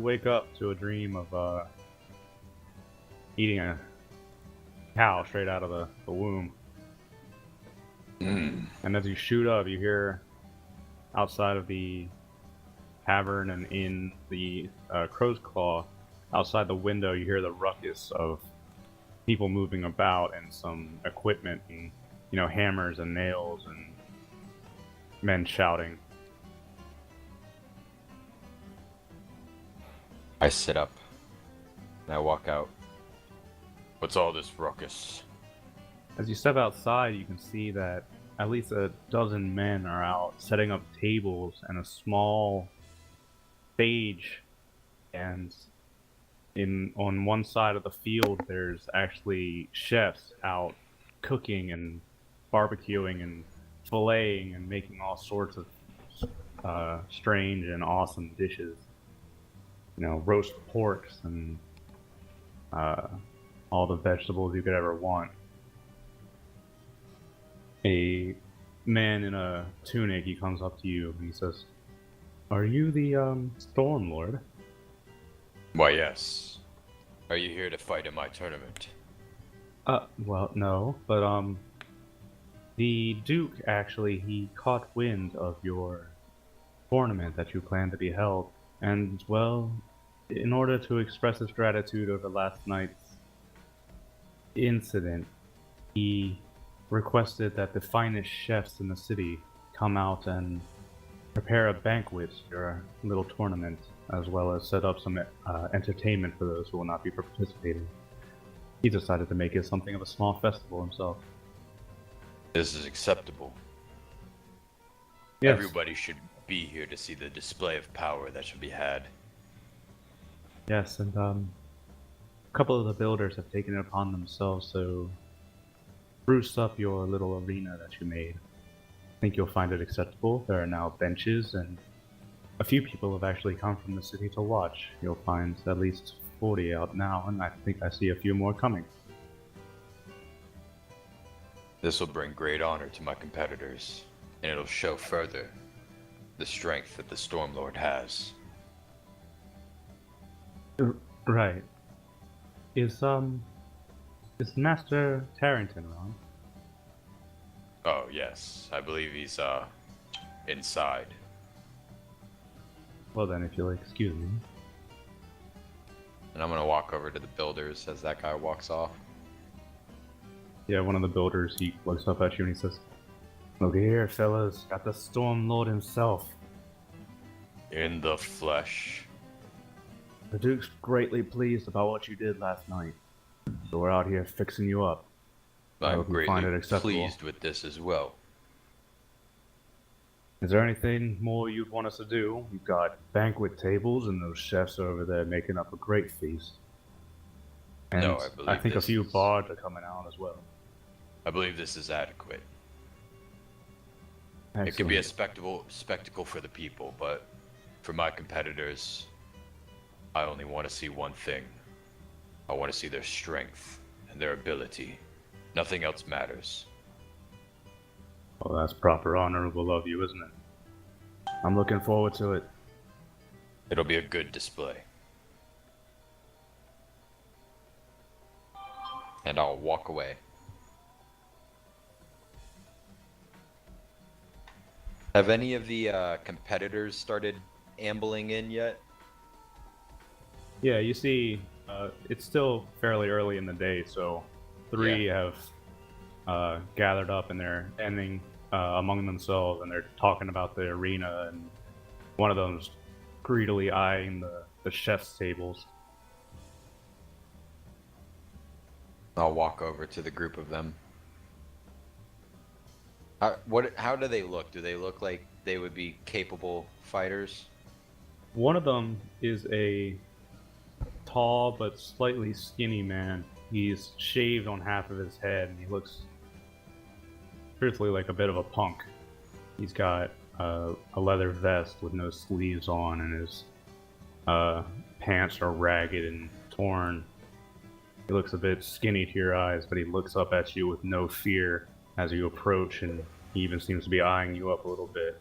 wake up to a dream of eating a cow straight out of the womb. And as you shoot up, you hear outside of the tavern and in the Crow's Claw, outside the window, you hear the ruckus of people moving about and some equipment and, hammers and nails and men shouting. I sit up and I walk out. What's all this ruckus? As you step outside, you can see that at least a dozen men are out setting up tables and a small stage, and on one side of the field there's actually chefs out cooking and barbecuing and filleting and making all sorts of strange and awesome dishes. Roast porks and all the vegetables you could ever want. A man in a tunic, he comes up to you and he says, "Are you the Storm Lord?" Why, yes. Are you here to fight in my tournament? Well, no, but the Duke actually, he caught wind of your tournament that you planned to be held, and, well, in order to express his gratitude over last night's incident, he requested that the finest chefs in the city come out and prepare a banquet for your little tournament, as well as set up some entertainment for those who will not be participating. He decided to make it something of a small festival himself. This is acceptable. Yes. Everybody should be here to see the display of power that should be had. Yes, and a couple of the builders have taken it upon themselves to spruce up your little arena that you made. I think you'll find it acceptable. There are now benches, and a few people have actually come from the city to watch. You'll find at least 40 out now, and I think I see a few more coming. This will bring great honor to my competitors, and it'll show further the strength that the Stormlord has. Right. Is Master Tarrington around? Oh, yes. I believe he's, inside. Well then, if you'll excuse me. And I'm gonna walk over to the builders as that guy walks off. Yeah, one of the builders, he looks up at you and he says, "Look here, fellas, got the Storm Lord himself. In the flesh. The Duke's greatly pleased about what you did last night. So we're out here fixing you up. I I'm hope you find it greatly acceptable. pleased with this as well. Is there anything more you'd want us to do? We've got banquet tables and those chefs over there making up a great feast. And No, I believe think a this few is- bards are coming out as well." I believe this is adequate. Excellent. It could be a spectacle for the people, but for my competitors, I only want to see one thing. I want to see their strength and their ability. Nothing else matters. Well, that's proper honorable of you, isn't it? I'm looking forward to it. It'll be a good display. And I'll walk away. Have any of the competitors started ambling in yet? Yeah, you see, it's still fairly early in the day, so three have gathered up and they're ending among themselves, and they're talking about the arena, and one of them's greedily eyeing the chef's tables. I'll walk over to the group of them. How do they look? Do they look like they would be capable fighters? One of them is a tall but slightly skinny man. He's shaved on half of his head, and he looks truthfully like a bit of a punk. He's got a leather vest with no sleeves on, and his pants are ragged and torn. He looks a bit skinny to your eyes, but he looks up at you with no fear as you approach, and he even seems to be eyeing you up a little bit.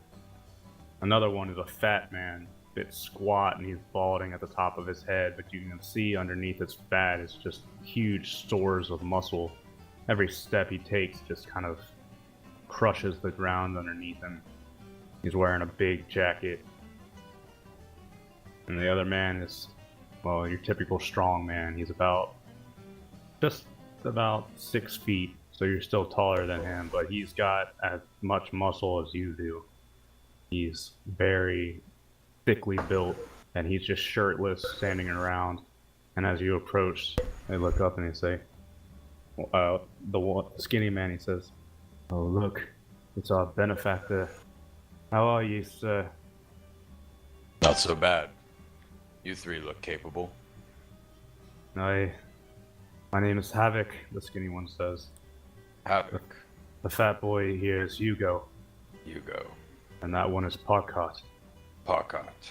Another one is a fat man. bit squat and he's balding at the top of his head, but you can see underneath his fat is just huge stores of muscle. Every step he takes just kind of crushes the ground underneath him. He's wearing a big jacket. And the other man is, well, your typical strong man. He's just about 6 feet, so you're still taller than him, but he's got as much muscle as you do. He's very thickly built, and he's just shirtless, standing around. And as you approach, they look up and they say, the skinny man, he says, "Oh, look, it's our benefactor. How are you, sir?" Not so bad. You three look capable. My name is Havoc, the skinny one says. Havoc. The fat boy here is Hugo, Hugo. and that one is Parkot. Parkot.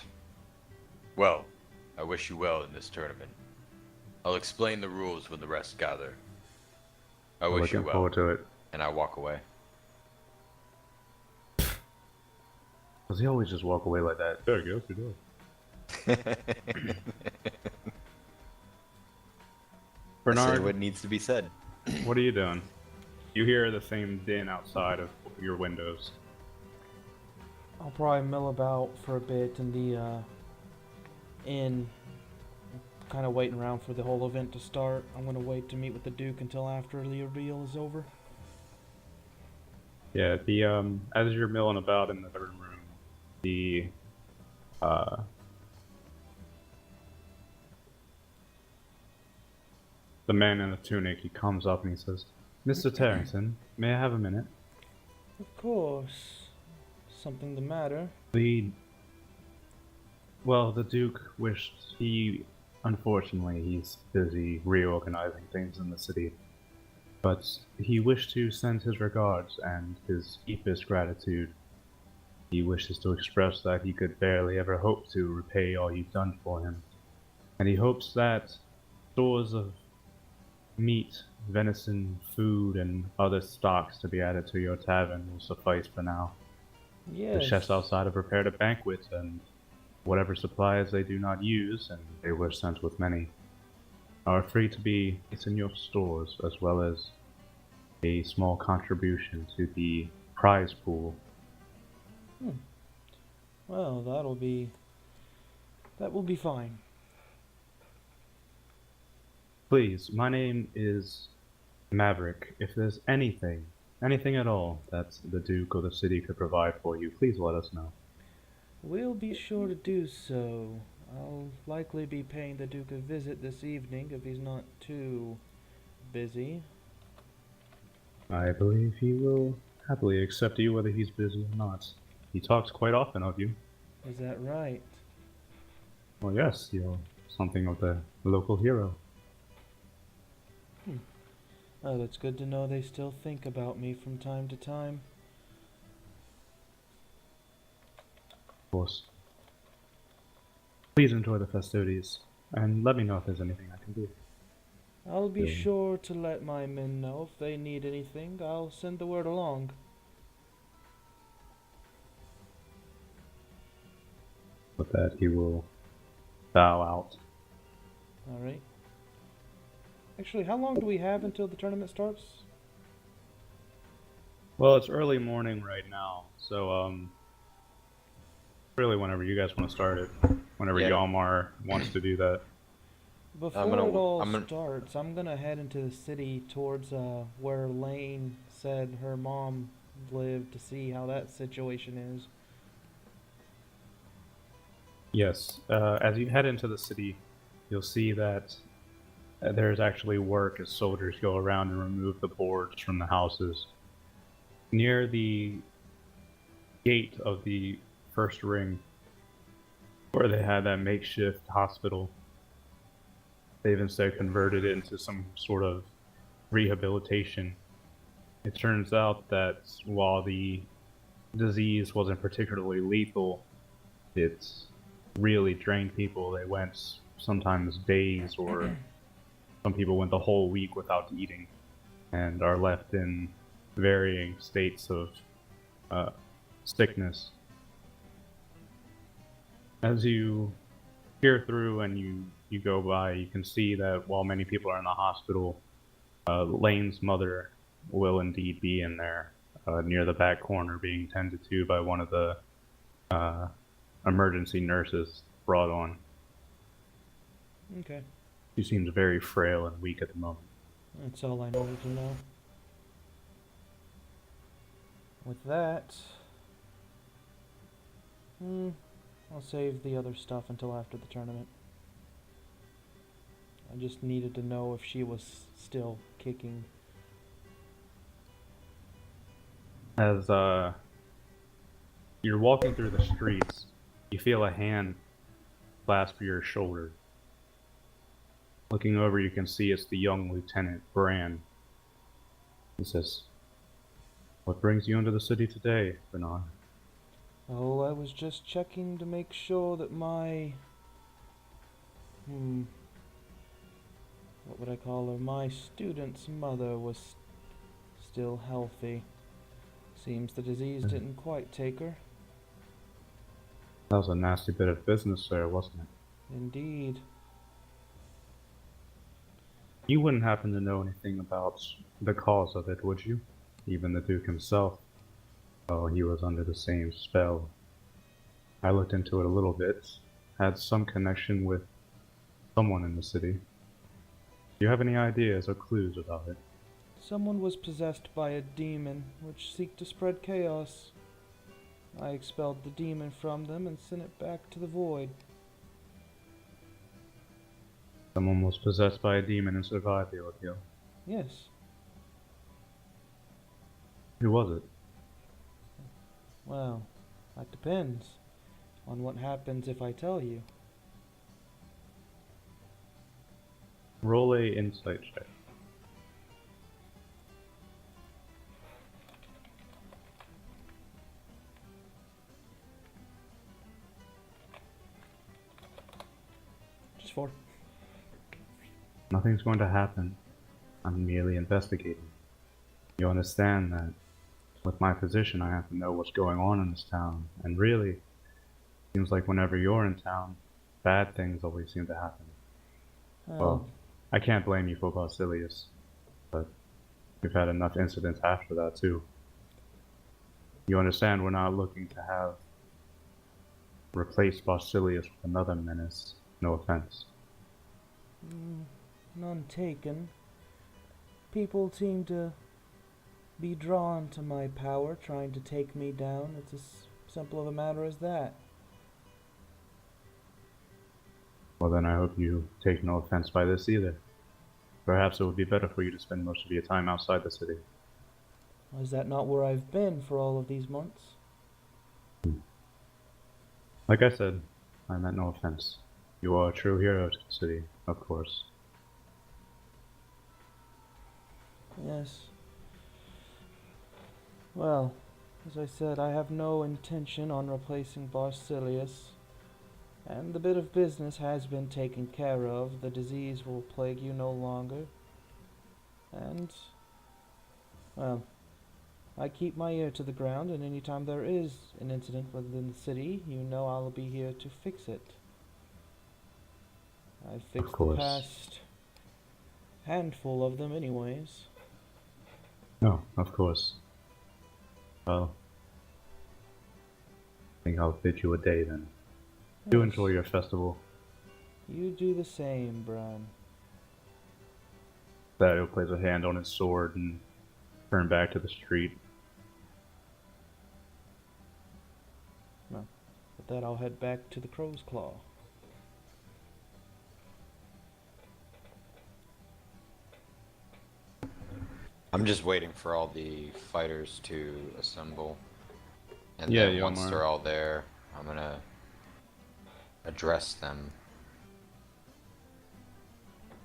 Well, I wish you well in this tournament. I'll explain the rules when the rest gather. I wish you Looking well. forward to it. And I walk away. Does he always just walk away like that? There he goes, he does. I say Bernard, what needs to be said. what are you doing? You hear the same din outside of your windows. I'll probably mill about for a bit in the inn, kind of waiting around for the whole event to start. I'm gonna wait to meet with the Duke until after the ordeal is over. Yeah, as you're milling about in the third room, the man in the tunic, he comes up and he says, "Mr. Tarrington, may I have a minute?" Of course. Something the matter? The Duke wished unfortunately, he's busy reorganizing things in the city. But he wished to send his regards and his deepest gratitude. He wishes to express that he could barely ever hope to repay all you've done for him. And he hopes that stores of meat, venison, food, and other stocks to be added to your tavern will suffice for now. Yes. The chefs outside have prepared a banquet, and whatever supplies they do not use, and they were sent with many, are free to be placed in your stores, as well as a small contribution to the prize pool. Well, that will be fine. Please, my name is Maverick. If there's anything at all that the Duke or the city could provide for you, please let us know. We'll be sure to do so. I'll likely be paying the Duke a visit this evening if he's not too busy. I believe he will happily accept you whether he's busy or not. He talks quite often of you. Is that right? Well, yes, you're something of the local hero. Well, it's good to know they still think about me from time to time. Of course. Please enjoy the festivities, and let me know if there's anything I can do. I'll be Yeah. sure to let my men know if they need anything. I'll send the word along. With that, he will bow out. Alright. Actually, how long do we have until the tournament starts? Well, it's early morning right now, so really whenever you guys want to start it, whenever Yeah. Yalmar wants to do that. Before I'm gonna- it all I'm gonna- starts, I'm gonna head into the city towards where Lane said her mom lived to see how that situation is. Yes, as you head into the city, you'll see that there's actually work as soldiers go around and remove the boards from the houses. Near the gate of the first ring, where they had that makeshift hospital, they've instead converted it into some sort of rehabilitation. It turns out that while the disease wasn't particularly lethal, it really drained people. They went sometimes days, or some people went the whole week without eating, and are left in varying states of sickness. As you peer through and you go by, you can see that while many people are in the hospital, Lane's mother will indeed be in there, near the back corner, being tended to by one of the uh, emergency nurses brought on. Okay. She seems very frail and weak at the moment. That's all I needed to know. With that, I'll save the other stuff until after the tournament. I just needed to know if she was still kicking. As you're walking through the streets, you feel a hand clasp your shoulder. Looking over, you can see it's the young Lieutenant Bran. He says, "What brings you into the city today, Bernard?" Oh, I was just checking to make sure that my... what would I call her? My student's mother was still healthy. Seems the disease didn't quite take her. That was a nasty bit of business there, wasn't it? Indeed. You wouldn't happen to know anything about the cause of it, would you? Even the Duke himself. Oh, he was under the same spell. I looked into it a little bit. Had some connection with someone in the city. Do you have any ideas or clues about it? Someone was possessed by a demon, which seeked to spread chaos. I expelled the demon from them and sent it back to the void. Someone was possessed by a demon and survived the ordeal. Yes. Who was it? Well, that depends on what happens if I tell you. Roll a insight check. Just 4. Nothing's going to happen. I'm merely investigating. You understand that with my position, I have to know what's going on in this town. And really, seems like whenever you're in town, bad things always seem to happen. Well, I can't blame you for Basilius, but we've had enough incidents after that too. You understand we're not looking to have replace Basilius with another menace. No offense. None taken. People seem to be drawn to my power, trying to take me down. It's as simple of a matter as that. Well, then I hope you take no offense by this either. Perhaps it would be better for you to spend most of your time outside the city. Is that not where I've been for all of these months? Like I said, I meant no offense. You are a true hero to the city, of course. Yes. Well, as I said, I have no intention on replacing Basilius. And the bit of business has been taken care of. The disease will plague you no longer. And, well, I keep my ear to the ground, and anytime there is an incident within the city, you know I'll be here to fix it. I've fixed the past handful of them anyways. No, of course. Well, I think I'll bid you a day then. Do enjoy your festival. You do the same, Bran. Thaddeus places a hand on his sword and turn back to the street. Well, with that I'll head back to the Crow's Claw. I'm just waiting for all the fighters to assemble. And Yeah, then once Yomar. they're all there, I'm gonna address them.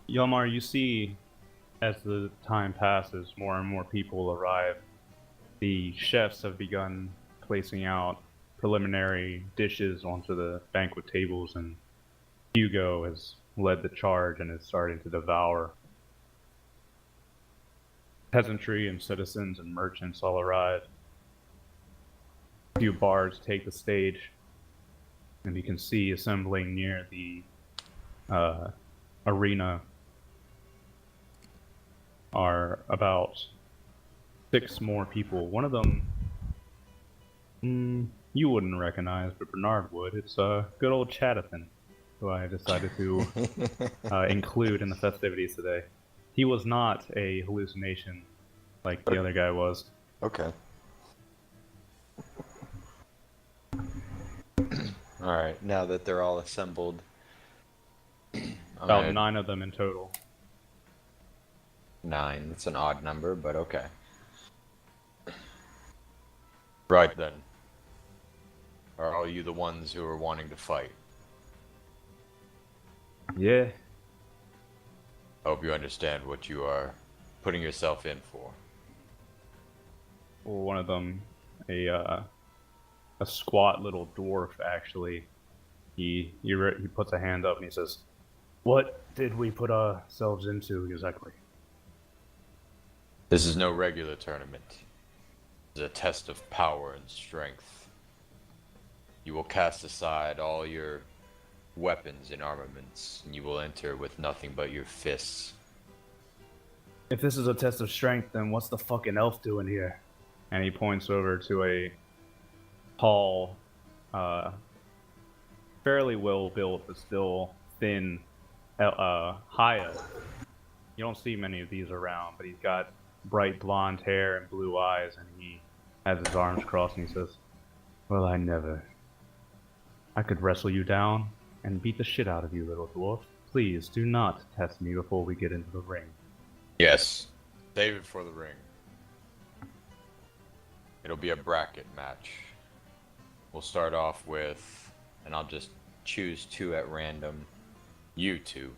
Yomar, you see, as the time passes, more and more people arrive. The chefs have begun placing out preliminary dishes onto the banquet tables, and Hugo has led the charge and is starting to devour. Peasantry and citizens and merchants all arrive. A few bards take the stage. and you can see assembling near the arena are about 6 more people. One of them, you wouldn't recognize, but Bernard would. It's good old Chadathan, who I have decided to include in the festivities today. He was not a hallucination like the other guy was. Okay. Alright, now that they're all assembled. About 9 of them in total. 9. That's an odd number, but okay. Right then. Are all you the ones who are wanting to fight? Yeah. I hope you understand what you are putting yourself in for. Well, one of them, a squat little dwarf, actually. He puts a hand up and he says, "What did we put ourselves into exactly?" This is no regular tournament. It's a test of power and strength. You will cast aside all your weapons and armaments, and you will enter with nothing but your fists. If this is a test of strength, then what's the fucking elf doing here? And he points over to a tall, fairly well built but still thin, high elf. You don't see many of these around, but he's got bright blonde hair and blue eyes, and he has his arms crossed and he says, "Well, I could wrestle you down and beat the shit out of you, little dwarf. Please do not test me before we get into the ring." Yes. Save it for the ring. It'll be a bracket match. We'll start off with, and I'll just Choose 2 at random. you two.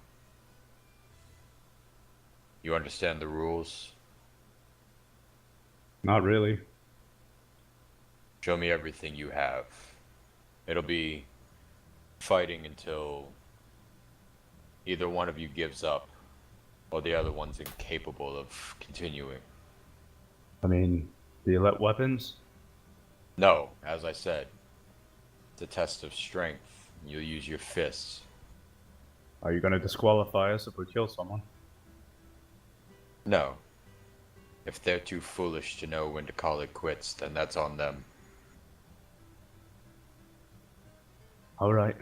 You understand the rules? Not really. Show me everything you have. It'll be fighting until either one of you gives up or the other one's incapable of continuing. I mean, do you let weapons? No, as I said, it's a test of strength. You'll use your fists. Are you going to disqualify us if we kill someone? No. If they're too foolish to know when to call it quits, then that's on them. All right.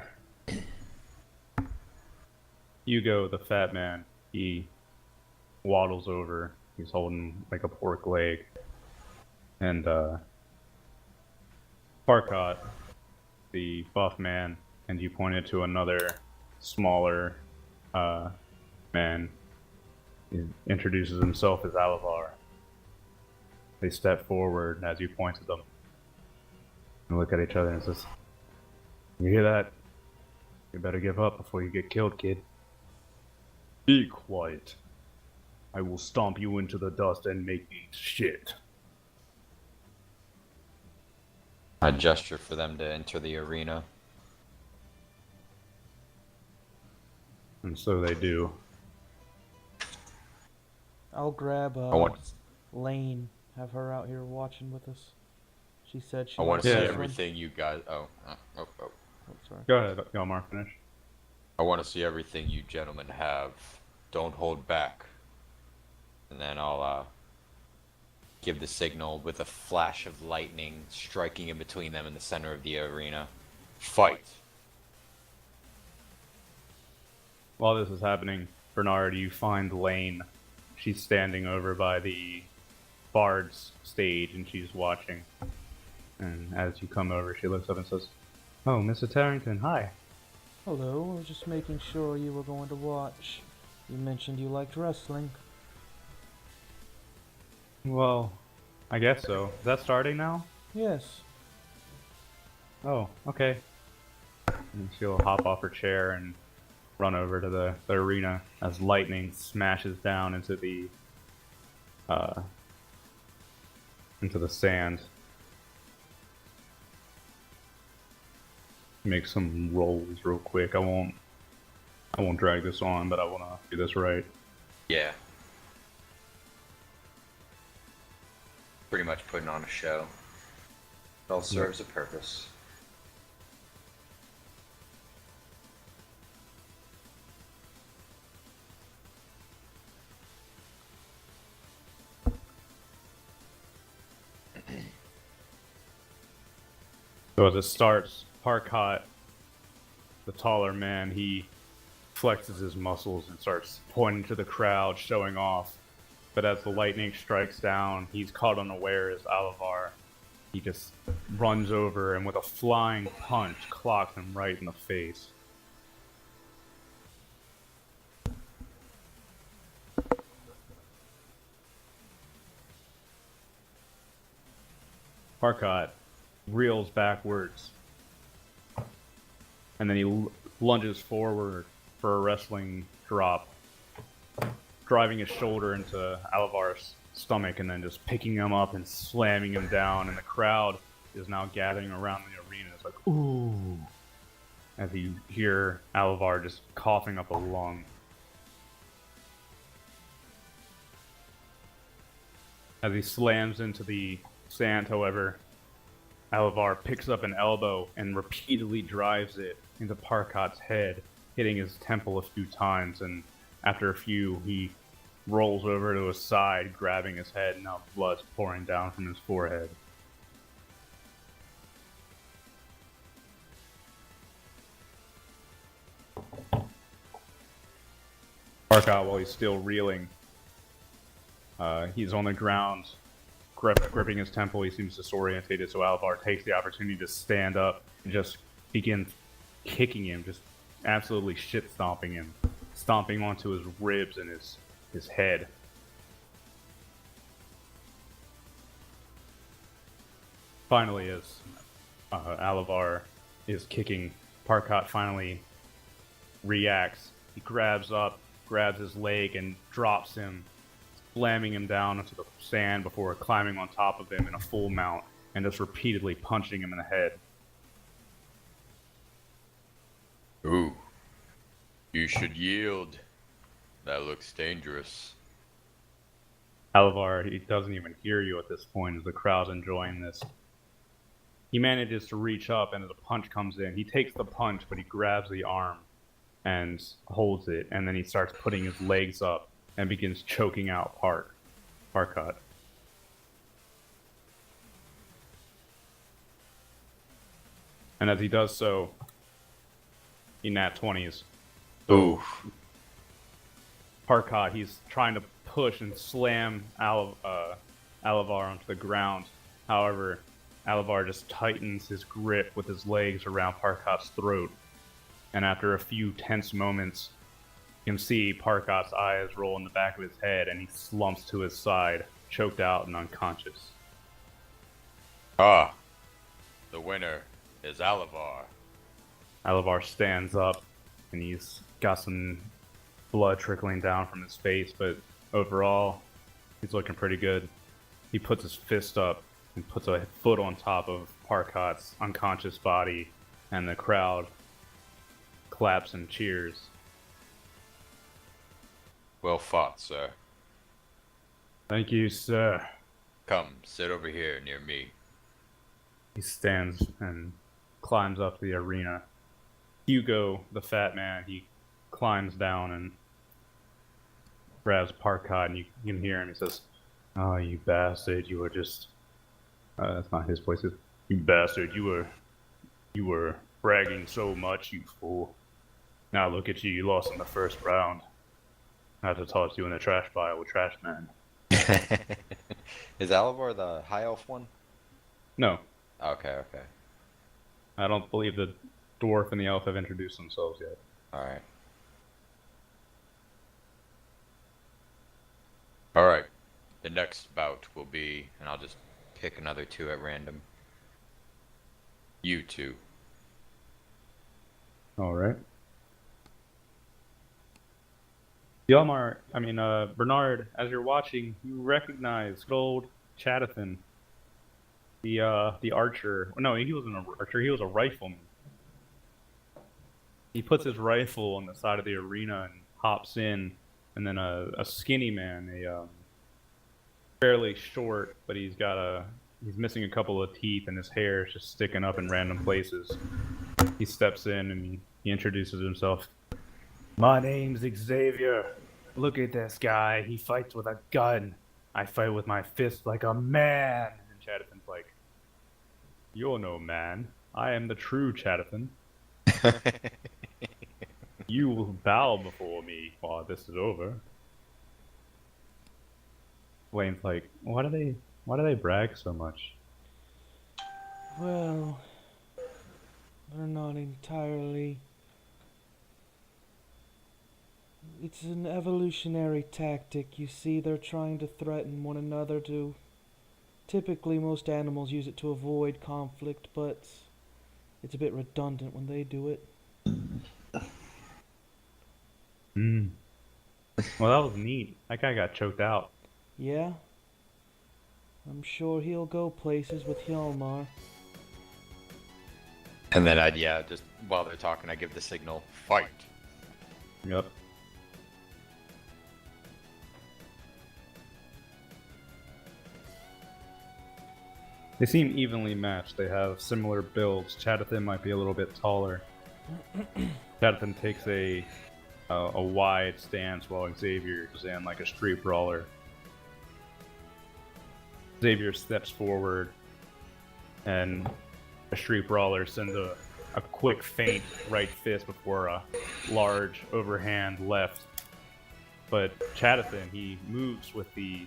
Hugo, the fat man, he waddles over. He's holding like a pork leg. And Farcott, the buff man, and you pointed to another smaller man. He introduces himself as Alavar. They step forward, and as you point to them, and look at each other and says, "You hear that? You better give up before you get killed, kid." "Be quiet. I will stomp you into the dust and make you eat shit." I gesture for them to enter the arena. And so they do. I'll grab I want Lane, have her out here watching with us. She said she I want likes to see Yeah. wrestling. everything you guys. Oh, sorry. Go ahead, Yelmar, finish. I want to see everything you gentlemen have. Don't hold back. And then I'll give the signal with a flash of lightning striking in between them in the center of the arena. Fight. While this is happening, Bernard, you find Lane. She's standing over by the Bard's stage and she's watching. And as you come over, she looks up and says, "Oh, Mr. Tarrington, hi." Hello, I was just making sure you were going to watch. You mentioned you liked wrestling. "Well, I guess so. Is that starting now?" Yes. "Oh, okay." And she'll hop off her chair and run over to the arena as lightning smashes down into the sand. Make some rolls real quick. I won't drag this on, but I want to do this right. Yeah. Pretty much putting on a show. It all serves a purpose. So as it starts, Parkot, the taller man, he flexes his muscles and starts pointing to the crowd, showing off. But as the lightning strikes down, he's caught unaware as Alavar. He just runs over and with a flying punch clocks him right in the face. Parkot reels backwards, and then he lunges forward for a wrestling drop, driving his shoulder into Alavar's stomach and then just picking him up and slamming him down. And the crowd is now gathering around the arena. It's like, ooh, as you hear Alavar just coughing up a lung. As he slams into the sand, however, Alavar picks up an elbow and repeatedly drives it into Parkot's head, hitting his temple a few times, and after a few, he rolls over to his side, grabbing his head, and now blood's pouring down from his forehead. Parkot, while he's still reeling, he's on the ground, gripping his temple. He seems disorientated, so Alavar takes the opportunity to stand up and just begins kicking him, just absolutely shit-stomping him, stomping onto his ribs and his head. Finally, as Alavar is kicking, Parkot finally reacts. He grabs his leg and drops him, slamming him down into the sand before climbing on top of him in a full mount and just repeatedly punching him in the head. Ooh. You should yield. That looks dangerous. Alavar, he doesn't even hear you at this point as the crowd's enjoying this. He manages to reach up, and as a punch comes in, he takes the punch, but he grabs the arm and holds it, and then he starts putting his legs up and begins choking out Parkot. And as he does so, he nat 20s. Ooh. Parkot, he's trying to push and slam Alavar onto the ground. However, Alavar just tightens his grip with his legs around Parkot's throat. And after a few tense moments, you can see Parkot's eyes roll in the back of his head and he slumps to his side, choked out and unconscious. Ah. The winner is Alavar. Alavar stands up and he's got some blood trickling down from his face, but overall, he's looking pretty good. He puts his fist up and puts a foot on top of Parkot's unconscious body, and the crowd claps and cheers. Well fought, sir. Thank you, sir. Come, sit over here near me. He stands and climbs up the arena. Hugo, the fat man, he climbs down and grabs Parkot, and you can hear him. He says, "Oh, you bastard! You were just—" that's not his voice. "You bastard! You were bragging so much, you fool. Now look at you! You lost in the first round. I have to toss you in the trash pile with trash man." Is Alavar the high elf one? No, Okay. I don't believe the dwarf and the elf have introduced themselves yet. Alright. Alright. The next bout will be, and I'll just pick another two at random. You two. All right. Bernard, as you're watching, you recognize good old Chadathan, the archer. No, he wasn't an archer. He was a rifleman. He puts his rifle on the side of the arena and hops in, and then a skinny man, fairly short, but he's missing a couple of teeth, and his hair is just sticking up in random places. He steps in and he introduces himself. "My name's Xavier. Look at this guy. He fights with a gun. I fight with my fist like a man." And Chadathan's like, "You're no man. I am the true Chatterton. You will bow before me while this is over. Wayne's like, why do they brag so much? Well, they're not entirely. It's an evolutionary tactic. You see, they're trying to threaten one another to. Typically, most animals use it to avoid conflict, but it's a bit redundant when they do it. Hmm. Well, that was neat. That guy got choked out. Yeah? I'm sure he'll go places with Hjalmar. And then just while they're talking, I give the signal, fight. Yep. They seem evenly matched. They have similar builds. Chatterton might be a little bit taller. Chatterton takes a wide stance while Xavier is in like a street brawler. Xavier steps forward, and a street brawler sends a quick feint right fist before a large overhand left. But Chatterton, he moves with the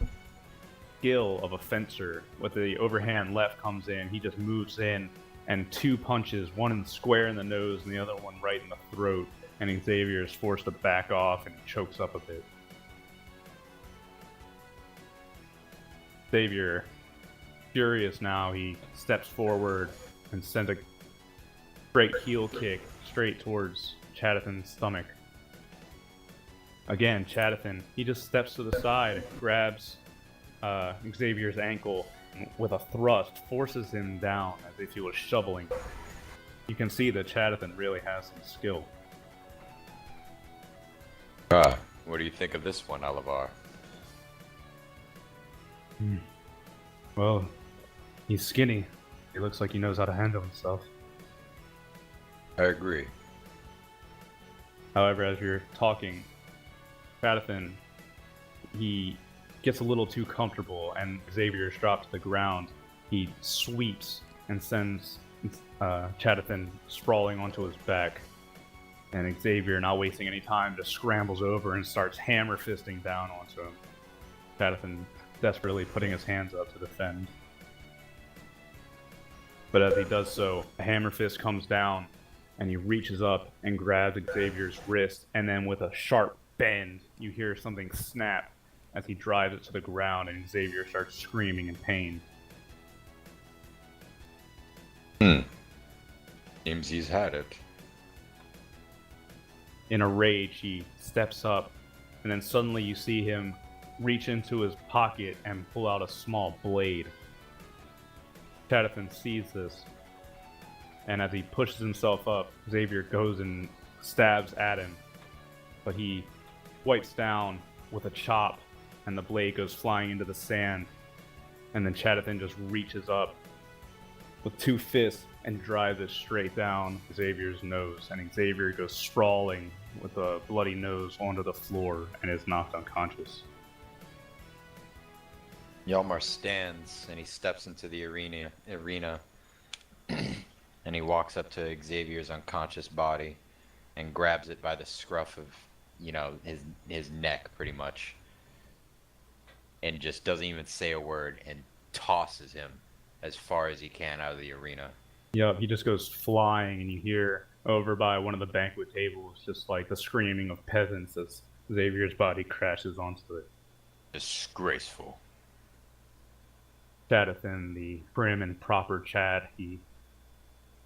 skill of a fencer. With the overhand left comes in, he just moves in and two punches, one in the square in the nose and the other one right in the throat, and Xavier is forced to back off and chokes up a bit. Xavier, furious now, he steps forward and sends a great heel kick straight towards Chatterton's stomach. Again, Chatterton, he just steps to the side, grabs Xavier's ankle with a thrust, forces him down as if he was shoveling. You can see that Chatterton really has some skill. What do you think of this one, Alavar? Well, he's skinny. He looks like he knows how to handle himself. I agree. However, as you're talking, Chatterton, he gets a little too comfortable, and Xavier is dropped to the ground. He sweeps and sends Chatterton sprawling onto his back. And Xavier, not wasting any time, just scrambles over and starts hammer fisting down onto him. Chatterton desperately putting his hands up to defend. But as he does so, a hammer fist comes down, and he reaches up and grabs Xavier's wrist, and then with a sharp bend, you hear something snap as he drives it to the ground, and Xavier starts screaming in pain. Seems he's had it. In a rage, he steps up, and then suddenly you see him reach into his pocket and pull out a small blade. Chatterton sees this, and as he pushes himself up, Xavier goes and stabs at him, but he wipes down with a chop, and the blade goes flying into the sand, and then Chatterton just reaches up with two fists and drives it straight down Xavier's nose, and Xavier goes sprawling with a bloody nose onto the floor and is knocked unconscious. Hjalmar stands and he steps into the arena and he walks up to Xavier's unconscious body and grabs it by the scruff of, his neck pretty much, and just doesn't even say a word and tosses him as far as he can out of the arena. Yeah, he just goes flying, and you hear over by one of the banquet tables just like the screaming of peasants as Xavier's body crashes onto it. Disgraceful. Chatterton, the prim and proper Chad, he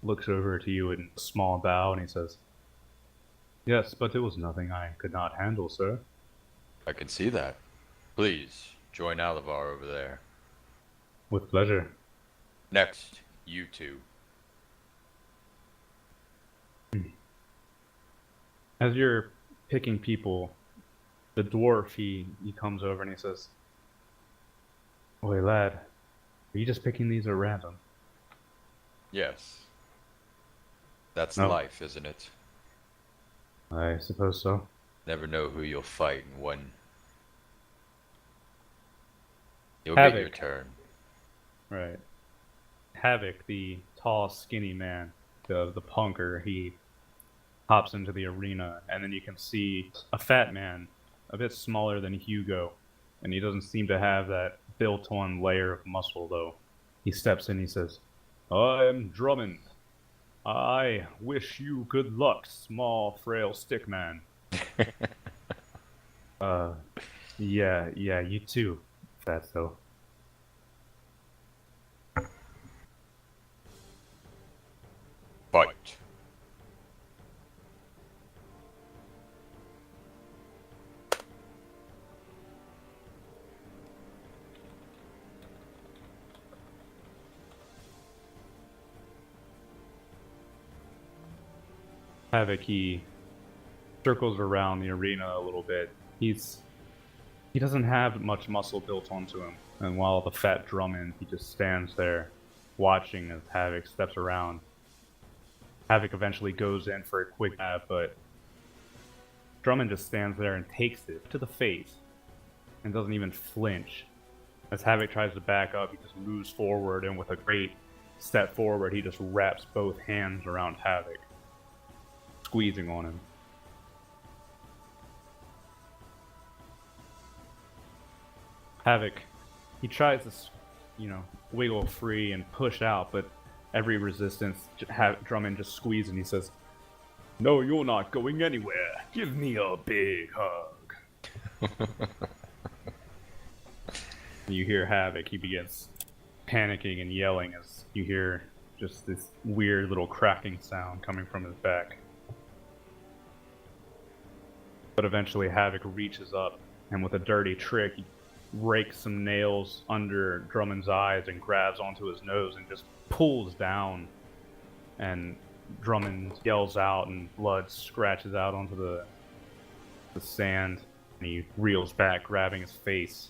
looks over to you in a small bow and he says, "Yes, but it was nothing I could not handle, sir." I can see that. Please, join Alavar over there. With pleasure. Next, you two. As you're picking people, the dwarf, he comes over and he says, "Oi, lad, are you just picking these at random?" Yes. That's No. life, isn't it? I suppose so. Never know who you'll fight and when. You'll Havoc. get your turn. Right. Havoc, the tall, skinny man, the punker. He hops into the arena, and then you can see a fat man, a bit smaller than Hugo, and he doesn't seem to have that built-on layer of muscle, though. He steps in, he says, "I am Drummond. I wish you good luck, small, frail stick man." Yeah, you too, Fatso. Fight. Havoc, he circles around the arena a little bit. He doesn't have much muscle built onto him, and while the fat Drummond, he just stands there watching as Havoc steps around. Havoc eventually goes in for a quick jab, but Drummond just stands there and takes it to the face and doesn't even flinch. As Havoc tries to back up, he just moves forward, and with a great step forward, he just wraps both hands around Havoc, squeezing on him. Havoc, he tries to, wiggle free and push out, but every resistance, Drummond just squeezes and he says, "No, you're not going anywhere. Give me a big hug." You hear Havoc, he begins panicking and yelling as you hear just this weird little cracking sound coming from his back. But eventually Havoc reaches up, and with a dirty trick, he rakes some nails under Drummond's eyes and grabs onto his nose and just pulls down, and Drummond yells out and blood scratches out onto the sand, and he reels back, grabbing his face.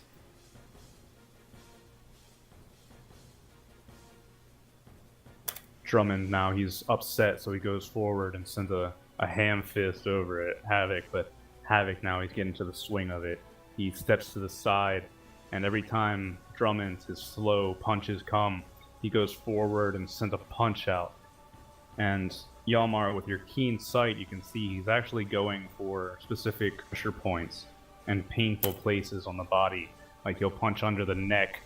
Drummond now, he's upset, so he goes forward and sends a ham fist over at Havoc, but Havoc now, he's getting to the swing of it. He steps to the side, and every time Drummond's his slow punches come, he goes forward and sends a punch out. And Yalmar, with your keen sight, you can see he's actually going for specific pressure points and painful places on the body. Like he'll punch under the neck,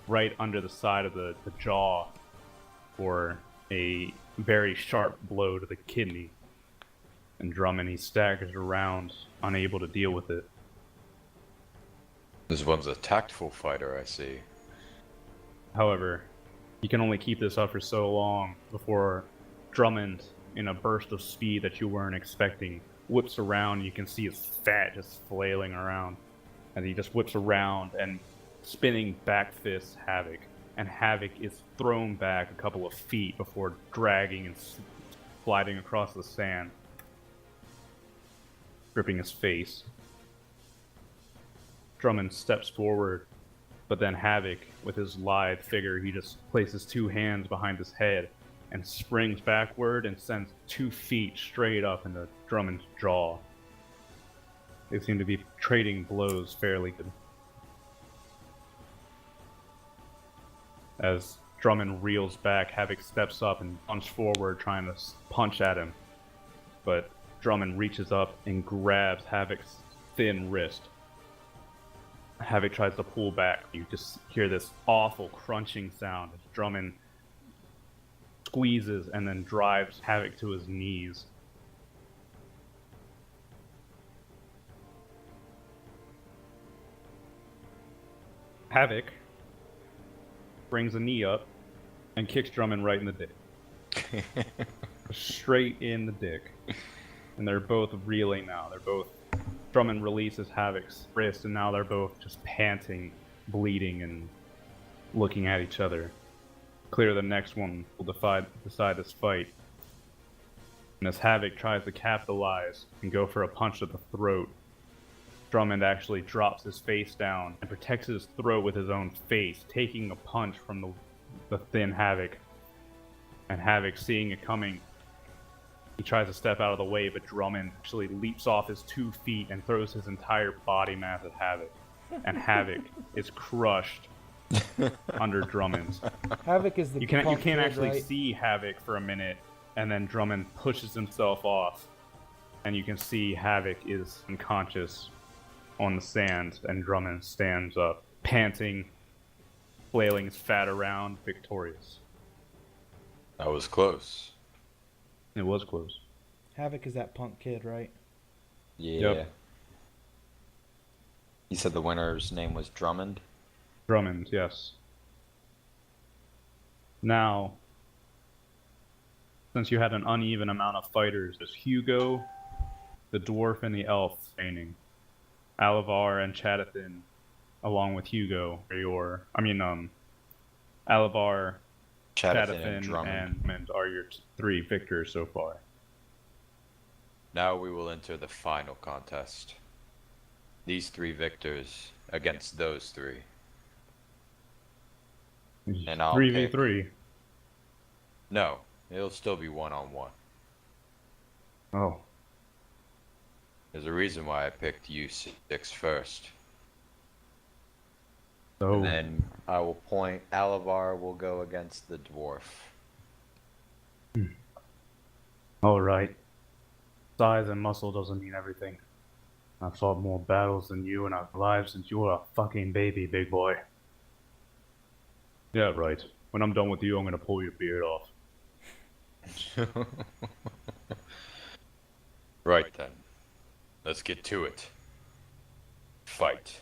right under the side of the jaw, for a very sharp blow to the kidney. And Drummond, he staggers around, unable to deal with it. This one's a tactful fighter, I see. However, you can only keep this up for so long before Drummond, in a burst of speed that you weren't expecting, whips around. You can see his fat just flailing around. And he just whips around and spinning back fists Havoc. And Havoc is thrown back a couple of feet before dragging and sliding across the sand, gripping his face. Drummond steps forward, but then Havoc, with his lithe figure, he just places two hands behind his head and springs backward and sends 2 feet straight up into Drummond's jaw. They seem to be trading blows fairly good. As Drummond reels back, Havoc steps up and punches forward, trying to punch at him. But Drummond reaches up and grabs Havoc's thin wrist. Havoc tries to pull back. You just hear this awful crunching sound as Drummond squeezes and then drives Havoc to his knees. Havoc brings a knee up and kicks Drummond right in the dick. Straight in the dick. And they're both reeling now. Drummond releases Havoc's wrist, and now they're both just panting, bleeding, and looking at each other. Clear the next one will decide this fight. And as Havoc tries to capitalize and go for a punch to the throat, Drummond actually drops his face down and protects his throat with his own face, taking a punch from the thin Havoc. And Havoc, seeing it coming, he tries to step out of the way, but Drummond actually leaps off his 2 feet and throws his entire body mass at Havoc. And Havoc is crushed under Drummond. Havoc is the You can't punk kid, actually right? see Havoc for a minute, and then Drummond pushes himself off, and you can see Havoc is unconscious on the sand, and Drummond stands up, panting, flailing his fat around, victorious. That was close. It was close. Havoc is that punk kid, right? Yeah. Yep. You said the winner's name was Drummond? Drummond, yes. Now, since you had an uneven amount of fighters, there's Hugo, the dwarf, and the elf remaining. Alavar and Chadathan, along with Hugo, are Alavar, Chadathan and Drummond. and Drummond are your 3 victors so far. Now we will enter the final contest. These 3 victors against those 3. And I'll 3v3. No, it'll still be 1-on-1. Oh. There's a reason why I picked you 6 first. So, And then I will point. Alavar will go against the dwarf. alright. Size and muscle doesn't mean everything. I've fought more battles than you, and I've lived since you were a fucking baby, big boy. Yeah, right. When I'm done with you, I'm gonna pull your beard off. Right then. Let's get to it. Fight.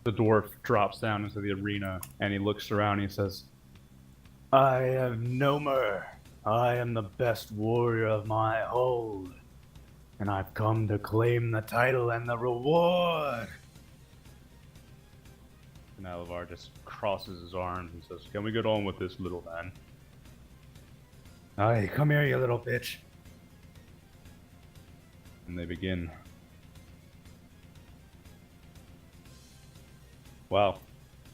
The dwarf drops down into the arena, and he looks around and he says, I am Nomer. I am the best warrior of my hold, and I've come to claim the title and the reward. And Alavar just crosses his arms and says, can we get on with this, little man? Aye, come here, you little bitch. And they begin. Wow.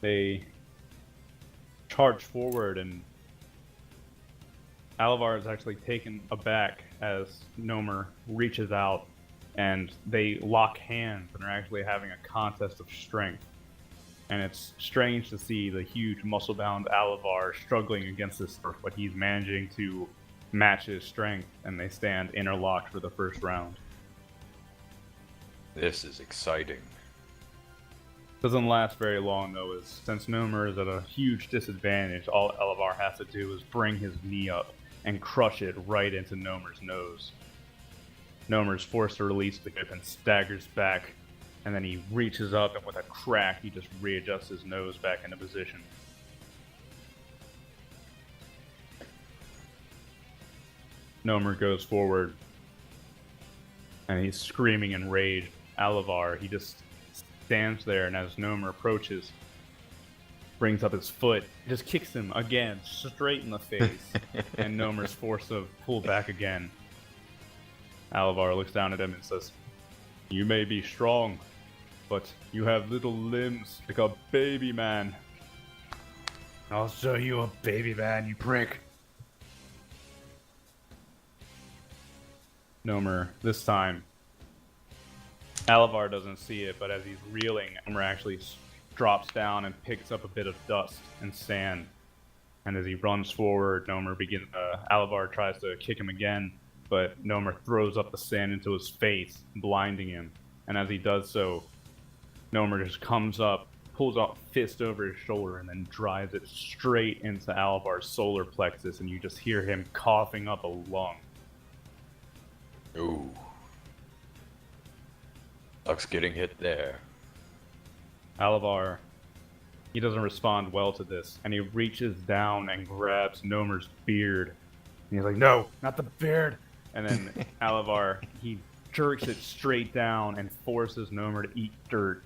They charge forward, and Alavar is actually taken aback as Nomer reaches out, and they lock hands and are actually having a contest of strength. And it's strange to see the huge muscle-bound Alavar struggling against this dwarf, but he's managing to match his strength, and they stand interlocked for the first round. This is exciting. Doesn't last very long though, as since Nomer is at a huge disadvantage, all Alavar has to do is bring his knee up and crush it right into Nomer's nose. Nomer's forced to release the grip and staggers back, and then he reaches up and with a crack he just readjusts his nose back into position. Nomer goes forward and he's screaming in rage. Alavar, he just stands there, and as Nomer approaches, brings up his foot, just kicks him again, straight in the face, and Nomer's forced to pull back again. Alavar looks down at him and says, you may be strong, but you have little limbs like a baby man. I'll show you a baby man, you prick. Nomer, this time, Alavar doesn't see it, but as he's reeling, Nomer actually drops down and picks up a bit of dust and sand. And as he runs forward, Alavar tries to kick him again, but Nomer throws up the sand into his face, blinding him. And as he does so, Nomer just comes up, pulls a fist over his shoulder, and then drives it straight into Alavar's solar plexus, and you just hear him coughing up a lung. Ooh. Sucks getting hit there. Alavar, he doesn't respond well to this, and he reaches down and grabs Nomer's beard. And he's like, no, not the beard! And then Alavar, he jerks it straight down and forces Nomer to eat dirt.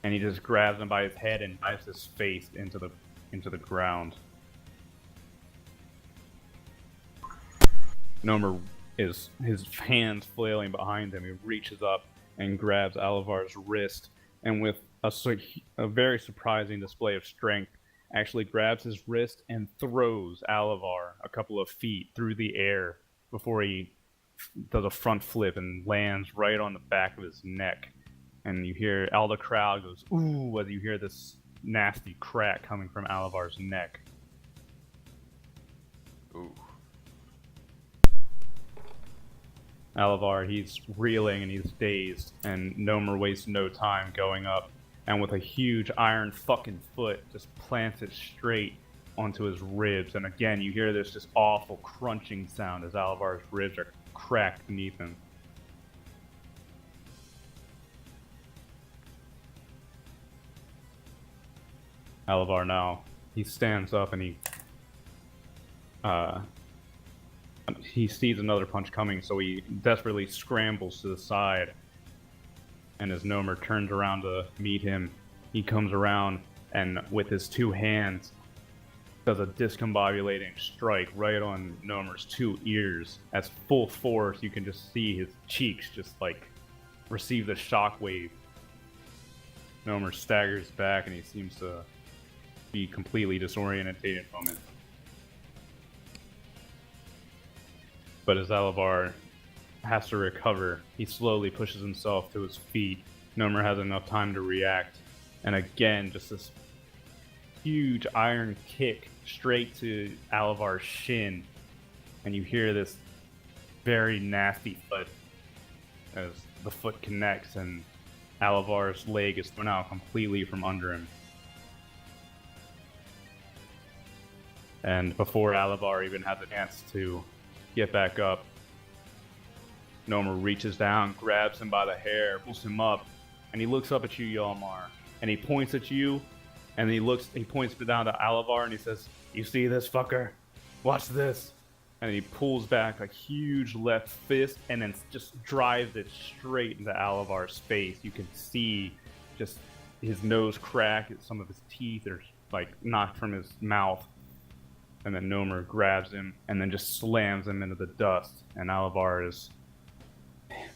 And he just grabs him by his head and dives his face into the ground. Nomer is his hands flailing behind him. He reaches up and grabs Alavar's wrist, and with a very surprising display of strength, actually grabs his wrist and throws Alavar a couple of feet through the air before he does a front flip and lands right on the back of his neck. And you hear all the crowd goes, ooh, as you hear this nasty crack coming from Alavar's neck. Ooh. Alavar, he's reeling and he's dazed, and Nomer wastes no time going up, and with a huge iron fucking foot, just plants it straight onto his ribs. And again, you hear this just awful crunching sound as Alavar's ribs are cracked beneath him. Alavar now, he stands up and he sees another punch coming, so he desperately scrambles to the side. And as Nomer turns around to meet him, he comes around and with his two hands does a discombobulating strike right on Nomer's two ears. At full force, you can just see his cheeks just like receive the shockwave. Nomer staggers back and he seems to be completely disoriented from it. But as Alavar has to recover, he slowly pushes himself to his feet. Nomer has enough time to react. And again, just this huge iron kick straight to Alavar's shin. And you hear this very nasty thud as the foot connects and Alavar's leg is thrown out completely from under him. And before Alavar even has a chance to get back up, Nomer reaches down, grabs him by the hair, pulls him up, and he looks up at you, Yalmar, and he points at you, and he points down to Alavar, and he says, "You see this fucker? Watch this." And he pulls back a huge left fist, and then just drives it straight into Alavar's face. You can see just his nose crack, some of his teeth are like knocked from his mouth. And then Nomer grabs him and then just slams him into the dust. And Alavar is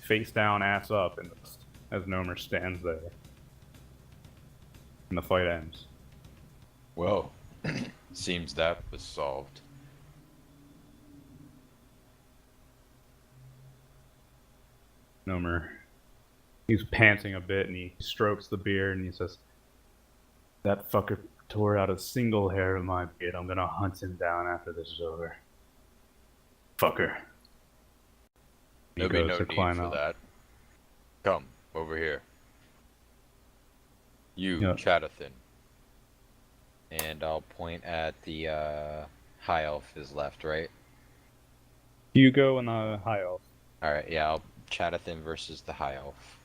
face down, ass up, in the dust as Nomer stands there. And the fight ends. Well, seems that was solved. Nomer, he's panting a bit and he strokes the beard and he says, "That fucker tore out a single hair of my beard. I'm gonna hunt him down after this is over. Fucker." There'll be no need for that. Come, over here. You, Yeah. Chadathan. And I'll point at the high elf is left, right? Hugo and the high elf. Alright, yeah, I'll Chadathan versus the high elf.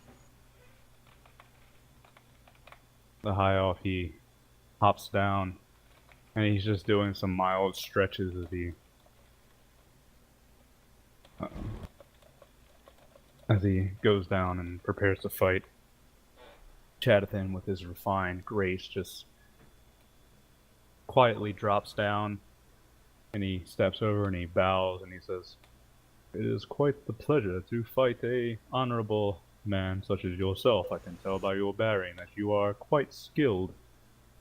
The high elf, he hops down and he's just doing some mild stretches as he goes down and prepares to fight. Chadathan, with his refined grace, just quietly drops down and he steps over and he bows and he says, "It is quite the pleasure to fight a honorable man such as yourself. I can tell by your bearing that you are quite skilled."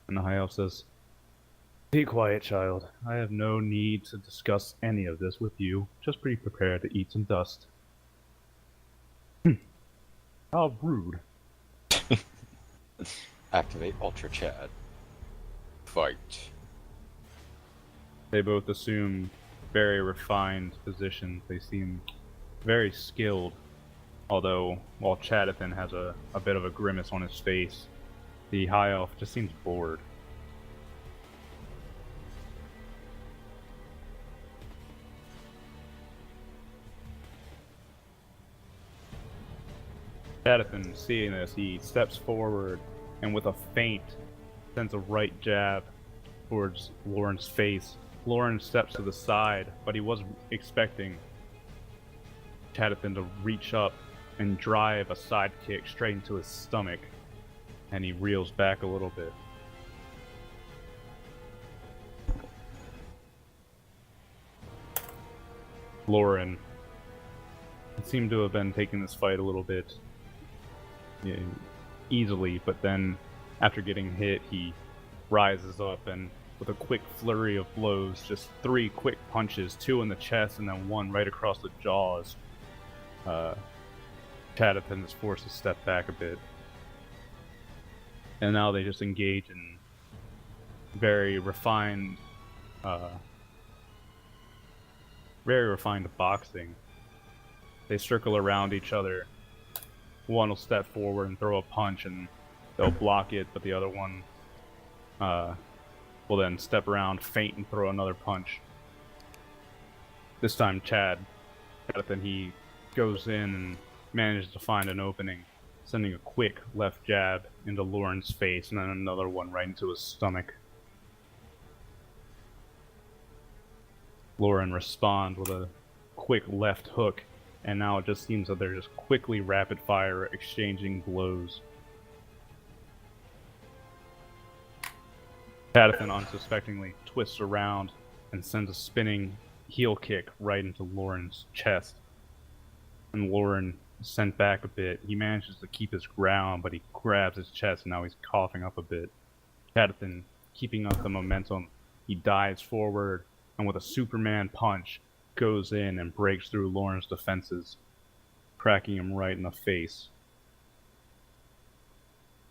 And the high elf says, "Be quiet, child. I have no need to discuss any of this with you. Just be prepared to eat some dust." How rude. Activate Ultra Chad. Fight. They both assume very refined positions. They seem very skilled. Although, while Chadathan has a bit of a grimace on his face, the high elf just seems bored. Chadathan, seeing this, he steps forward and with a feint sends a right jab towards Lauren's face. Lauren steps to the side, but he wasn't expecting Chadathan to reach up and drive a side kick straight into his stomach, and he reels back a little bit. Lauren seemed to have been taking this fight a little bit easily, but then after getting hit, he rises up and with a quick flurry of blows, just 3 quick punches, 2 in the chest and then 1 right across the jaws. Chadathan is forced to step back a bit. And now they just engage in very refined boxing. They circle around each other. One will step forward and throw a punch, and they'll block it, but the other one will then step around, feint, and throw another punch. This time, Chadathan, he goes in and manages to find an opening, sending a quick left jab into Lauren's face, and then another one right into his stomach. Lauren responds with a quick left hook, and now it just seems that they're just quickly rapid fire exchanging blows. Chadathan unsuspectingly twists around and sends a spinning heel kick right into Lauren's chest. And Lauren is sent back a bit. He manages to keep his ground, but he grabs his chest and now he's coughing up a bit. Chadathan, keeping up the momentum, he dives forward and with a Superman punch goes in and breaks through Lauren's defenses, cracking him right in the face.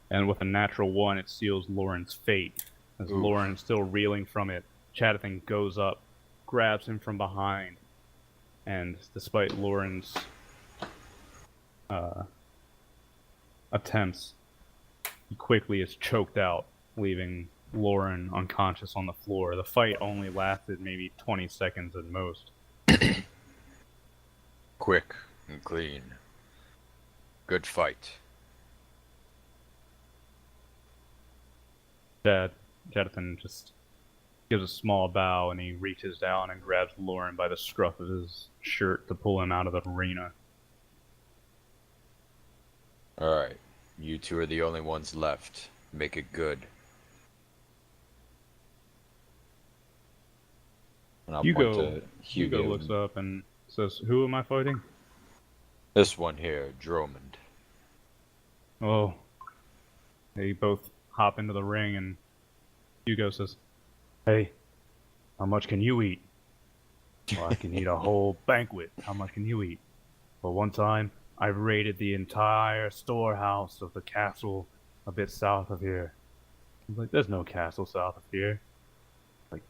And with a natural 1, it seals Lauren's fate. As Lauren is still reeling from it, Chadathan goes up, grabs him from behind, and despite Lauren's attempts, he quickly is choked out, leaving Lauren unconscious on the floor. The fight only lasted maybe 20 seconds at most. Quick and clean. Good fight. Chadathan just gives a small bow and he reaches down and grabs Lauren by the scruff of his shirt to pull him out of the arena. Alright, you two are the only ones left. Make it good. And I'll point to Hugo looks up and says, "Who am I fighting?" This one here, Dromond. Oh. They both hop into the ring and Hugo says, "Hey, how much can you eat?" "Well, I can eat a whole banquet. How much can you eat?" "Well, one time, I raided the entire storehouse of the castle a bit south of here." I'm like, "There's no castle south of here." Like,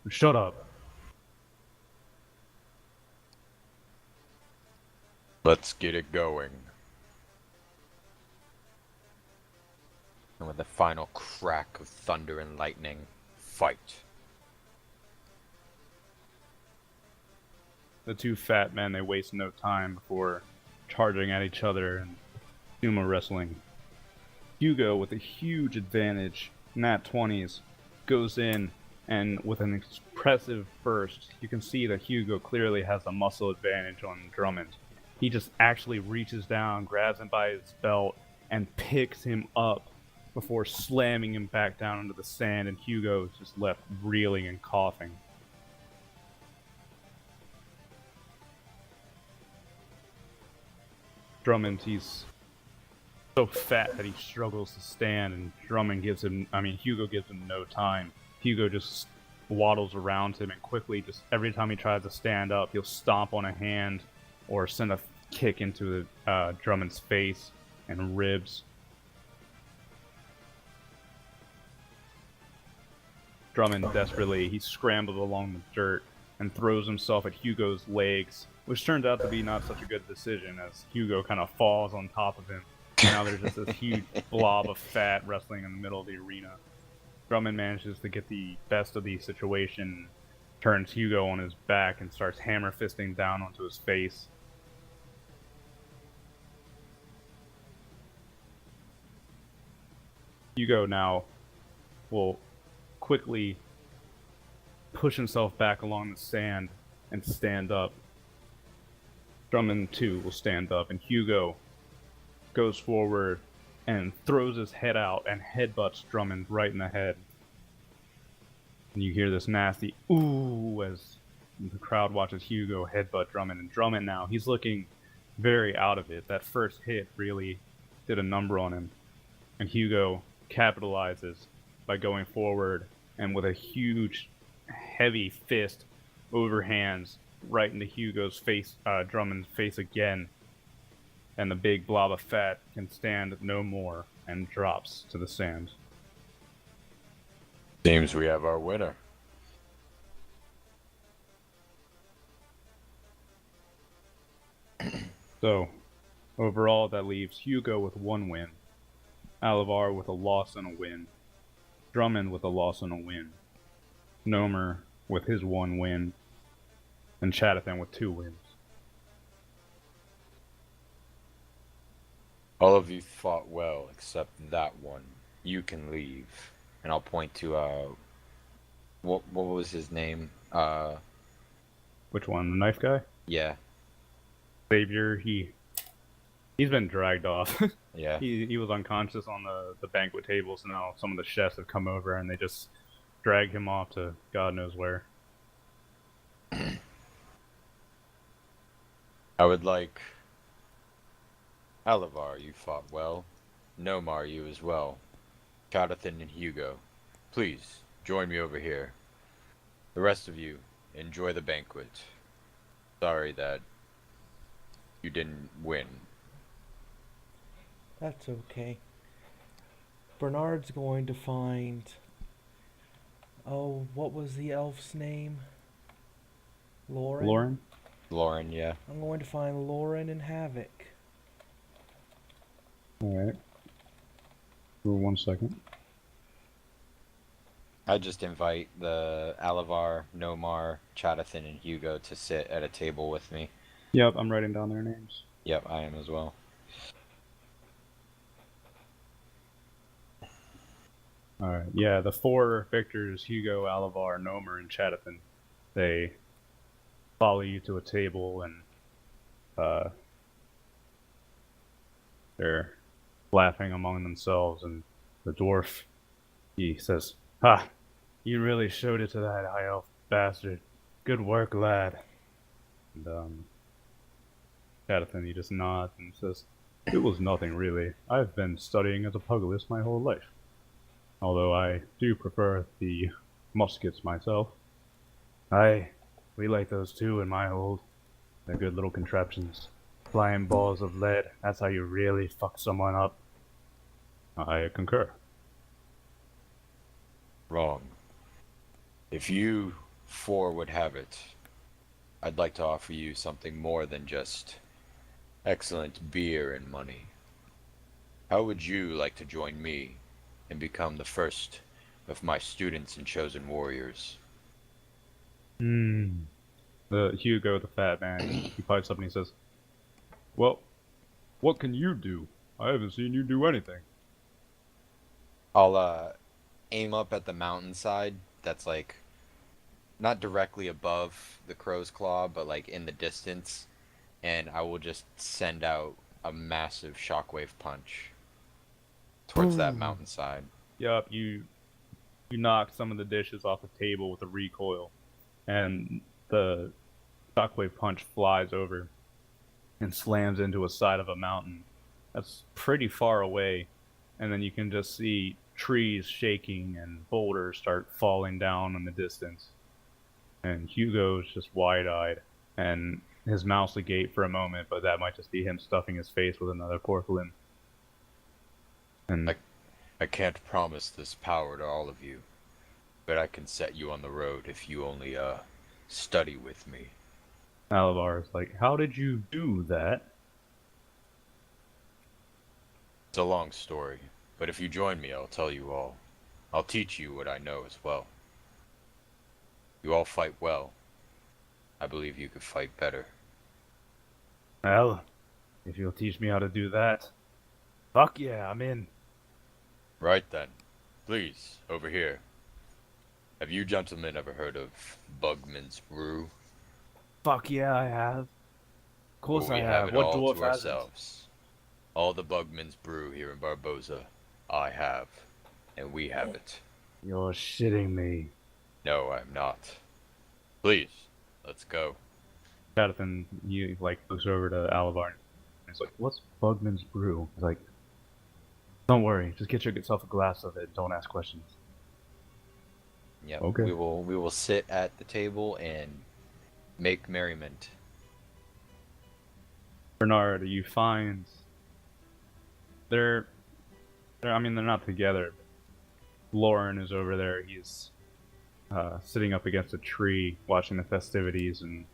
"Shut up." Let's get it going. And with the final crack of thunder and lightning, fight. The two fat men, they waste no time before charging at each other and sumo wrestling. Hugo, with a huge advantage, nat 20s, goes in and with an impressive burst, you can see that Hugo clearly has a muscle advantage on Drummond. He just actually reaches down, grabs him by his belt, and picks him up before slamming him back down into the sand, and Hugo is just left reeling and coughing. Drummond, he's so fat that he struggles to stand, and Hugo gives him no time. Hugo just waddles around him and quickly, just every time he tries to stand up, he'll stomp on a hand or send a kick into Drummond's face and ribs. Drummond desperately, he scrambles along the dirt and throws himself at Hugo's legs, which turns out to be not such a good decision as Hugo kind of falls on top of him. And now there's just this huge blob of fat wrestling in the middle of the arena. Drummond manages to get the best of the situation, turns Hugo on his back and starts hammer fisting down onto his face. Hugo now will quickly push himself back along the sand and stand up. Drummond too will stand up, and Hugo goes forward and throws his head out and headbutts Drummond right in the head. And you hear this nasty ooh as the crowd watches Hugo headbutt Drummond. And Drummond now, he's looking very out of it. That first hit really did a number on him. And Hugo capitalizes by going forward and with a huge, heavy fist, overhands right into Hugo's face, Drummond's face again, and the big blob of fat can stand no more and drops to the sand. Seems we have our winner. So, overall, that leaves Hugo with 1 win, Alavar with a loss and a win, Drummond with a loss and a win, Nomer with his 1 win, and Chadathan with 2 wins. All of you fought well except that one. You can leave. And I'll point to what was his name? Which one? The knife guy? Yeah. Xavier, he's been dragged off. Yeah. He was unconscious on the banquet table, so now some of the chefs have come over and they just dragged him off to God knows where. I would like Alavar, you fought well. Nomar, you as well. Jonathan and Hugo, please join me over here. The rest of you, enjoy the banquet. Sorry that you didn't win. That's okay. Bernard's going to find... Oh, what was the elf's name? Lauren? Lauren? Lauren, yeah. I'm going to find Lauren and Havoc. Alright. For 1 second. I just invite the Alavar, Nomar, Chadathan, and Hugo to sit at a table with me. Yep, I'm writing down their names. Yep, I am as well. Alright, yeah, the 4 victors, Hugo, Alavar, Nomer, and Chadathan, they follow you to a table and they're laughing among themselves, and the dwarf, he says, "Ha! You really showed it to that high elf bastard. Good work, lad." And Chadathan, he just nods and says, "It was nothing really. I've been studying as a pugilist my whole life. Although I do prefer the muskets myself. Aye, we like those too in my hold. They're good little contraptions. Flying balls of lead, that's how you really fuck someone up." I concur. Wrong. If you 4 would have it, I'd like to offer you something more than just excellent beer and money. How would you like to join me and become the first of my students and chosen warriors? The Hugo, the fat man, he pipes up and he says, "Well, what can you do? I haven't seen you do anything." I'll aim up at the mountainside that's like not directly above the crow's claw, but like in the distance, and I will just send out a massive shockwave punch towards that mountainside. Yup, you knock some of the dishes off the table with a recoil, and the shockwave punch flies over and slams into a side of a mountain that's pretty far away, and then you can just see trees shaking and boulders start falling down in the distance. And Hugo's just wide-eyed, and his mouth's agape for a moment, but that might just be him stuffing his face with another pork limb. And I can't promise this power to all of you, but I can set you on the road if you only study with me. Alavar is like, "How did you do that?" It's a long story, but if you join me, I'll tell you all. I'll teach you what I know as well. You all fight well. I believe you could fight better. Well, if you'll teach me how to do that, fuck yeah, I'm in. Right then. Please, over here. Have you gentlemen ever heard of Bugman's Brew? Fuck yeah, I have. Of course Well, I we have. it What all dwarf to hasn't? ourselves. All the Bugman's Brew here in Barboza, I have, and we have it. You're shitting me. No, I'm not. Please, let's go. Chadathan, he like looks over to Alavar and he's like, "What's Bugman's Brew?" He's like, "Don't worry, just get yourself a glass of it. Don't ask questions." Yep. Okay. We will sit at the table and make merriment. Bernard, you find they're, I mean, they're not together. Lauren is over there. He's sitting up against a tree, watching the festivities and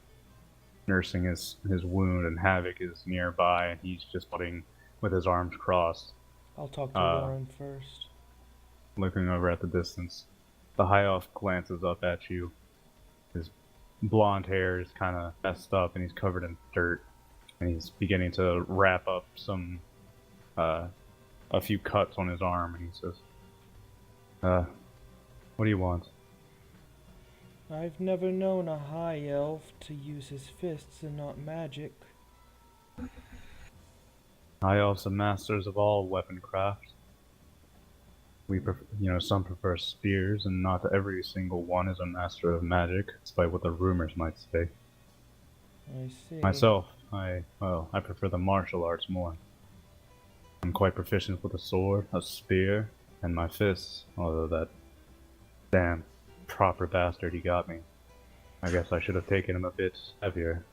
nursing his wound. And Havoc is nearby, and he's just sitting with his arms crossed, I'll talk to uh, Lauren first. looking over at the distance. The High Elf glances up at you. His blonde hair is kind of messed up, and he's covered in dirt. And he's beginning to wrap up a few cuts on his arm, and he says, what do you want? I've never known a high elf to use his fists and not magic. High Elves are masters of all weapon craft. We prefer, some prefer spears, and not every single one is a master of magic, despite what the rumors might say. I see. Myself, I prefer the martial arts more. I'm quite proficient with a sword, a spear, and my fists, although that damn proper bastard he got me. I guess I should have taken him a bit heavier.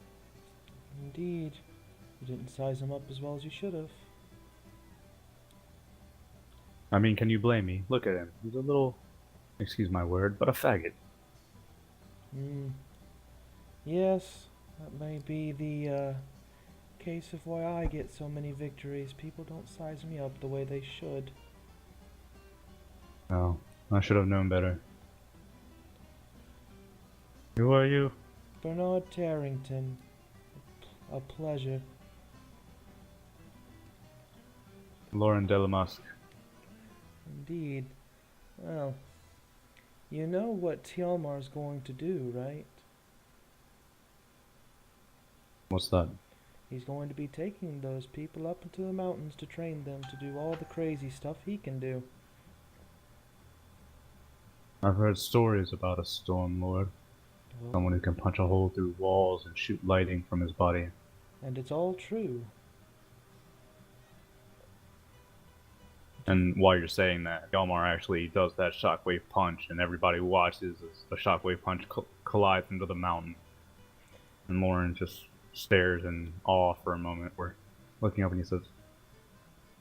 Indeed. You didn't size him up as well as you should have. I mean, can you blame me? Look at him. He's a little, excuse my word, but a faggot. Yes, that may be the case of why I get so many victories. People don't size me up the way they should. Oh, I should have known better. Who are you? Bernard Tarrington. A pleasure. Lauren Delamusk. Indeed. Well, you know what Tialmar's going to do, right? What's that? He's going to be taking those people up into the mountains to train them to do all the crazy stuff he can do. I've heard stories about a Storm Lord. Well, Someone who can punch a hole through walls and shoot lightning from his body. and it's all true. And while you're saying that, Yalmar actually does that shockwave punch, and everybody watches as the shockwave punch collides into the mountain. And Lauren just stares in awe for a moment. We're looking up, and he says,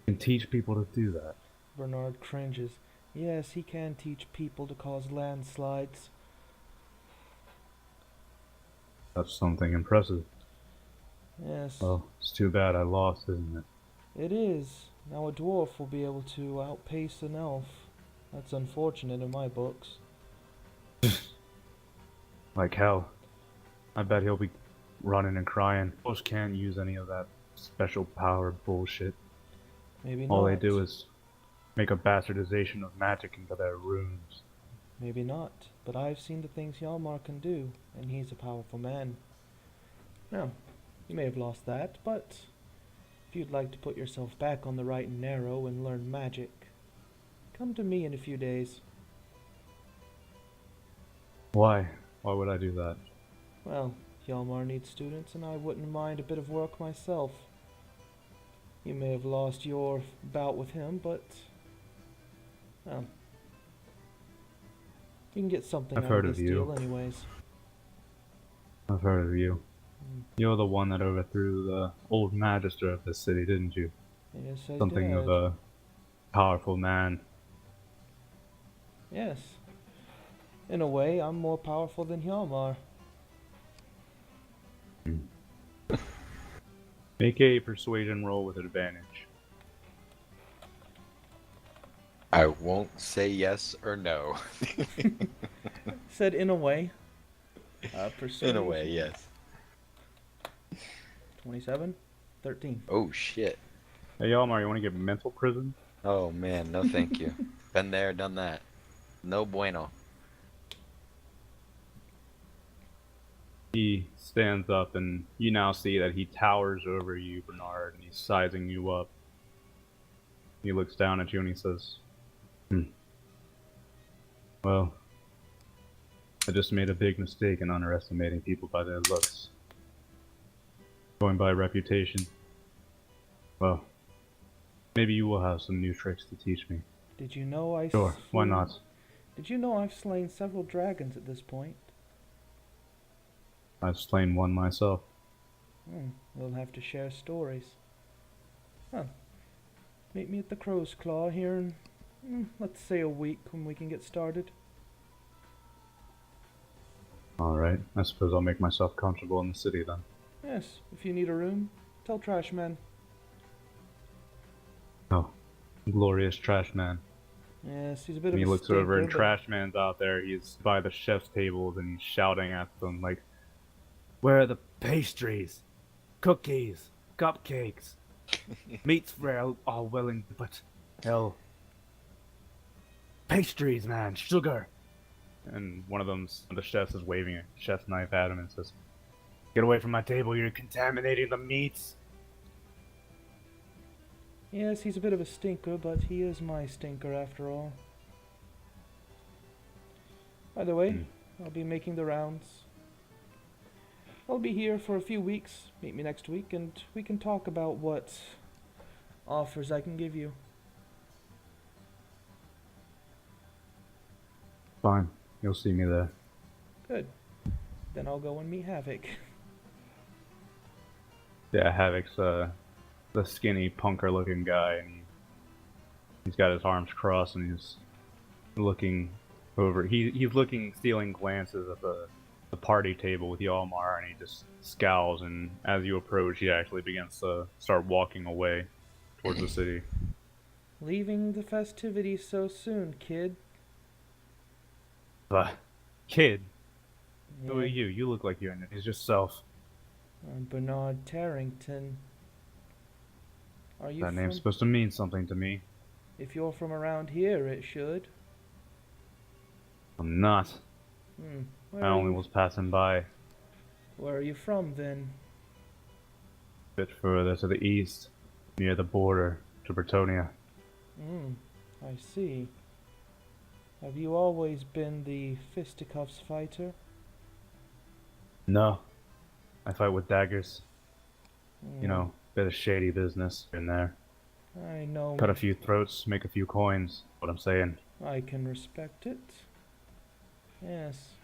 "You can teach people to do that." Bernard cringes. Yes, he can teach people to cause landslides. That's something impressive. Yes, Well, it's too bad I lost, isn't it? it is. Now a dwarf will be able to outpace an elf. That's unfortunate in my books. Like hell. I bet he'll be running and crying. Elves can't use any of that special power bullshit. Maybe not. All they do is make a bastardization of magic into their runes. Maybe not. But I've seen the things Hjalmar can do, and he's a powerful man. Now, you may have lost that, but if you'd like to put yourself back on the right and narrow and learn magic, come to me in a few days. Why? Why would I do that? Well, Hjalmar needs students, and I wouldn't mind a bit of work myself. You may have lost your bout with him, but well, you can get something I've out heard of of this you. deal anyways. I've heard of you. You're the one that overthrew the old magister of this city, didn't you? Yes, I Something did. of a powerful man. Yes. In a way, I'm more powerful than Hjalmar. Make a persuasion roll with advantage. I won't say yes or no. Said in a way. In a way, yes. 27? 13. Oh shit. Hey, Yalmar, you want to get mental prison? Oh man, no thank you. Been there, done that. No bueno. He stands up, and you now see that he towers over you, Bernard, and he's sizing you up. He looks down at you and he says, Well, I just made a big mistake in underestimating people by their looks. Going by reputation. Well, maybe you will have some new tricks to teach me. Did you know I Sure, why not? Did you know I've slain several dragons at this point? I've slain one myself. We'll have to share stories. Huh. Meet me at the Crow's Claw here in, let's say a week when we can get started. Alright, I suppose I'll make myself comfortable in the city then. Yes, if you need a room, tell Trashman. Oh, glorious trash man. Yes, he's a bit And of he a looks over and stinker, but trash man's out there, he's by the chef's tables and he's shouting at them like, "Where are the pastries? Cookies? Cupcakes? Meats for all willing, but hell, pastries, man, sugar." And one of the chefs is waving a chef's knife at him and says, "Get away from my table, you're contaminating the meats." Yes, he's a bit of a stinker, but he is my stinker after all. By the way, I'll be making the rounds. I'll be here for a few weeks. Meet me next week, and we can talk about what offers I can give you. Fine, you'll see me there. Good. Then I'll go and meet Havoc. Yeah, Havoc's the skinny punker looking guy, and he's got his arms crossed and he's looking over. He's looking, stealing glances at the party table with Yalmar, and he just scowls. And as you approach, he actually begins to start walking away towards the city. Leaving the festivities so soon, kid. But kid, who are Yeah, you? You look like you're his just self. I'm Bernard Tarrington. Are you That from? name's supposed to mean something to me. If you're from around here, it should. I'm not. Where I are only you? was passing by a Where are you from then? bit further to the east, near the border to Bretonia. I see. Have you always been the fisticuffs fighter? No, I fight with daggers. You Hmm, know, bit of shady business in there. I know. Cut a few throats, make a few coins. What I'm saying. I can respect it. Yes.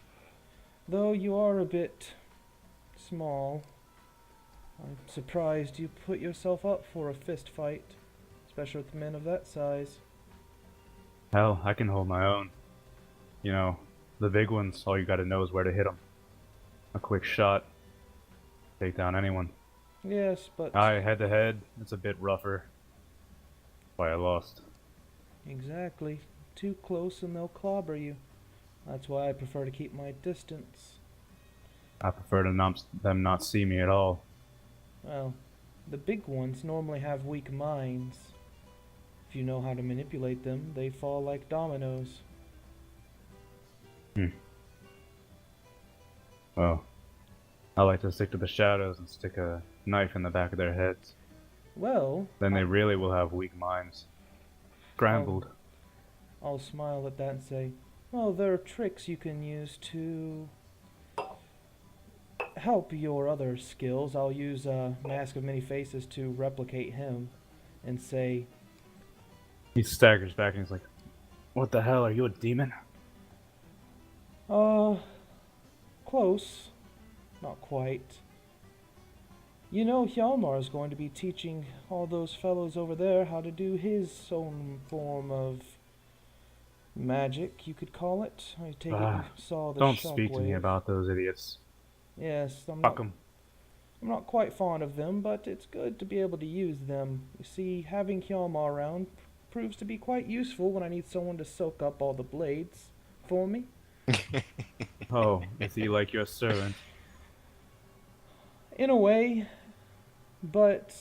Though you are a bit small, I'm surprised you put yourself up for a fist fight, especially with men of that size. Hell, I can hold my own. You know, the big ones, all you gotta know is where to hit them. A quick shot, take down anyone. Yes, but Head to head, it's a bit rougher. Why I lost. exactly. Too close and they'll clobber you. That's why I prefer to keep my distance. I prefer to them not see me at all. Well, the big ones normally have weak minds. If you know how to manipulate them, they fall like dominoes. Well, I like to stick to the shadows and stick a knife in the back of their heads. Well, Then they really will have weak minds. Scrambled. I'll smile at that and say, well, there are tricks you can use to help your other skills. I'll use Mask of Many Faces to replicate him and say, He staggers back and he's like, "What the hell, are you a demon?" close. Not quite. You know, Hjalmar is going to be teaching all those fellows over there how to do his own form of magic, you could call it. I take it you saw the Don't shockwave. speak to me about those idiots. Yes, Fuck 'em. I'm not quite fond of them, but it's good to be able to use them. You see, having Hjalmar around proves to be quite useful when I need someone to soak up all the blades for me. Oh, is he like your servant? In a way, but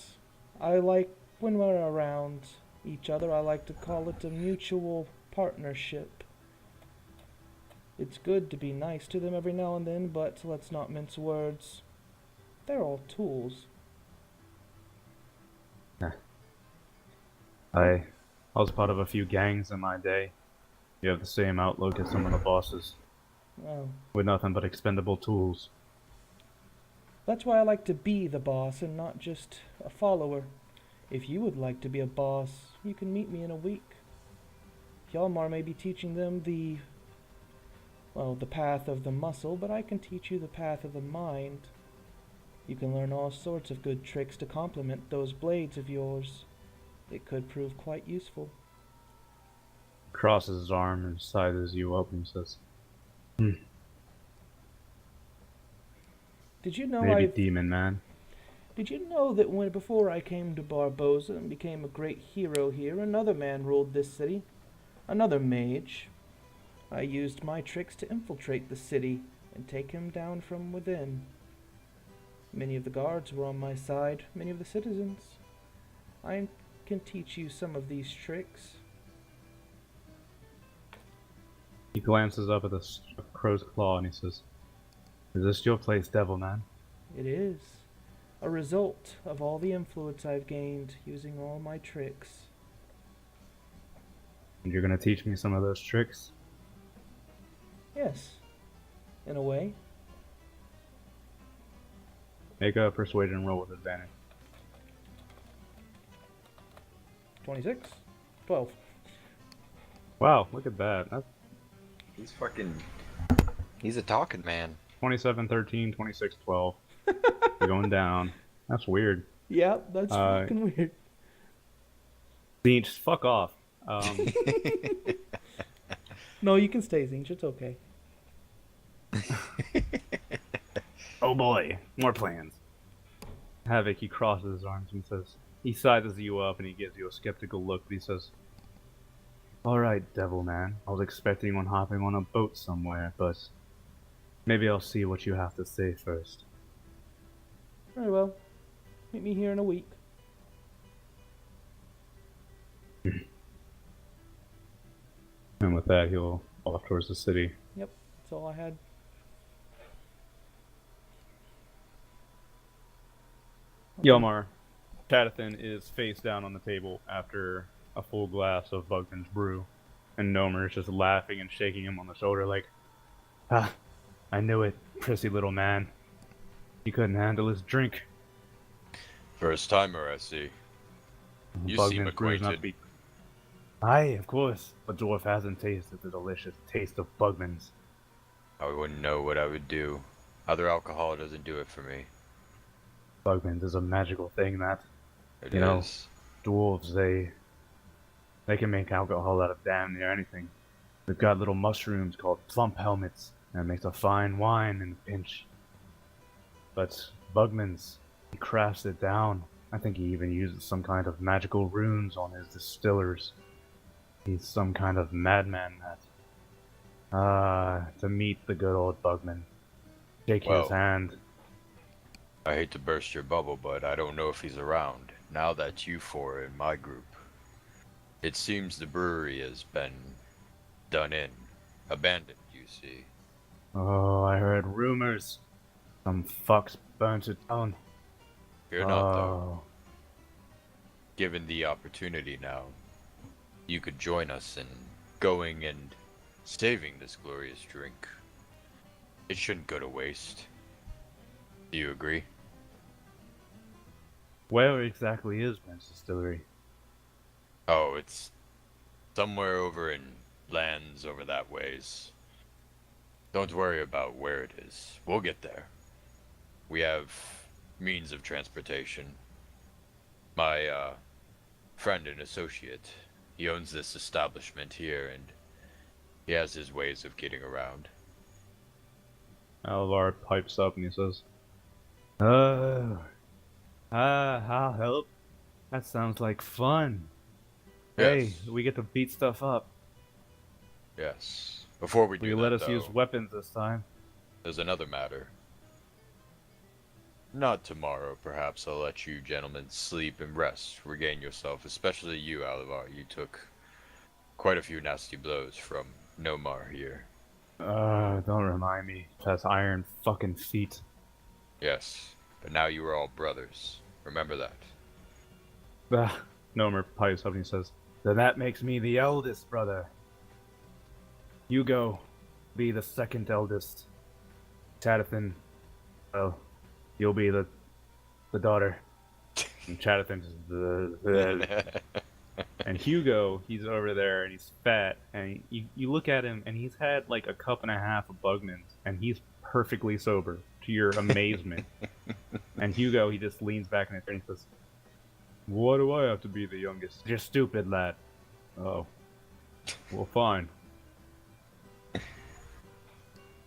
I like when we're around each other, I like to call it a mutual partnership. It's good to be nice to them every now and then, but let's not mince words. They're all tools. I was part of a few gangs in my day. You have the same outlook as some of the bosses, Well, with nothing but expendable tools. that's why I like to be the boss and not just a follower. If you would like to be a boss, you can meet me in a week. Hjalmar may be teaching them the well, the path of the muscle, but I can teach you the path of the mind. You can learn all sorts of good tricks to complement those blades of yours. It could prove quite useful. Crosses his arm and sizes you up and says, "Hmm, Did you know maybe demon man." Did you know that before I came to Barboza and became a great hero here, another man ruled this city? Another mage. I used my tricks to infiltrate the city and take him down from within. Many of the guards were on my side, many of the citizens. I can teach you some of these tricks. He glances up at the crow's claw and he says, "Is this your place, devil man?" It is a result of all the influence I've gained using all my tricks. And you're gonna teach me some of those tricks? Yes, in a way. Make a persuasion roll with advantage. 26? 12. Wow, look at that. That's He's a talking man. 27, 13, 26, 12. You're going down. That's weird. Yeah, that's fucking weird. Zinch, fuck off. No, you can stay, Zinch. It's okay. Oh boy, more plans. Havoc, he crosses his arms and says, he sizes you up and he gives you a skeptical look, but he says, "Alright, devil man, I was expecting on hopping on a boat somewhere, but maybe I'll see what you have to say first." Very well. Meet me here in a week. And with that, he'll off towards the city. Yep, that's all I had. Yelmar, Tadathan is face down on the table after a full glass of Bugman's brew, and Nomer is just laughing and shaking him on the shoulder like, "Ah, I knew it, prissy little man. He couldn't handle his drink." First timer, I see. You seem brew's not acquainted. be- Aye, of course, but dwarf hasn't tasted the delicious taste of Bugman's. I wouldn't know what I would do. Other alcohol doesn't do it for me. Bugman's is a magical thing that It You know, is. dwarves, they can make alcohol out of damn near anything. They've got little mushrooms called plump helmets, and it makes a fine wine in a pinch. But Bugman's, he crafts it down. I think he even uses some kind of magical runes on his distillers. He's some kind of madman that... to meet the good old Bugman. Shake his Well. hand. I hate to burst your bubble, but I don't know if he's around. Now that you four are in my group. It seems the brewery has been done in. Abandoned, you see. Oh, I heard rumors. Some fucks burnt it down. Fear not, though. Oh. Given the opportunity now, you could join us in going and saving this glorious drink. It shouldn't go to waste. Do you agree? Where exactly is Ben's distillery? Oh, it's somewhere over in lands over that ways. Don't worry about where it is. We'll get there. We have means of transportation. My friend and associate, he owns this establishment here, and he has his ways of getting around. Alvar pipes up and he says, I'll help. That sounds like fun. Hey, Yes. we get to beat stuff up. Yes. Before we Will do you that, let us though, use weapons this time? there's another matter. Not tomorrow, perhaps I'll let you gentlemen sleep and rest, regain yourself, especially you, Alivar. You took quite a few nasty blows from Nomar here. Don't remind me. Has iron fucking feet. Yes, but now you are all brothers. Remember that. Nomer pipes up and he says, then that makes me the eldest brother. You go, be the second eldest. Tadathan, well, you'll be the daughter. And Tadathan just, And Hugo, he's over there and he's fat, and you look at him and he's had like a cup and a half of Bugman's, and he's perfectly sober to your amazement. And Hugo, he just leans back in his chair and he says, "Why do I have to be the youngest? You're stupid, lad." Oh, well, fine.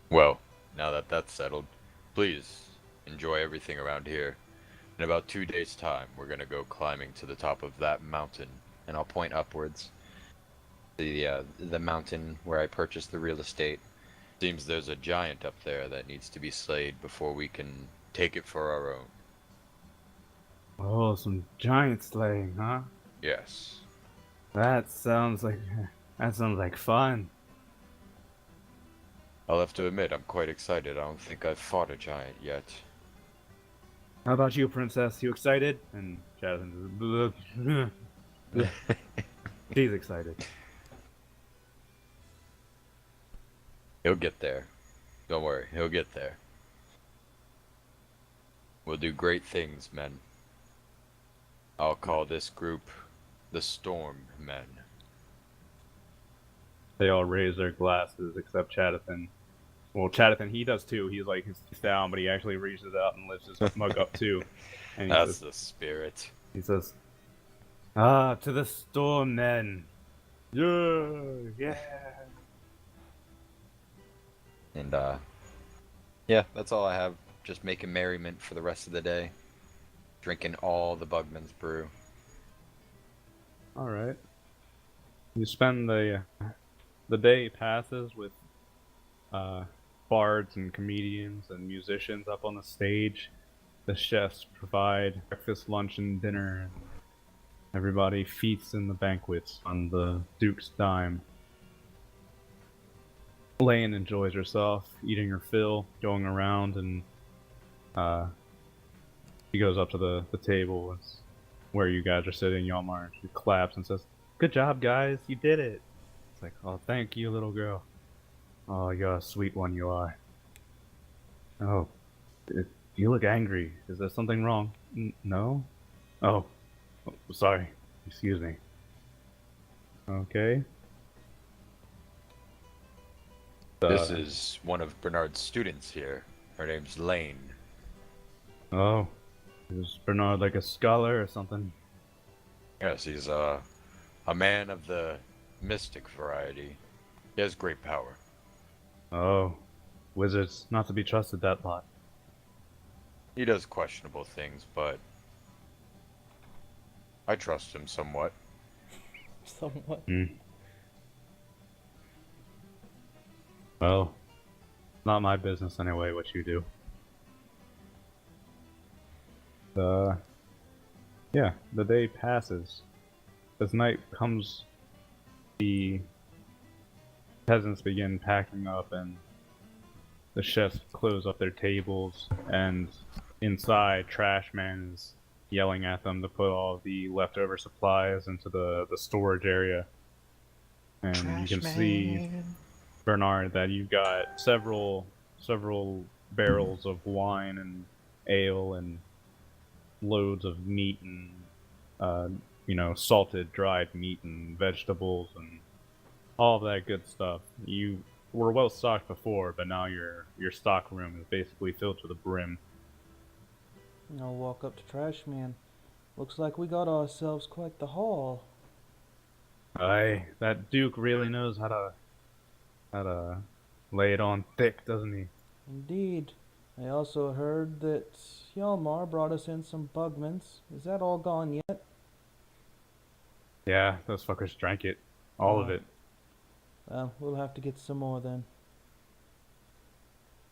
Well, now that that's settled, please enjoy everything around here. In about 2 days' time, we're gonna go climbing to the top of that mountain. And I'll point upwards. The mountain where I purchased the real estate. Seems there's a giant up there that needs to be slayed before we can take it for our own. Oh, some giant slaying, huh? Yes. That sounds like fun. I'll have to admit, I'm quite excited. I don't think I've fought a giant yet. How about you, princess? You excited? And Jasmine says, she's excited. He'll get there. Don't worry, he'll get there. We'll do great things, men. I'll call this group the Storm Men. They all raise their glasses except Chatterton. Well, Chatterton, he does too. He's like, he's down, but he actually reaches out and lifts his mug up too. And he That's says, the spirit. he says, "Ah, to the storm men. Yeah, yeah." And yeah, that's all I have. Just making merriment for the rest of the day. Drinking all the Bugman's brew. All right. You spend the day passes with bards and comedians and musicians up on the stage. The chefs provide breakfast, lunch, and dinner. And everybody feasts in the banquets on the Duke's dime. Lane enjoys herself, eating her fill, going around, and she goes up to the table where you guys are sitting, Yalmar, and she claps and says, "Good job, guys, you did it." It's like, "Oh, thank you, little girl. Oh, you're a sweet one, you are." "Oh, you look angry. Is there something wrong?" No? Oh, sorry. Excuse me." "Okay." This is one of Bernard's students here. Her name's Lane. Oh, is Bernard like a scholar or something? Yes, he's a man of the mystic variety. He has great power. Oh, wizards not to be trusted, that lot. He does questionable things, but I trust him somewhat. Somewhat. Well, not my business anyway, what you do. Yeah, the day passes. As night comes, the peasants begin packing up and the chefs close up their tables, and inside, Trash Man is yelling at them to put all the leftover supplies into the storage area. And you can see, Bernard, that you've got several barrels of wine and ale and loads of meat and salted dried meat and vegetables and all of that good stuff. You were well stocked before, but now your stock room is basically filled to the brim. I'll walk up to Trash Man. Looks like we got ourselves quite the haul. Aye, that Duke really knows how to lay it on thick, doesn't he? Indeed. I also heard that Hjalmar brought us in some Bugmans. Is that all gone yet? Yeah, those fuckers drank it. All of Oh. it. Well, we'll have to get some more then.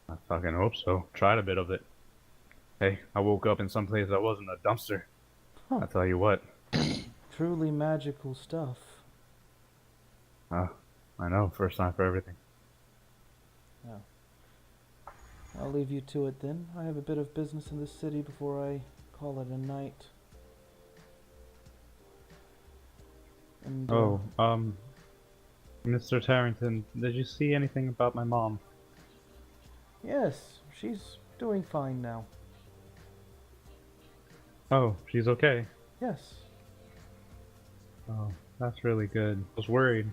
I fucking hope so. Tried a bit of it. Hey, I woke up in some place that wasn't a dumpster. Huh. I tell you what. Truly magical stuff. I know, first time for everything. I'll leave you to it then. I have a bit of business in the city before I call it a night. And, Mr. Tarrington, did you see anything about my mom? yes, she's doing fine now. Oh, she's okay. Yes. Oh, that's really good. I was worried.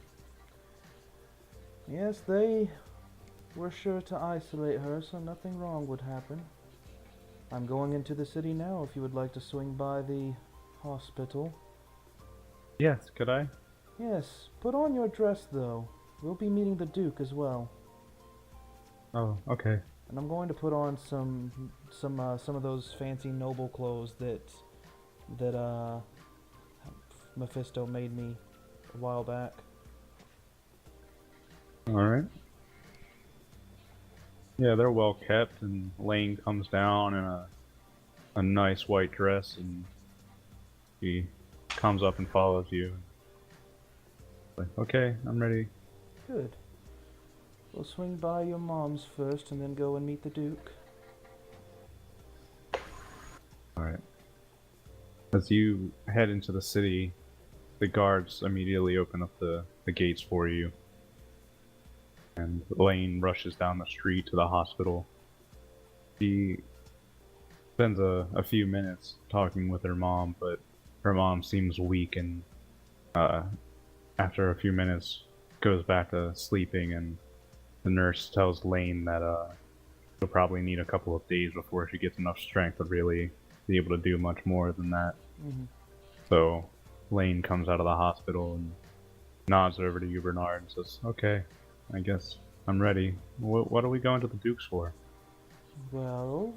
Yes, they were sure to isolate her so nothing wrong would happen. I'm going into the city now if you would like to swing by the hospital. Yes, could I? Yes, put on your dress though. We'll be meeting the Duke as well. Oh, okay. And I'm going to put on some of those fancy noble clothes that Mephisto made me a while back. Alright. Yeah, they're well kept, and Lane comes down in a nice white dress, and he comes up and follows you. Like, okay, I'm ready. Good. We'll swing by your mom's first and then go and meet the Duke. Alright. As you head into the city, the guards immediately open up the gates for you. And Lane rushes down the street to the hospital. She spends a few minutes talking with her mom, but her mom seems weak, and after a few minutes goes back to sleeping, and the nurse tells Lane that she'll probably need a couple of days before she gets enough strength to really be able to do much more than that. Mm-hmm. So Lane comes out of the hospital and nods over to you, Bernard, and says, okay, I guess I'm ready. What are we going to the Duke's for? Well,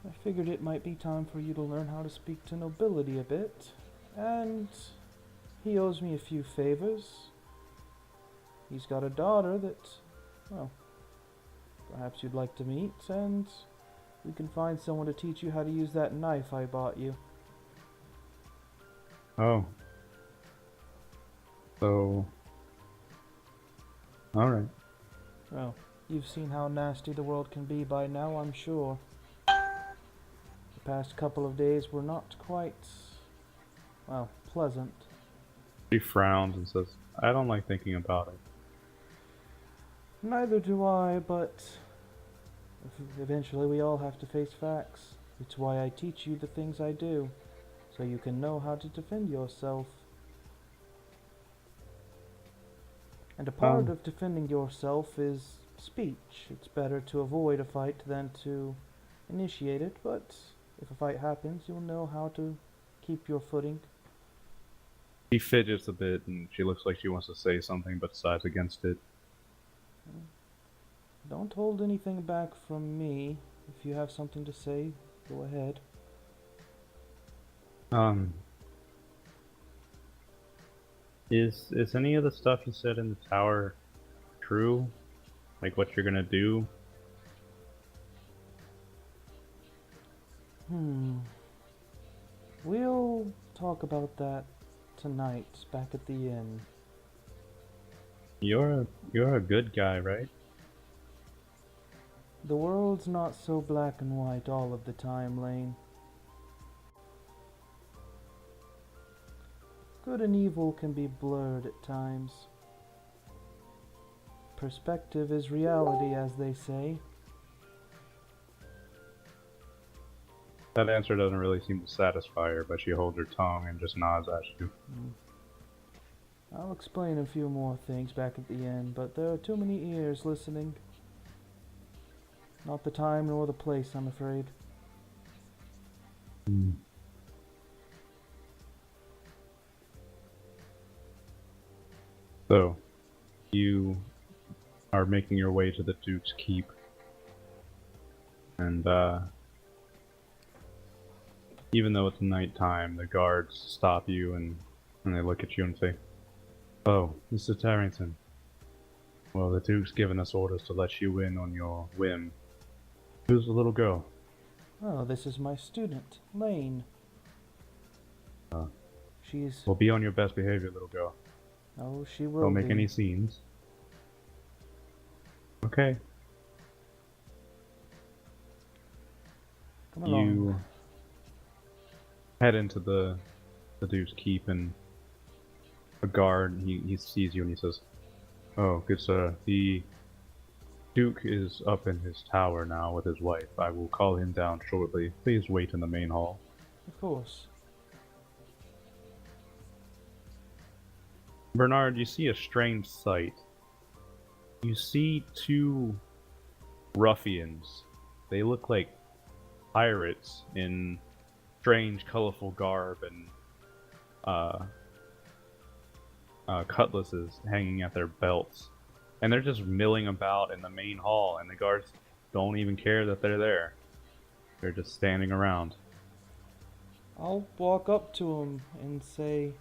I figured it might be time for you to learn how to speak to nobility a bit, and he owes me a few favors. He's got a daughter that, well, perhaps you'd like to meet, and we can find someone to teach you how to use that knife I bought you. Oh. So... Alright. Well, you've seen how nasty the world can be by now, I'm sure. The past couple of days were not quite, well, pleasant. She frowns and says, I don't like thinking about it. Neither do I, but eventually we all have to face facts. It's why I teach you the things I do, so you can know how to defend yourself. And a part of defending yourself is speech. It's better to avoid a fight than to initiate it, but if a fight happens, you'll know how to keep your footing. She fidgets a bit, and she looks like she wants to say something, but decides against it. Don't hold anything back from me. If you have something to say, go ahead. Is any of the stuff you said in the tower true? Like what you're gonna do? We'll talk about that tonight, back at the inn. You're a good guy, right? The world's not so black and white all of the time, Lane. Good and evil can be blurred at times. Perspective is reality, as they say. That answer doesn't really seem to satisfy her, but she holds her tongue and just nods at you. I'll explain a few more things back at the end, but there are too many ears listening. Not the time nor the place, I'm afraid. So, you are making your way to the Duke's Keep. And, even though it's nighttime, the guards stop you and they look at you and say, oh, Mr. Tarrington. Well, the Duke's given us orders to let you in on your whim. Who's the little girl? Oh, this is my student, Lane. She's... Well, be on your best behavior, little girl. Oh, she will Don't make be. any scenes. Okay. Come along. You head into the Duke's Keep, and a guard, he sees you and he says, oh, good sir, the Duke is up in his tower now with his wife. I will call him down shortly. Please wait in the main hall. Of course. Bernard, you see a strange sight. You see two ruffians. They look like pirates in strange, colorful garb and cutlasses hanging at their belts. And they're just milling about in the main hall, and the guards don't even care that they're there. They're just standing around. I'll walk up to him and say,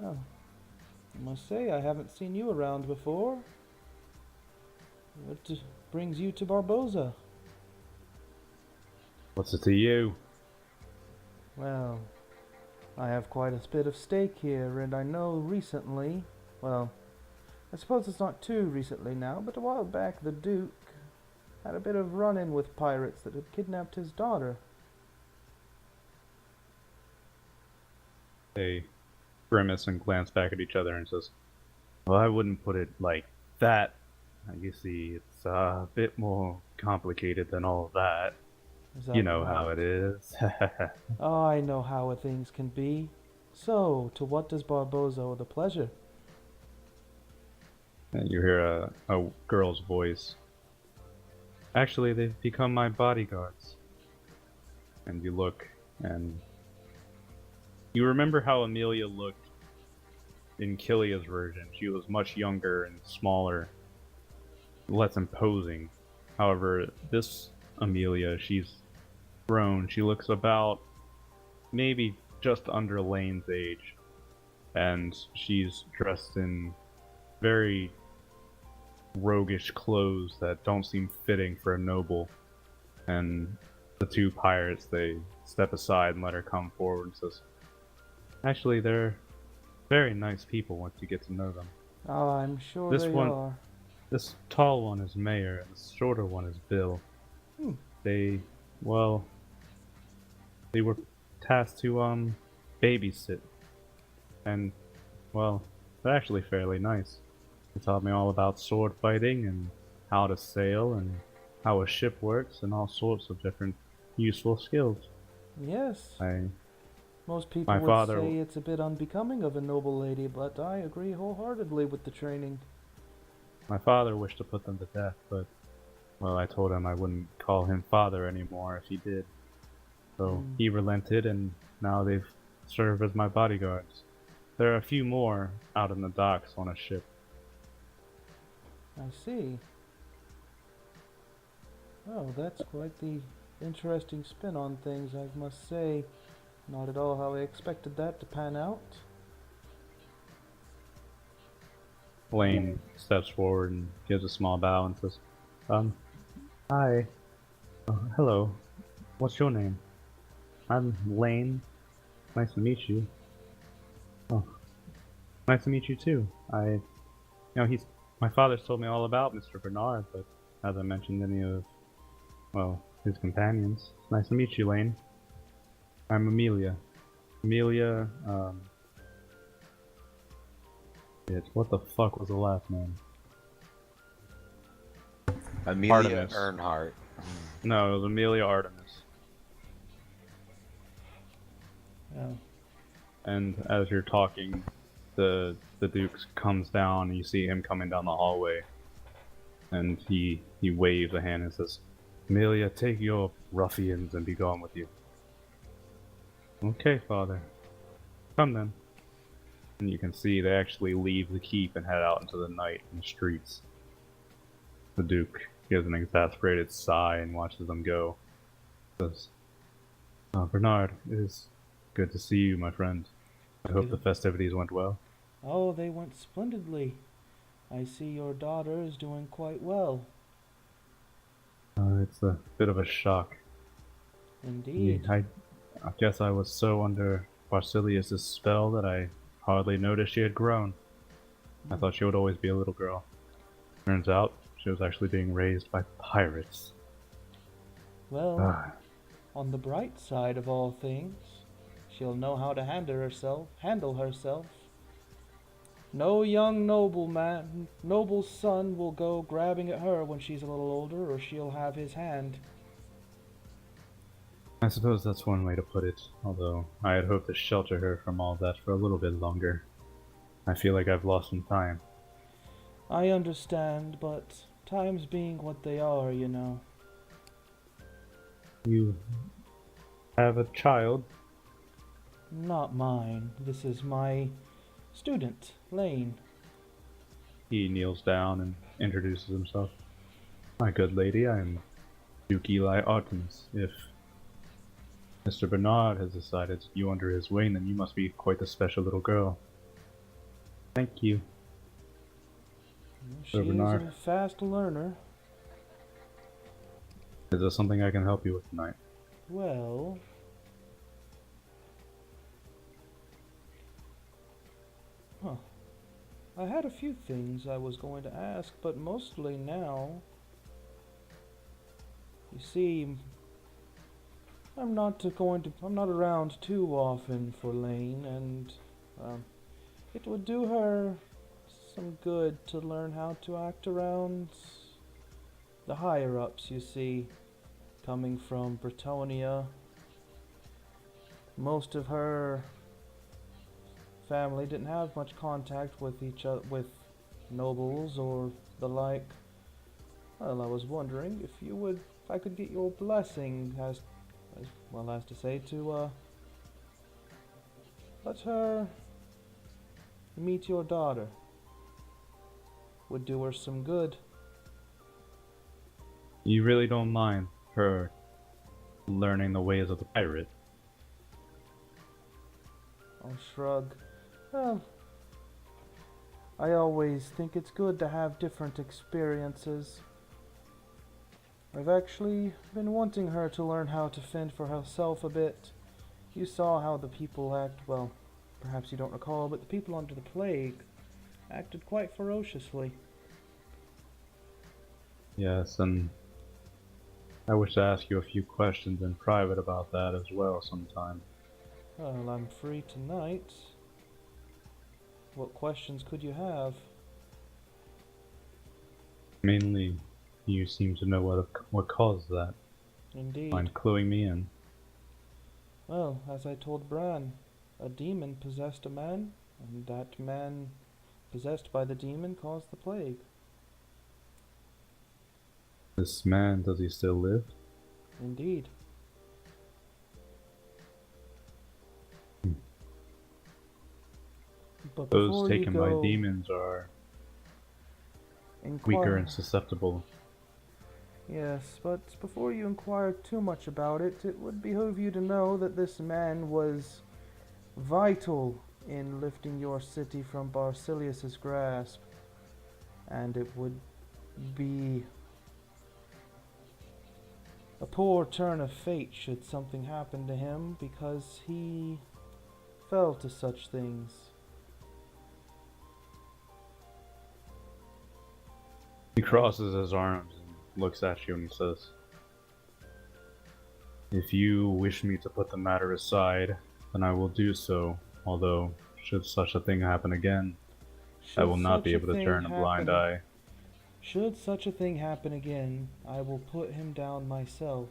"Oh, I must say I haven't seen you around before. What brings you to Barboza?" What's it to you? Well, I have quite a bit of stake here, and I know recently, well, I suppose it's not too recently now, but a while back the Duke had a bit of run-in with pirates that had kidnapped his daughter. They grimace and glance back at each other and says, well, I wouldn't put it like that. You see, it's a bit more complicated than all that. Is that You know right? how it is. Oh, I know how things can be. So, to what does Barboza owe the pleasure? And you hear a girl's voice. Actually, they've become my bodyguards. And you look, and you remember how Amelia looked in Kilia's version. She was much younger and smaller, less imposing. However, this Amelia, she's grown. She looks about maybe just under Lane's age. And she's dressed in very roguish clothes that don't seem fitting for a noble. And the two pirates, they step aside and let her come forward and says, actually, they're very nice people once you get to know them. Oh, I'm sure This they one- are. This tall one is Mayor, and the shorter one is Bill. They were tasked to, babysit. And, well, they're actually fairly nice. They taught me all about sword fighting and how to sail and how a ship works and all sorts of different useful skills. Yes. Most people my would father- say it's a bit unbecoming of a noble lady, but I agree wholeheartedly with the training. My father wished to put them to death, but, well, I told him I wouldn't call him father anymore if he did. So he relented, and now they've served as my bodyguards. There are a few more out in the docks on a ship. I see. Oh, that's quite the interesting spin on things, I must say. Not at all how I expected that to pan out. Lane steps forward and gives a small bow and says, hi. Hello. What's your name? I'm Lane. Nice to meet you. Oh, nice to meet you too. My father's told me all about Mr. Bernard, but hasn't mentioned any of, well, his companions. It's nice to meet you, Lane. I'm Amelia. Amelia, what the fuck was the last name? Amelia Artemis. Earnhardt. No, it was Amelia Artemis. Oh. And as you're talking, the Duke comes down, and you see him coming down the hallway. And he waves a hand and says, Amelia, take your ruffians and be gone with you. Okay, father. Come then. And you can see they actually leave the keep and head out into the night in the streets. The Duke gives an exasperated sigh and watches them go. Says, Bernard, it is good to see you, my friend. I hope the festivities went well. Oh, they went splendidly. I see your daughter is doing quite well. It's a bit of a shock. Indeed. I guess I was so under Barsilius' spell that I hardly noticed she had grown. I thought she would always be a little girl. Turns out, she was actually being raised by pirates. Well, on the bright side of all things, she'll know how to handle herself. No young noble's son will go grabbing at her when she's a little older, or she'll have his hand. I suppose that's one way to put it, although I had hoped to shelter her from all that for a little bit longer. I feel like I've lost some time. I understand, but times being what they are, you know. You have a child? Not mine. This is my student, Lane. He kneels down and introduces himself. My good lady, I am Duke Eli Ottens. If Mr. Bernard has decided you under his wing, then you must be quite a special little girl. Thank you. She is Bernard. a fast learner. Is there something I can help you with tonight? Well, huh. I had a few things I was going to ask, but mostly now. You see, I'm not around too often for Lane, and it would do her some good to learn how to act around the higher ups, you see, coming from Bretonia. Most of her family didn't have much contact with each other, with nobles or the like. Well, I was wondering if I could get your blessing, as well as to say, to let her meet your daughter. Would do her some good. You really don't mind her learning the ways of the pirate? I'll shrug. Well, I always think it's good to have different experiences. I've actually been wanting her to learn how to fend for herself a bit. You saw how the people act, well, perhaps you don't recall, but the people under the plague acted quite ferociously. Yes, and I wish to ask you a few questions in private about that as well sometime. Well, I'm free tonight. What questions could you have? Mainly, you seem to know what caused that. Indeed. Mind cluing me in? Well, as I told Bran, a demon possessed a man, and that man possessed by the demon caused the plague. This man, does he still live? Indeed. But Those before taken you by go, demons are inquire. weaker and susceptible. Yes, but before you inquire too much about it, it would behoove you to know that this man was vital in lifting your city from Barsilius's grasp, and it would be a poor turn of fate should something happen to him, because he fell to such things. He crosses his arms and looks at you and he says, "If you wish me to put the matter aside, then I will do so, although, should such a thing happen again, I will not be able to turn a blind eye." Should such a thing happen again, I will put him down myself.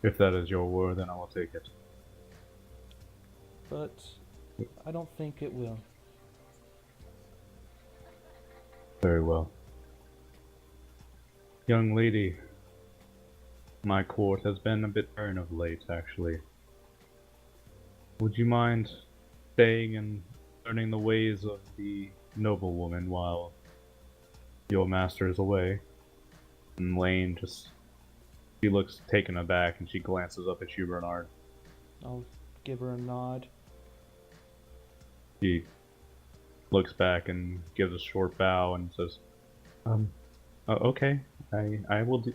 If that is your word, then I will take it. But I don't think it will. Very well. Young lady, my court has been a bit barren of late, actually. Would you mind staying and learning the ways of the noblewoman while your master is away? And Lane she looks taken aback and she glances up at you, Bernard. I'll give her a nod. She looks back and gives a short bow and says, okay, I will do,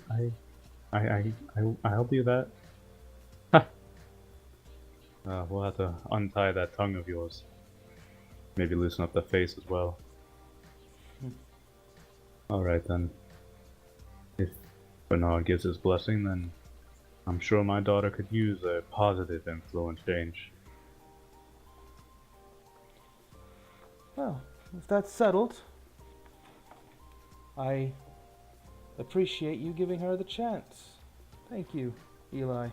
I'll do that. Ha! We'll have to untie that tongue of yours. Maybe loosen up the face as well. Alright then. If Bernard gives his blessing, then I'm sure my daughter could use a positive influence change. Well, if that's settled, I appreciate you giving her the chance. Thank you, Eli.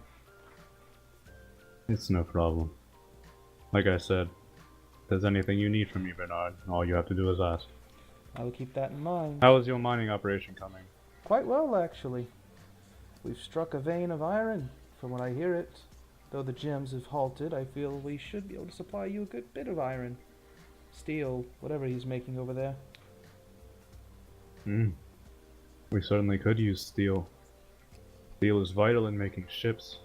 It's no problem. Like I said, if there's anything you need from me, Bernard, all you have to do is ask. I will keep that in mind. How is your mining operation coming? Quite well, actually. We've struck a vein of iron, from what I hear it. Though the gems have halted, I feel we should be able to supply you a good bit of iron. Steel, whatever he's making over there. Hmm. We certainly could use steel. Steel is vital in making ships.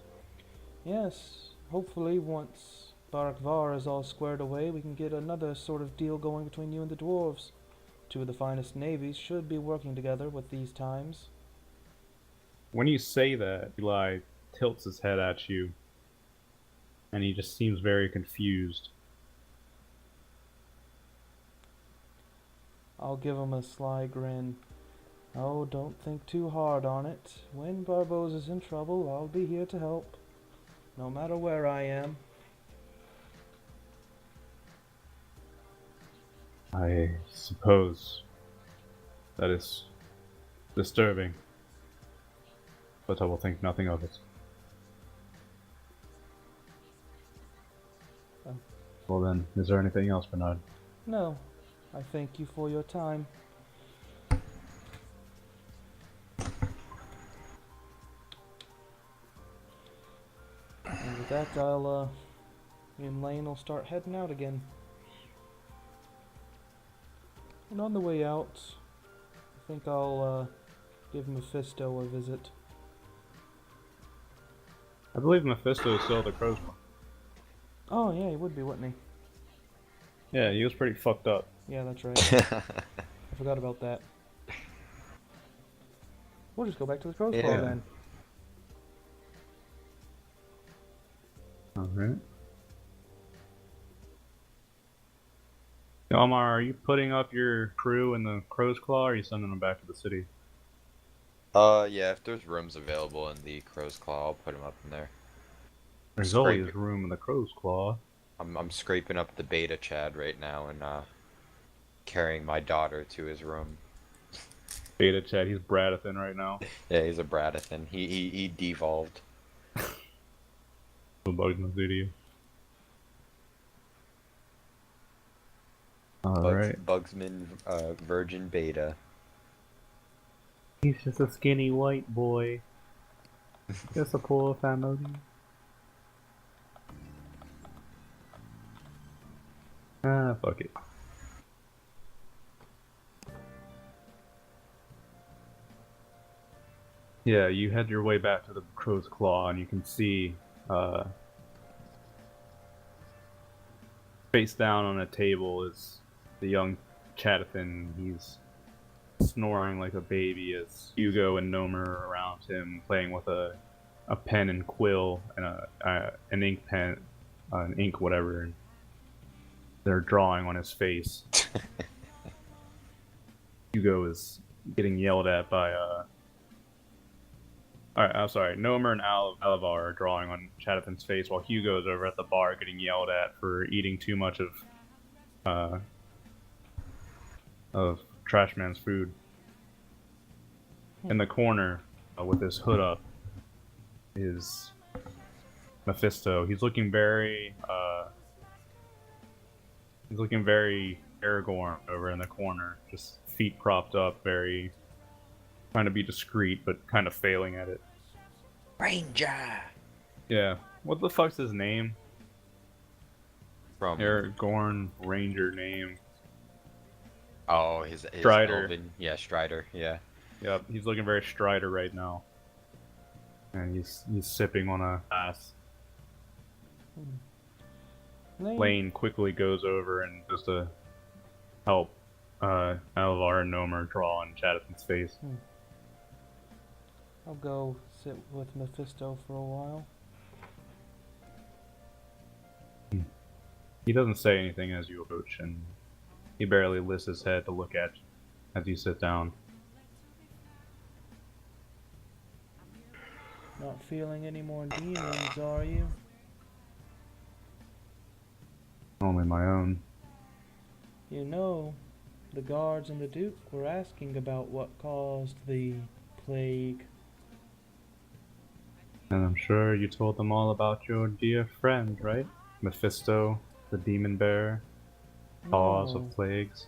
Yes, hopefully once Barak Var is all squared away, we can get another sort of deal going between you and the dwarves. Two of the finest navies should be working together with these times. When you say that, Eli tilts his head at you, and he just seems very confused. I'll give him a sly grin. Oh, don't think too hard on it. When Barboz is in trouble, I'll be here to help. No matter where I am. I suppose that is disturbing, but I will think nothing of it. Oh. Well then, is there anything else, Bernard? No, I thank you for your time. And with that, me and Lane will start heading out again. And on the way out, I think I'll give Mephisto a visit. I believe Mephisto is still at the Crow's Claw. Oh yeah, he would be, wouldn't he? Yeah, he was pretty fucked up. Yeah, that's right. I forgot about that. We'll just go back to the Crow's Claw Yeah. then. Alright. Omar, are you putting up your crew in the Crow's Claw, or are you sending them back to the city? Yeah, if there's rooms available in the Crow's Claw, I'll put them up in there. There's Scrape always it. room in the Crow's Claw. I'm scraping up the beta Chad right now and carrying my daughter to his room. Beta Chad, he's Bradathan right now. Yeah, he's a Bradathan. He devolved. No bugs in the video. Alright. Bugsman Virgin Beta. He's just a skinny white boy. Just a poor family. Ah, fuck it. Yeah, you head your way back to the Crow's Claw, and you can see, face down on a table is the young Chadathan. He's snoring like a baby as Hugo and Nomer are around him, playing with a pen and quill and an ink pen, an ink whatever. And they're drawing on his face. Hugo is getting yelled at by Alright, I'm sorry. Nomer and Alavar are drawing on Chadathan's face, while Hugo's over at the bar getting yelled at for eating too much of Trashman's food. In the corner, with his hood up, is Mephisto. He's looking very Aragorn over in the corner, just feet propped up, very trying to be discreet, but kind of failing at it. Ranger! Yeah. What the fuck's his name? From Aragorn Ranger name. Oh, his Strider. Elven, yeah, Strider, yeah. Yep, he's looking very Strider right now. And he's sipping on a glass. Lane quickly goes over and just to help Alvar and Nomer draw on Chadathan's face. I'll go sit with Mephisto for a while. He doesn't say anything as you approach, and he barely lifts his head to look at you as you sit down. Not feeling any more demons, are you? Only my own. You know, the guards and the Duke were asking about what caused the plague. And I'm sure you told them all about your dear friend, right? Mephisto, the demon bearer, cause No, of plagues?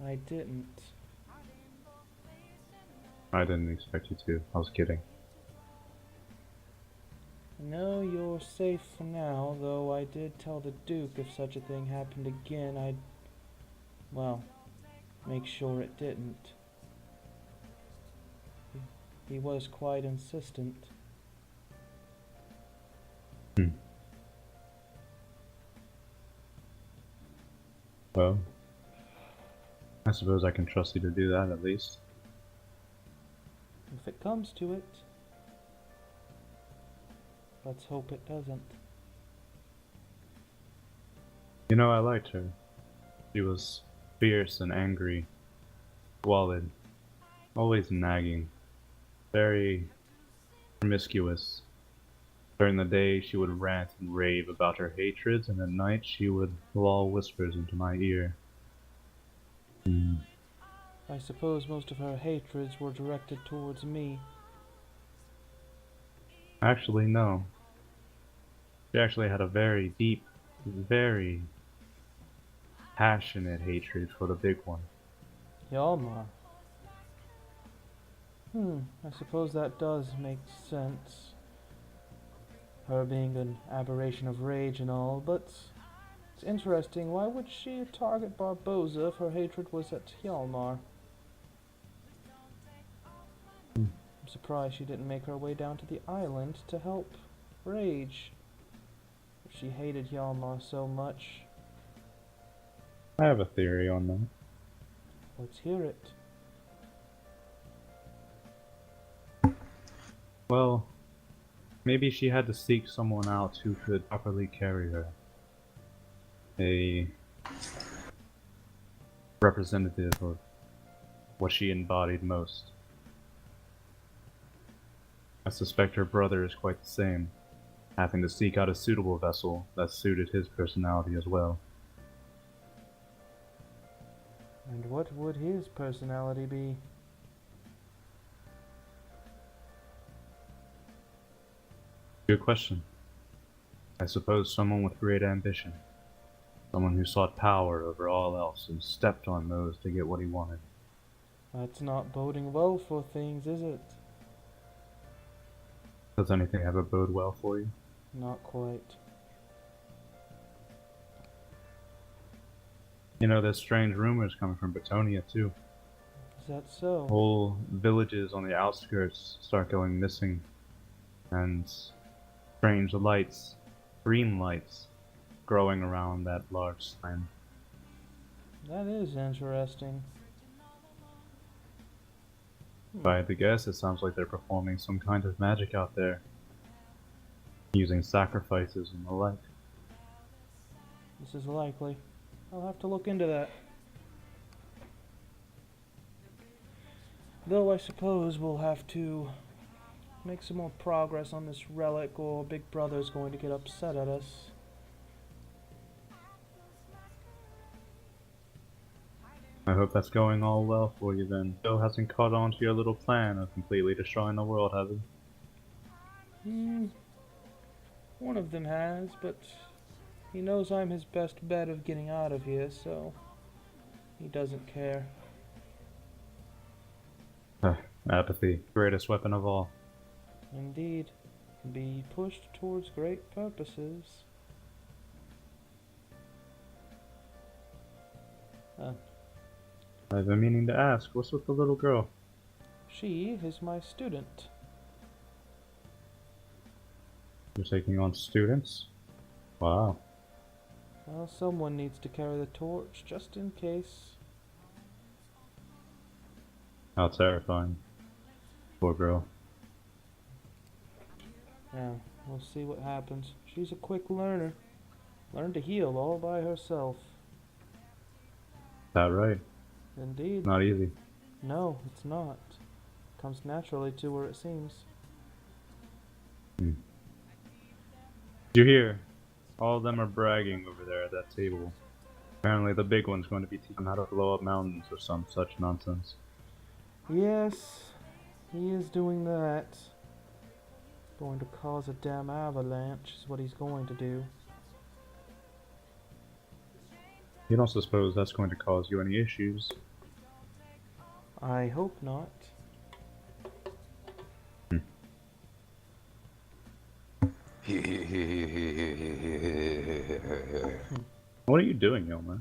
I didn't. I didn't expect you to. I was kidding. No, you're safe for now, though I did tell the Duke if such a thing happened again, I'd, well, make sure it didn't. He was quite insistent. Hmm. Well, I suppose I can trust you to do that at least. If it comes to it. Let's hope it doesn't. You know, I liked her. She was fierce and angry, squalid, always nagging, very promiscuous. During the day, she would rant and rave about her hatreds, and at night, she would lull whispers into my ear. I suppose most of her hatreds were directed towards me. Actually, no. She actually had a very deep, very passionate hatred for the big one. Hjalmar. I suppose that does make sense. Her being an aberration of rage and all, but it's interesting. Why would she target Barboza if her hatred was at Hjalmar? I'm surprised she didn't make her way down to the island to help Rage. If she hated Hjalmar so much. I have a theory on that. Let's hear it. Well, maybe she had to seek someone out who could properly carry her. A representative of what she embodied most. I suspect her brother is quite the same, having to seek out a suitable vessel that suited his personality as well. And what would his personality be? Good question. I suppose someone with great ambition. Someone who sought power over all else and stepped on those to get what he wanted. That's not boding well for things, is it? Does anything ever bode well for you? Not quite. You know, there's strange rumors coming from Bretonia, too. Is that so? Whole villages on the outskirts start going missing, and strange lights, green lights, growing around that large sign. That is interesting. If I had to guess, it sounds like they're performing some kind of magic out there, using sacrifices and the like. This is likely. I'll have to look into that. Though I suppose we'll have to make some more progress on this relic, or Big Brother's going to get upset at us. I hope that's going all well for you then. Bill hasn't caught on to your little plan of completely destroying the world, has he? One of them has, but he knows I'm his best bet of getting out of here, so he doesn't care. Apathy, greatest weapon of all. Indeed, can be pushed towards great purposes. I've been meaning to ask, what's with the little girl? She is my student. You're taking on students? Wow. Well, someone needs to carry the torch, just in case. How terrifying. Poor girl. Yeah, we'll see what happens. She's a quick learner. Learned to heal all by herself. That right? Indeed. Not easy. No, it's not. Comes naturally to her, it seems. You hear? All of them are bragging over there at that table. Apparently the big one's going to be teaching them how to blow up mountains or some such nonsense. Yes, he is doing that. Going to cause a damn avalanche is what he's going to do. You don't suppose that's going to cause you any issues? I hope not. What are you doing, Yoma?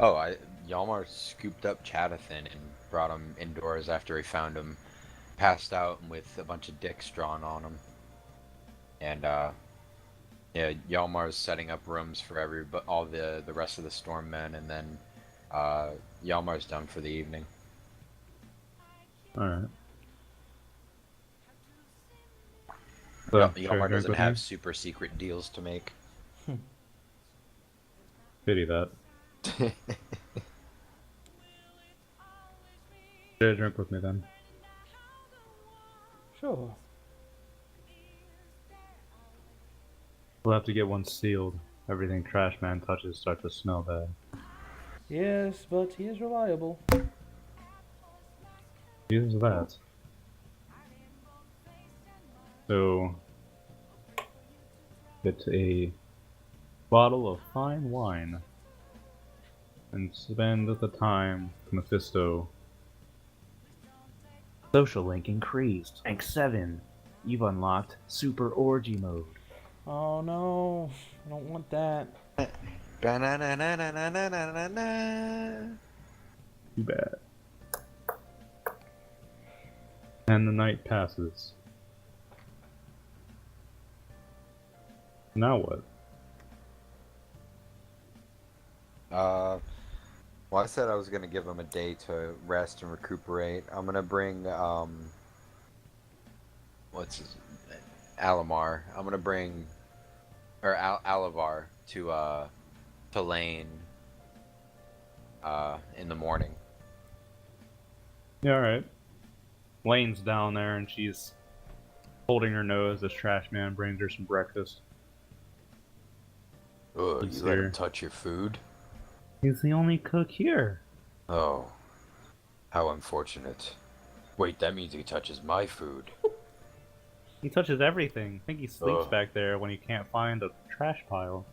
Oh, Yalmar scooped up Chadathan and brought him indoors after he found him passed out and with a bunch of dicks drawn on him. And yeah, Yalmar's setting up rooms for all the rest of the Stormmen, and then Yalmar's done for the evening. Alright. Yalmar doesn't have super secret deals to make. Pity that. Share a drink with me then. Sure. We'll have to get one sealed. Everything Trash Man touches starts to smell bad. Yes, but he is reliable. Use that. So, get a bottle of fine wine and spend the time with Mephisto. Social link increased. Rank 7. You've unlocked Super Orgy Mode. Oh no, I don't want that. Too bad. And the night passes. Now what? Well, I said I was gonna give him a day to rest and recuperate. I'm gonna bring what's his Alamar. I'm gonna bring Alavar to Lane in the morning. Yeah, alright. Lane's down there and she's holding her nose as Trash Man brings her some breakfast. Oh, He's you let here. him touch your food? He's the only cook here. Oh, how unfortunate. Wait, that means he touches my food. He touches everything. I think he sleeps Ugh. back there when he can't find a trash pile.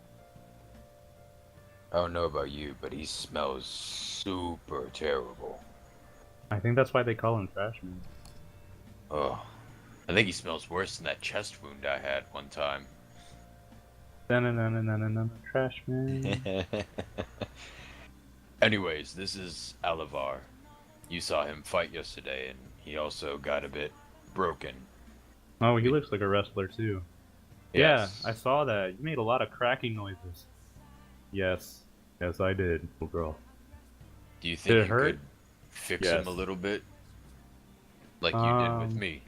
I don't know about you, but he smells super terrible. I think that's why they call him Trash Man. Oh, I think he smells worse than that chest wound I had one time. Trash Man. Anyways, this is Alavar. You saw him fight yesterday, and he also got a bit broken. Oh, he looks like a wrestler too. Yes. Yeah, I saw that. You made a lot of cracking noises. Yes. Yes, I did, little girl. Do you Did think it you hurt? could fix Yes. him a little bit? Like you did with me.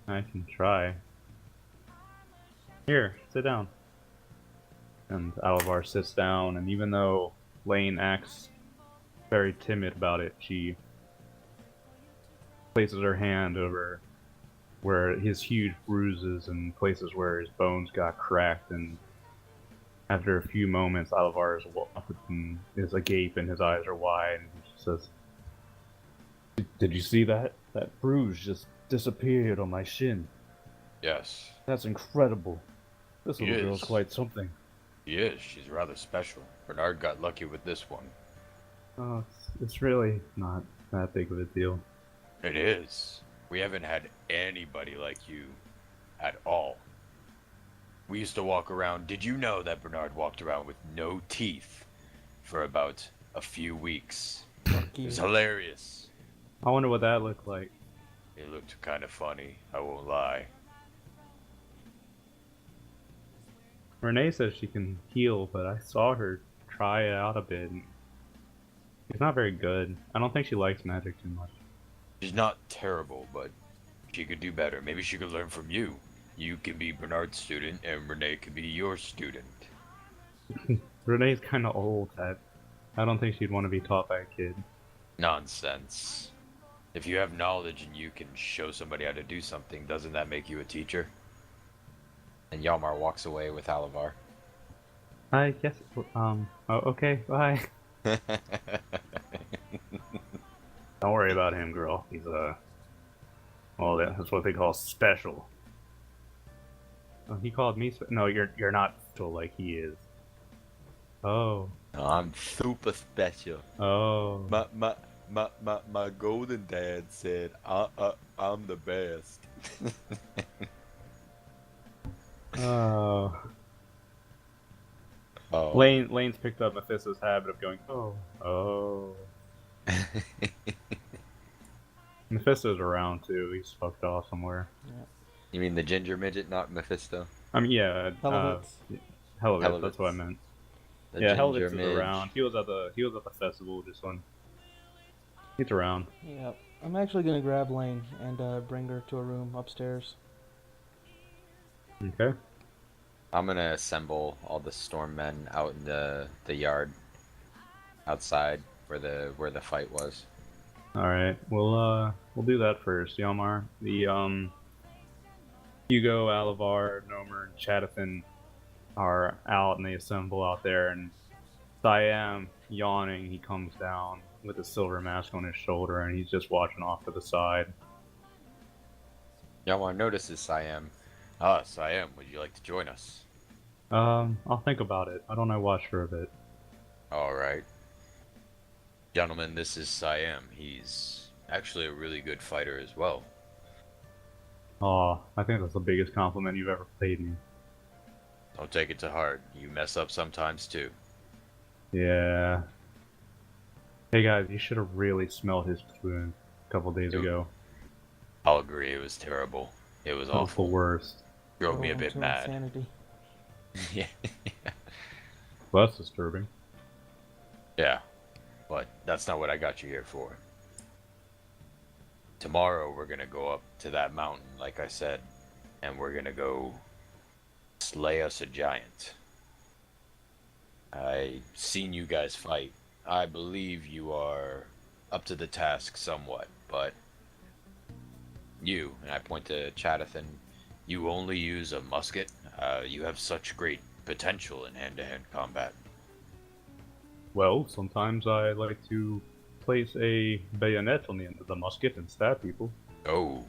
I can try. Here, sit down. And Alavar sits down, and even though Lane acts very timid about it, she places her hand over where his huge bruises and places where his bones got cracked, and after a few moments, Alavar is agape and his eyes are wide, and he says, "Did you see that? That bruise just disappeared on my shin. Yes. That's incredible. This little Yes. girl's quite something." She is. She's rather special. Bernard got lucky with this one. Oh, it's really not that big of a deal. It is. We haven't had anybody like you at all. We used to walk around. Did you know that Bernard walked around with no teeth for about a few weeks? Fuck It you. was hilarious. I wonder what that looked like. It looked kind of funny, I won't lie. Renee says she can heal, but I saw her try it out a bit. And it's not very good. I don't think she likes magic too much. She's not terrible, but she could do better. Maybe she could learn from you. You can be Bernard's student, and Renee could be your student. Renee's kind of old. I don't think she'd want to be taught by a kid. Nonsense. If you have knowledge and you can show somebody how to do something, doesn't that make you a teacher? And Yalmar walks away with Alavar. I guess. Oh, okay. Bye. Don't worry about him, girl. He's well, that's what they call special. Oh, he called me. No, you're not special like he is. Oh. No, I'm super special. Oh. My golden dad said I'm the best. Oh. Oh. Lane's picked up Mephisto's habit of going, oh. Oh. Mephisto's around too. He's fucked off somewhere. Yeah. You mean the ginger midget, not Mephisto? I mean, yeah. Hellovitz. Hellovitz, that's what I Hellovitz. meant. The Yeah, ginger Hellovitz is midge. around. He was at the festival just one. He's around. Yep. I'm actually gonna grab Lane and bring her to a room upstairs. Okay. I'm gonna assemble all the storm men out in the yard outside where the fight was. All right. We'll do that first, Yalmar. The Hugo, Alivar, Nomer, and Chadathan are out, and they assemble out there. And Siam, yawning, he comes down with a silver mask on his shoulder, and he's just watching off to the side. Yalmar notices Siam. Siam, would you like to join us? I'll think about it. I don't know. Watch for a bit. Alright. Gentlemen, this is Siam. He's actually a really good fighter as well. Aw, I think that's the biggest compliment you've ever paid me. Don't take it to heart. You mess up sometimes too. Yeah. Hey guys, you should have really smelled his wound a couple days Dude. ago. I'll agree, it was terrible. It was That was the awful. worst. Drove me a Go bit into mad. Insanity. Yeah. Well, that's disturbing. Yeah, but that's not what I got you here for. Tomorrow we're gonna go up to that mountain, like I said, and we're gonna go slay us a giant. I seen you guys fight. I believe you are up to the task somewhat, but you, and I point to Chadathan, you only use a musket. You have such great potential in hand-to-hand combat. Well, sometimes I like to place a bayonet on the end of the musket and stab people. Oh,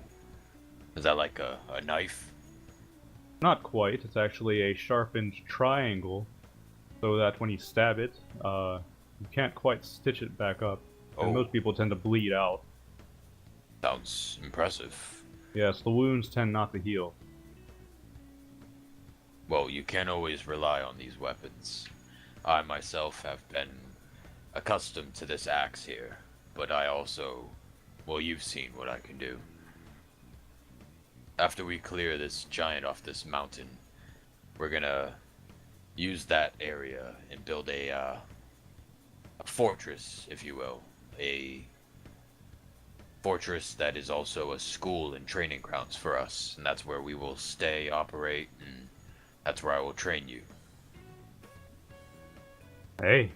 is that like a knife? Not quite. It's actually a sharpened triangle, so that when you stab it, you can't quite stitch it back up. And Oh. most people tend to bleed out. Sounds impressive. Yes, the wounds tend not to heal. Well, you can't always rely on these weapons. I myself have been accustomed to this axe here, but I also, well, you've seen what I can do. After we clear this giant off this mountain, we're gonna use that area and build a fortress, if you will. A fortress that is also a school and training grounds for us, and that's where we will stay, operate, and that's where I will train you. Hey,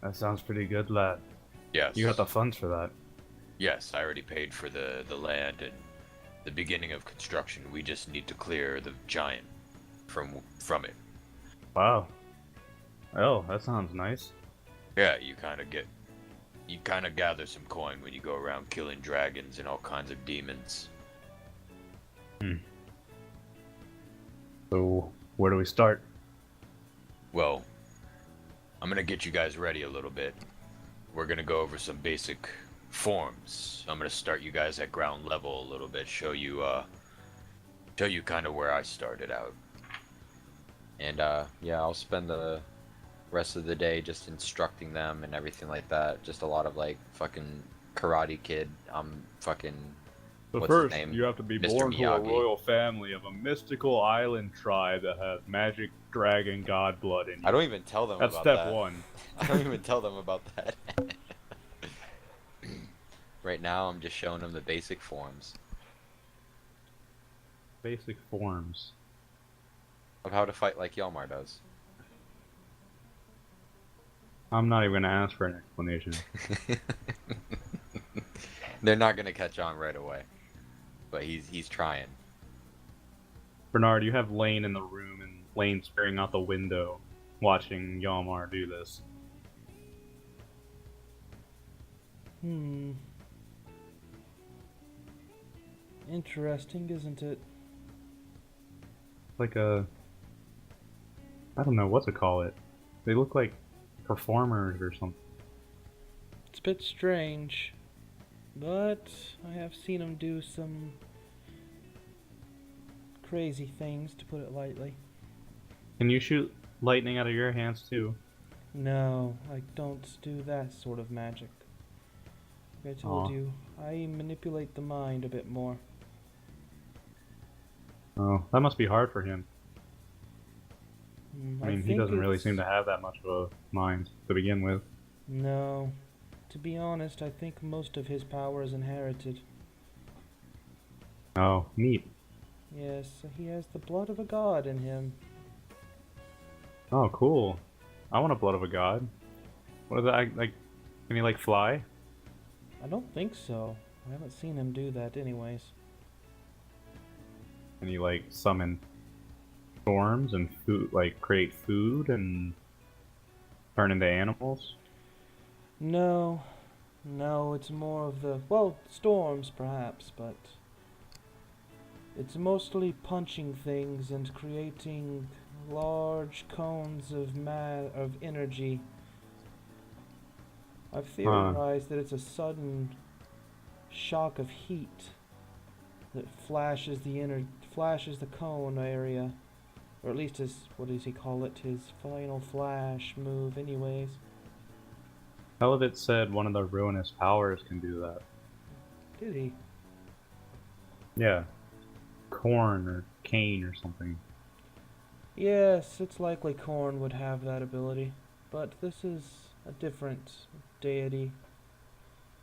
that sounds pretty good, lad. Yes. You got the funds for that. Yes, I already paid for the land and the beginning of construction. We just need to clear the giant from it. Wow. Oh, that sounds nice. Yeah, you kind of gather some coin when you go around killing dragons and all kinds of demons. So, where do we start? Well, I'm gonna get you guys ready a little bit. We're gonna go over some basic forms. I'm gonna start you guys at ground level a little bit, show you kind of where I started out. And yeah, I'll spend the rest of the day just instructing them and everything like that. Just a lot of like fucking Karate Kid. I'm fucking. So What's his first, name? you have to be Mr. born to a Miyagi. royal family of a mystical island tribe that has magic dragon god blood in you. I don't even tell them That's about step that. one. I don't even tell them about that. Right now, I'm just showing them the basic forms Basic forms. of how to fight like Yelmar does. I'm not even gonna ask for an explanation. They're not gonna catch on right away, but he's trying. Bernard, you have Lane in the room, and Lane's peering out the window, watching Yalmar do this. Interesting, isn't it? Like a... I don't know what to call it. They look like performers or something. It's a bit strange, but I have seen him do some crazy things, to put it lightly. Can you shoot lightning out of your hands too? No, I don't do that sort of magic. Like I told Aw. you, I manipulate the mind a bit more. Oh, that must be hard for him. I mean, he think doesn't really it's- seem to have that much of a mind to begin with. No. To be honest, I think most of his power is inherited. Oh, neat. Yes, he has the blood of a god in him. Oh, cool. I want a blood of a god. What is that? Like, can he like fly? I don't think so. I haven't seen him do that anyways. Can he like summon storms and food, like create food and turn into animals? No. No, it's more of the, well, storms perhaps, but it's mostly punching things and creating large cones of energy. I've theorized that it's a sudden shock of heat that flashes the cone area, or at least his, what does he call it, his final flash move anyways. Elevate said one of the ruinous powers can do that. Did he? Yeah. Corn or cane or something. Yes, it's likely Korn would have that ability, but this is a different deity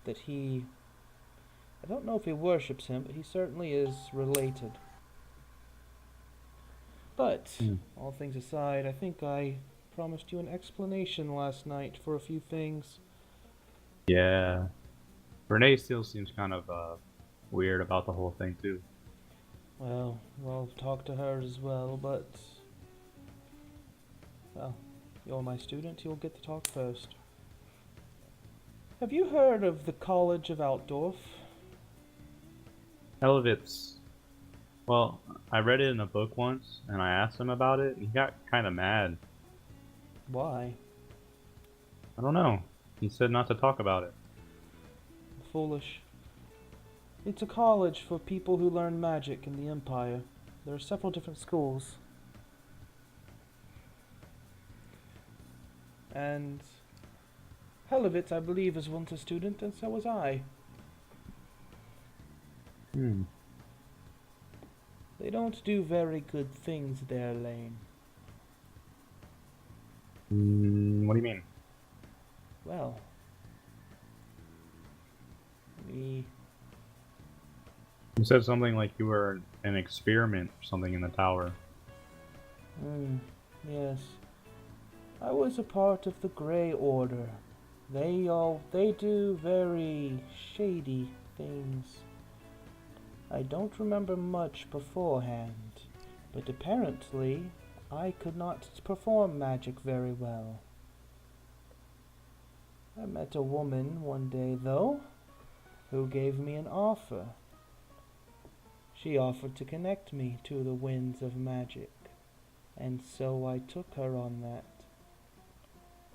that he... I don't know if he worships him, but he certainly is related. But, all things aside, I think I promised you an explanation last night for a few things. Yeah. Renee still seems kind of weird about the whole thing too. Well, I'll talk to her as well, but... Well, you're my student, you'll get to talk first. Have you heard of the College of Altdorf? Elevate's... Well, I read it in a book once, and I asked him about it, and he got kind of mad. Why? I don't know. He said not to talk about it. Foolish. It's a college for people who learn magic in the Empire. There are several different schools. And Helovitz, I believe, is once a student, and so was I. They don't do very good things there, Lane. What do you mean? Well, we... You said something like you were an experiment or something in the tower. Yes. I was a part of the Grey Order. They do very shady things. I don't remember much beforehand, but apparently I could not perform magic very well. I met a woman one day, though, who gave me an offer. She offered to connect me to the winds of magic, and so I took her on that.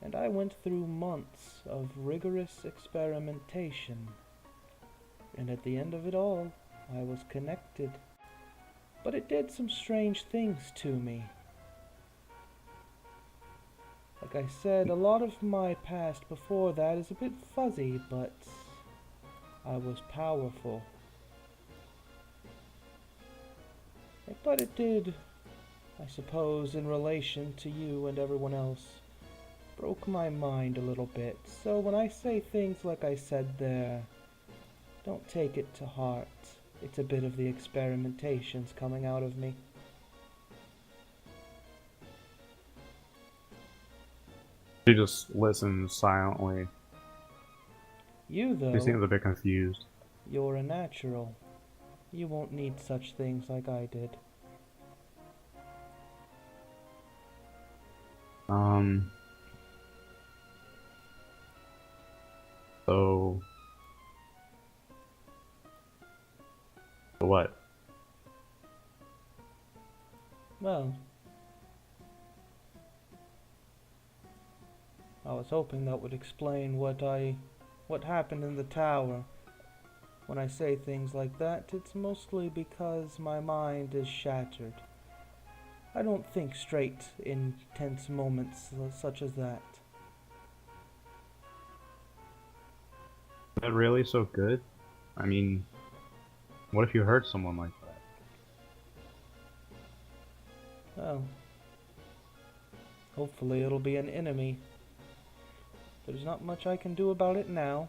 And I went through months of rigorous experimentation, and at the end of it all, I was connected. But it did some strange things to me. Like I said, a lot of my past before that is a bit fuzzy, but I was powerful. But it did, I suppose, in relation to you and everyone else, broke my mind a little bit. So when I say things like I said there, don't take it to heart. It's a bit of the experimentations coming out of me. She just listens silently. You, though, She seems a bit confused. you're a natural. You won't need such things like I did. So what? Well, I was hoping that would explain what happened in the tower. When I say things like that, it's mostly because my mind is shattered. I don't think straight in tense moments such as that. Is that really so good? I mean, what if you hurt someone like that? Well, hopefully it'll be an enemy. There's not much I can do about it now.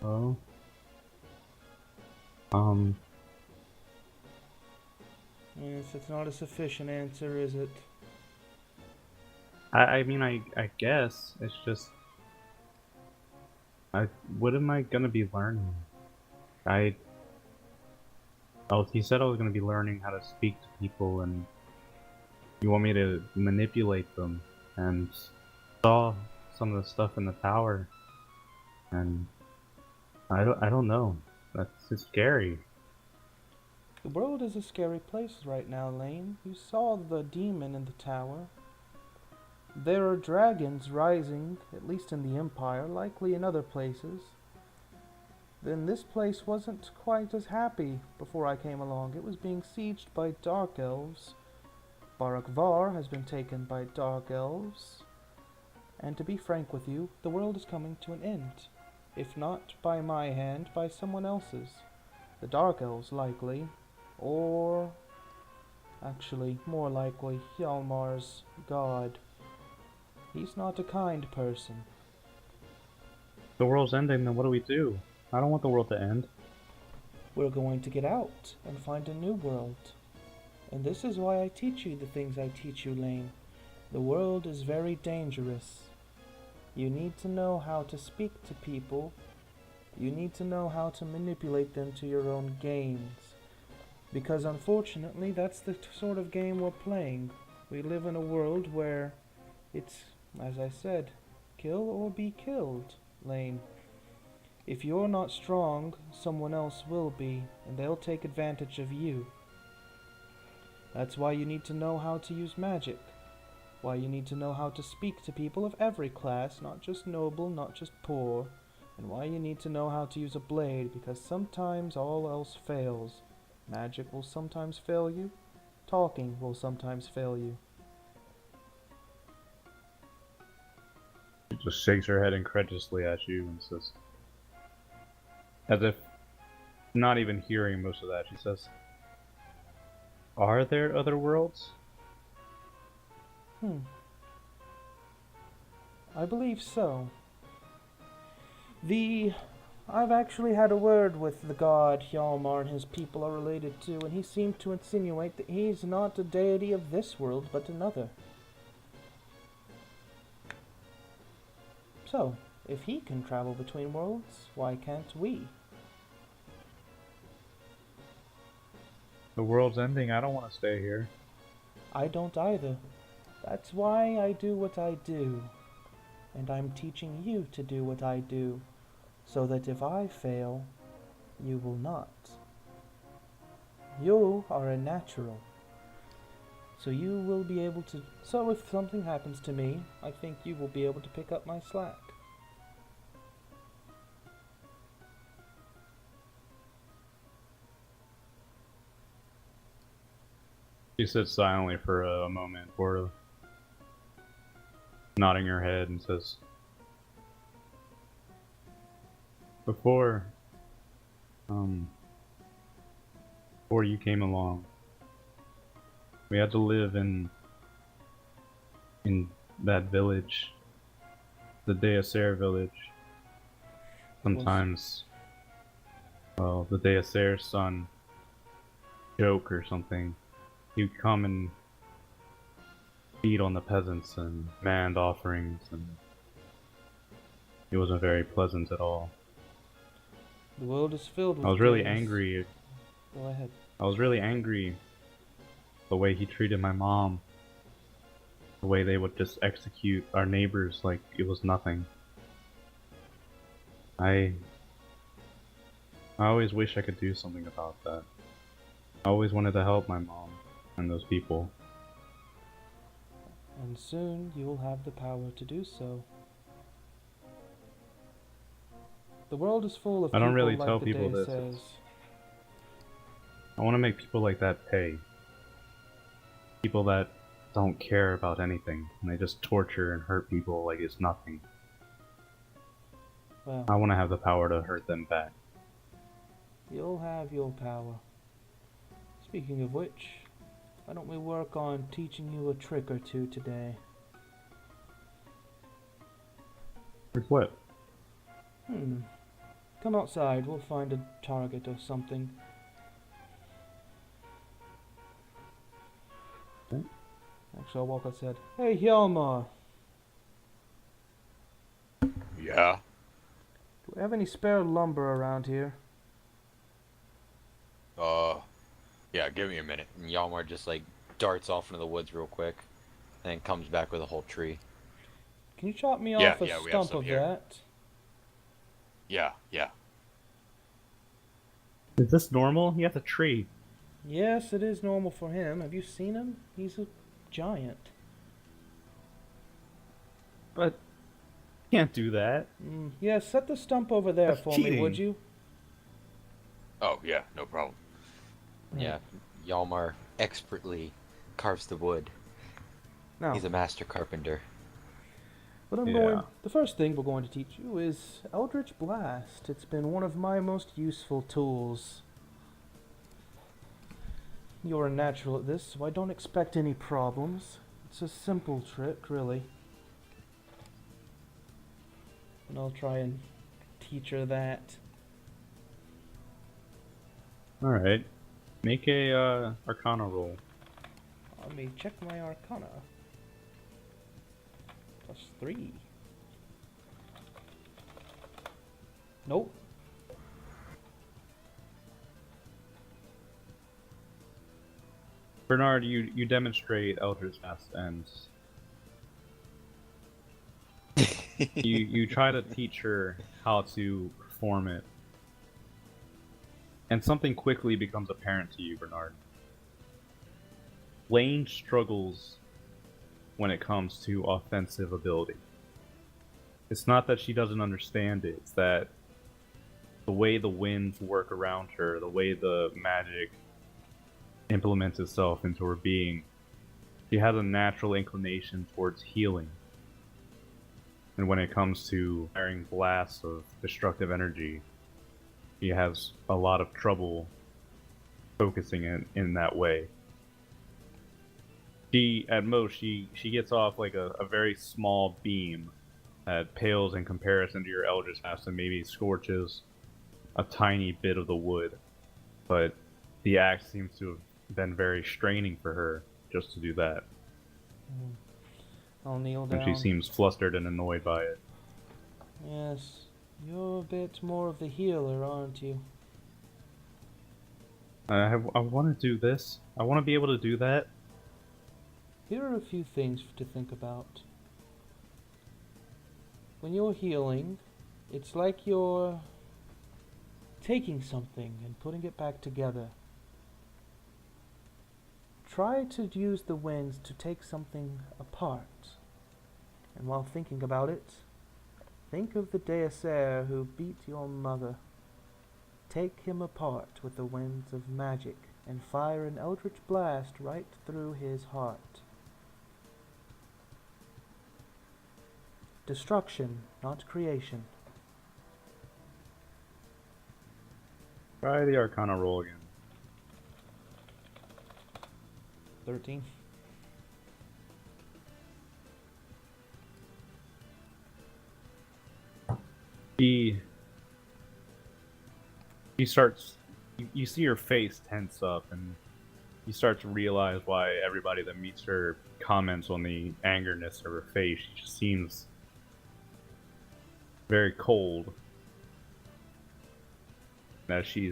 Well, um, Yes, it's not a sufficient answer, is it? I mean, I guess it's just, what am I gonna be learning? He said I was gonna be learning how to speak to people, and you want me to manipulate them, and saw some of the stuff in the tower, and I don't know. That's just scary. The world is a scary place right now, Lane. You saw the demon in the tower. There are dragons rising, at least in the Empire, likely in other places. Then this place wasn't quite as happy before I came along. It was being sieged by dark elves. Barak Var has been taken by dark elves. And to be frank with you, the world is coming to an end. If not by my hand, by someone else's. The dark elves, likely. Or, actually, more likely, Hjalmar's god. He's not a kind person. The world's ending, then what do we do? I don't want the world to end. We're going to get out and find a new world. And this is why I teach you the things I teach you, Lane. The world is very dangerous. You need to know how to speak to people. You need to know how to manipulate them to your own games. Because unfortunately, that's the sort of game we're playing. We live in a world where it's, as I said, kill or be killed, Lane. If you're not strong, someone else will be, and they'll take advantage of you. That's why you need to know how to use magic. Why you need to know how to speak to people of every class, not just noble, not just poor. And why you need to know how to use a blade, because sometimes all else fails. Magic will sometimes fail you. Talking will sometimes fail you. She just shakes her head incredulously at you and says, as if not even hearing most of that, she says, "Are there other worlds?" I believe so. I've actually had a word with the god Hjalmar and his people are related to, and he seemed to insinuate that he's not a deity of this world, but another. So, if he can travel between worlds, why can't we? The world's ending. I don't want to stay here. I don't either. That's why I do what I do. And I'm teaching you to do what I do, so that if I fail, you will not. You are a natural. So you will be able to... So if something happens to me, I think you will be able to pick up my slack. She sits silently for a moment, or nodding her head, and says, Before you came along, we had to live in that village, the Deacer village. Sometimes, well, the Deacer's son, joke or something, he'd come and feed on the peasants and demand offerings, and it wasn't very pleasant at all. The world is filled with I was really things. angry. Go ahead. I was really angry the way he treated my mom. The way they would just execute our neighbors like it was nothing. I always wish I could do something about that. I always wanted to help my mom and those people. And soon you'll have the power to do so. The world is full of I don't people really like tell the people day this. says. I want to make people like that pay. People that don't care about anything, and they just torture and hurt people like it's nothing. Well, I want to have the power to hurt them back. you'll have your power. Speaking of which, why don't we work on teaching you a trick or two today? Like what? Come outside, we'll find a target or something. Okay. Actually, I'll walk outside. Hey, Hjalmar! Yeah. Do we have any spare lumber around here? Yeah, give me a minute. And Yalmar just like darts off into the woods real quick, and then comes back with a whole tree. Can you chop me Yeah, off a yeah, we have stump some of here. that? Yeah. Is this normal? He has a tree. Yes, it is normal for him. Have you seen him? He's a giant. But can't do that. Yeah, set the stump over there That's for me, cheating. would you? Oh, yeah, no problem. Yeah, Yalmar expertly carves the wood. Now, He's a master carpenter. Yeah. the first thing we're going to teach you is Eldritch Blast. It's been one of my most useful tools. You're a natural at this, so I don't expect any problems. It's a simple trick, really. And I'll try and teach her that. Alright. Make a Arcana roll. Let me check my Arcana. +3. Nope. Bernard, you demonstrate Eldritch Blast, and you try to teach her how to perform it. And something quickly becomes apparent to you, Bernard. Lane struggles when it comes to offensive ability. It's not that she doesn't understand it, it's that the way the winds work around her, the way the magic implements itself into her being, she has a natural inclination towards healing. And when it comes to firing blasts of destructive energy, she has a lot of trouble focusing it in that way. At most, she gets off like a very small beam that pales in comparison to your Eldritch Blast and maybe scorches a tiny bit of the wood. But the axe seems to have been very straining for her just to do that. I'll kneel down. And she seems flustered and annoyed by it. Yes, you're a bit more of the healer, aren't you? I want to do this. I want to be able to do that. Here are a few things to think about. When you're healing, it's like you're taking something and putting it back together. Try to use the winds to take something apart. And while thinking about it, think of the Deacer who beat your mother. Take him apart with the winds of magic and fire an eldritch blast right through his heart. Destruction, not creation. Try the Arcana roll again. 13. She starts. You see her face tense up, and you start to realize why everybody that meets her comments on the angerness of her face. She just seems very cold. As she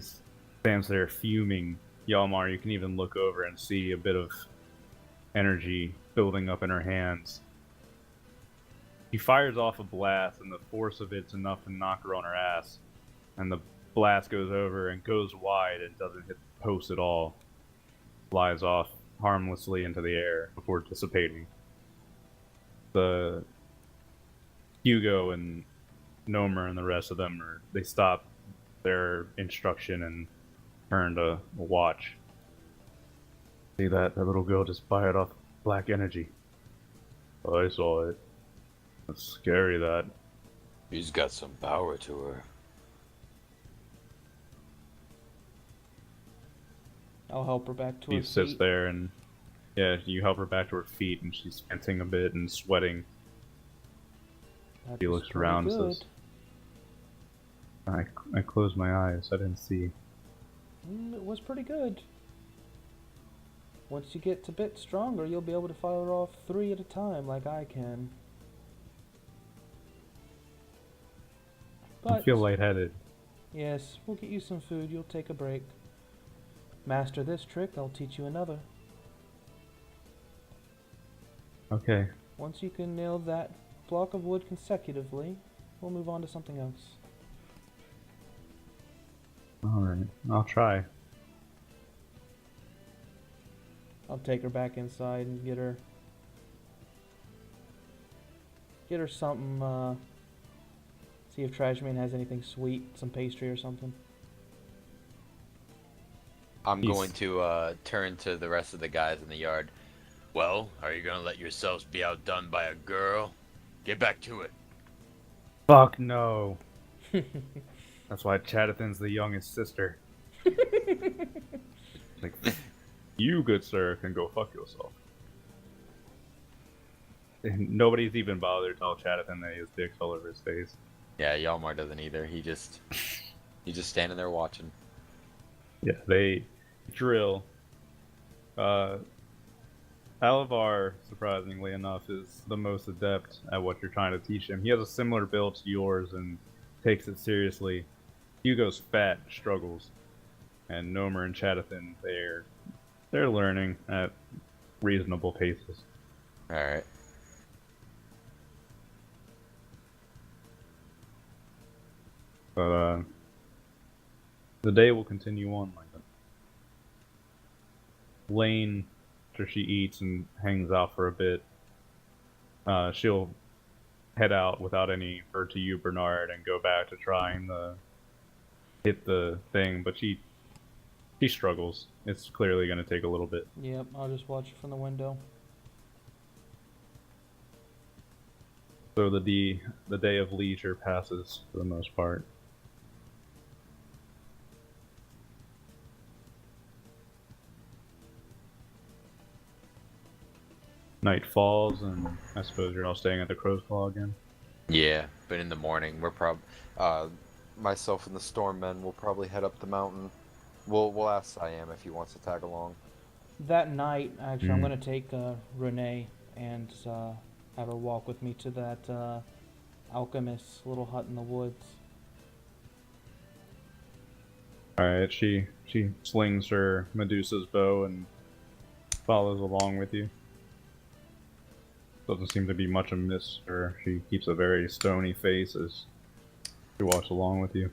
stands there fuming, Yalmar, you can even look over and see a bit of energy building up in her hands. He fires off a blast, and the force of it's enough to knock her on her ass. And the blast goes over and goes wide and doesn't hit the post at all. Flies off harmlessly into the air before dissipating. the Hugo and Nomer and the rest of them they stop their instruction and turn to watch. See that little girl just fired off black energy. Oh, I saw it. That's scary, that. She's got some power to her. I'll help her back to her She sits feet. there and, yeah, you help her back to her feet and she's panting a bit and sweating. That She was looks pretty around and good. says, I closed my eyes, I didn't see. It was pretty good. Once you get a bit stronger, you'll be able to fire off 3 at a time like I can. I But, feel lightheaded. yes, we'll get you some food, you'll take a break. Master this trick, I'll teach you another. Okay. Once you can nail that block of wood consecutively, we'll move on to something else. Alright, I'll try. I'll take her back inside and get her something, see if Trashman has anything sweet, some pastry or something. I'm He's- going to turn to the rest of the guys in the yard. Well, are you gonna let yourselves be outdone by a girl? Get back to it. Fuck no. That's why Chadathan's the youngest sister. Like, you, good sir, can go fuck yourself. And nobody's even bothered to tell Chadathan that he has dicks all over his face. Yeah, Yalmar doesn't either. He's just standing there watching. Yeah, they drill. Alavar, surprisingly enough, is the most adept at what you're trying to teach him. He has a similar build to yours and takes it seriously. Hugo's fat, struggles. And Nomer and Chadathan, they're learning at reasonable paces. Alright. But the day will continue on like that. Lane, after she eats and hangs out for a bit, she'll head out without any word to you, Bernard, and go back to trying to hit the thing, but she struggles. It's clearly going to take a little bit. Yep, I'll just watch it from the window. So the day of leisure passes for the most part. Night falls, and I suppose you're all staying at the Crow's Claw again. Yeah, but in the morning we're myself and the Stormmen will probably head up the mountain. We'll ask Siam if he wants to tag along. That night, actually, I'm going to take Renee and have her walk with me to that alchemist's little hut in the woods. Alright, she slings her Medusa's bow and follows along with you. Doesn't seem to be much amiss her. She keeps a very stony face as she walks along with you.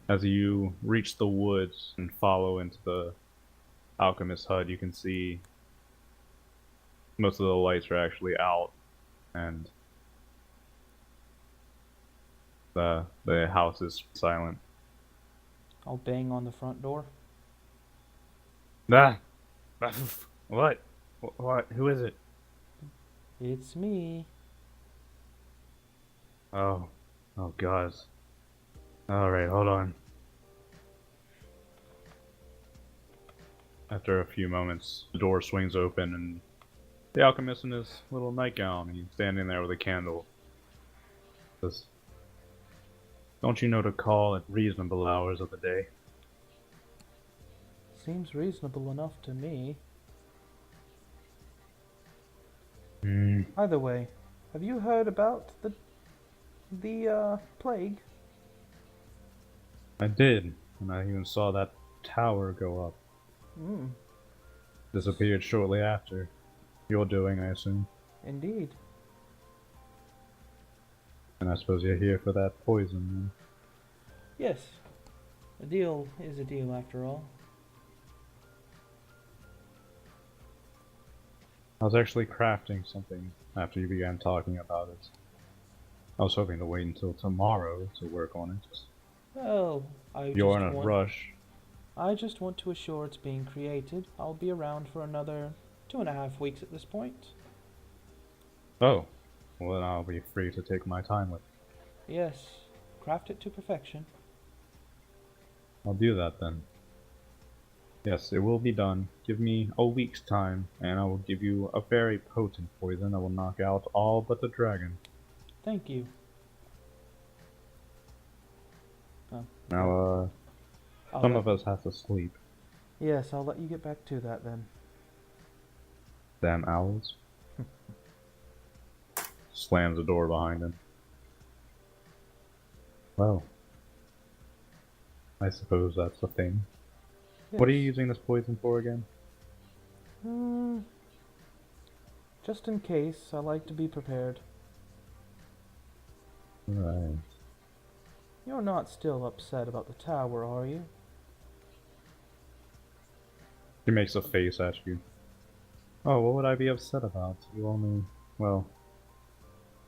As you reach the woods and follow into the alchemist's hut, you can see most of the lights are actually out, and the house is silent. I'll bang on the front door. Ah! What? What? Who is it? It's me. Oh God. Alright, hold on. After a few moments, the door swings open and the alchemist in his little nightgown, he's standing there with a candle. Says, "Don't you know to call at reasonable hours of the day?" Seems reasonable enough to me. Either way, have you heard about the plague? I did, and I even saw that tower go up. Disappeared shortly after. Your doing, I assume. Indeed. And I suppose you're here for that poison, Yes. A deal is a deal after all. I was actually crafting something after you began talking about it. I was hoping to wait until tomorrow to work on it. Well, You're in a rush. I just want to assure it's being created. I'll be around for another 2.5 weeks at this point. Oh, well then I'll be free to take my time with it. Yes, craft it to perfection. I'll do that then. Yes, it will be done. Give me a week's time, and I will give you a very potent poison that will knock out all but the dragon. Thank you. Now, some of us have to sleep. Yes, I'll let you get back to that then. Damn owls. Slams the door behind him. Well, I suppose that's the thing. Yes. What are you using this poison for again? Just in case, I like to be prepared. Right. You're not still upset about the tower, are you? He makes a face at you. Oh, what would I be upset about? You only, well,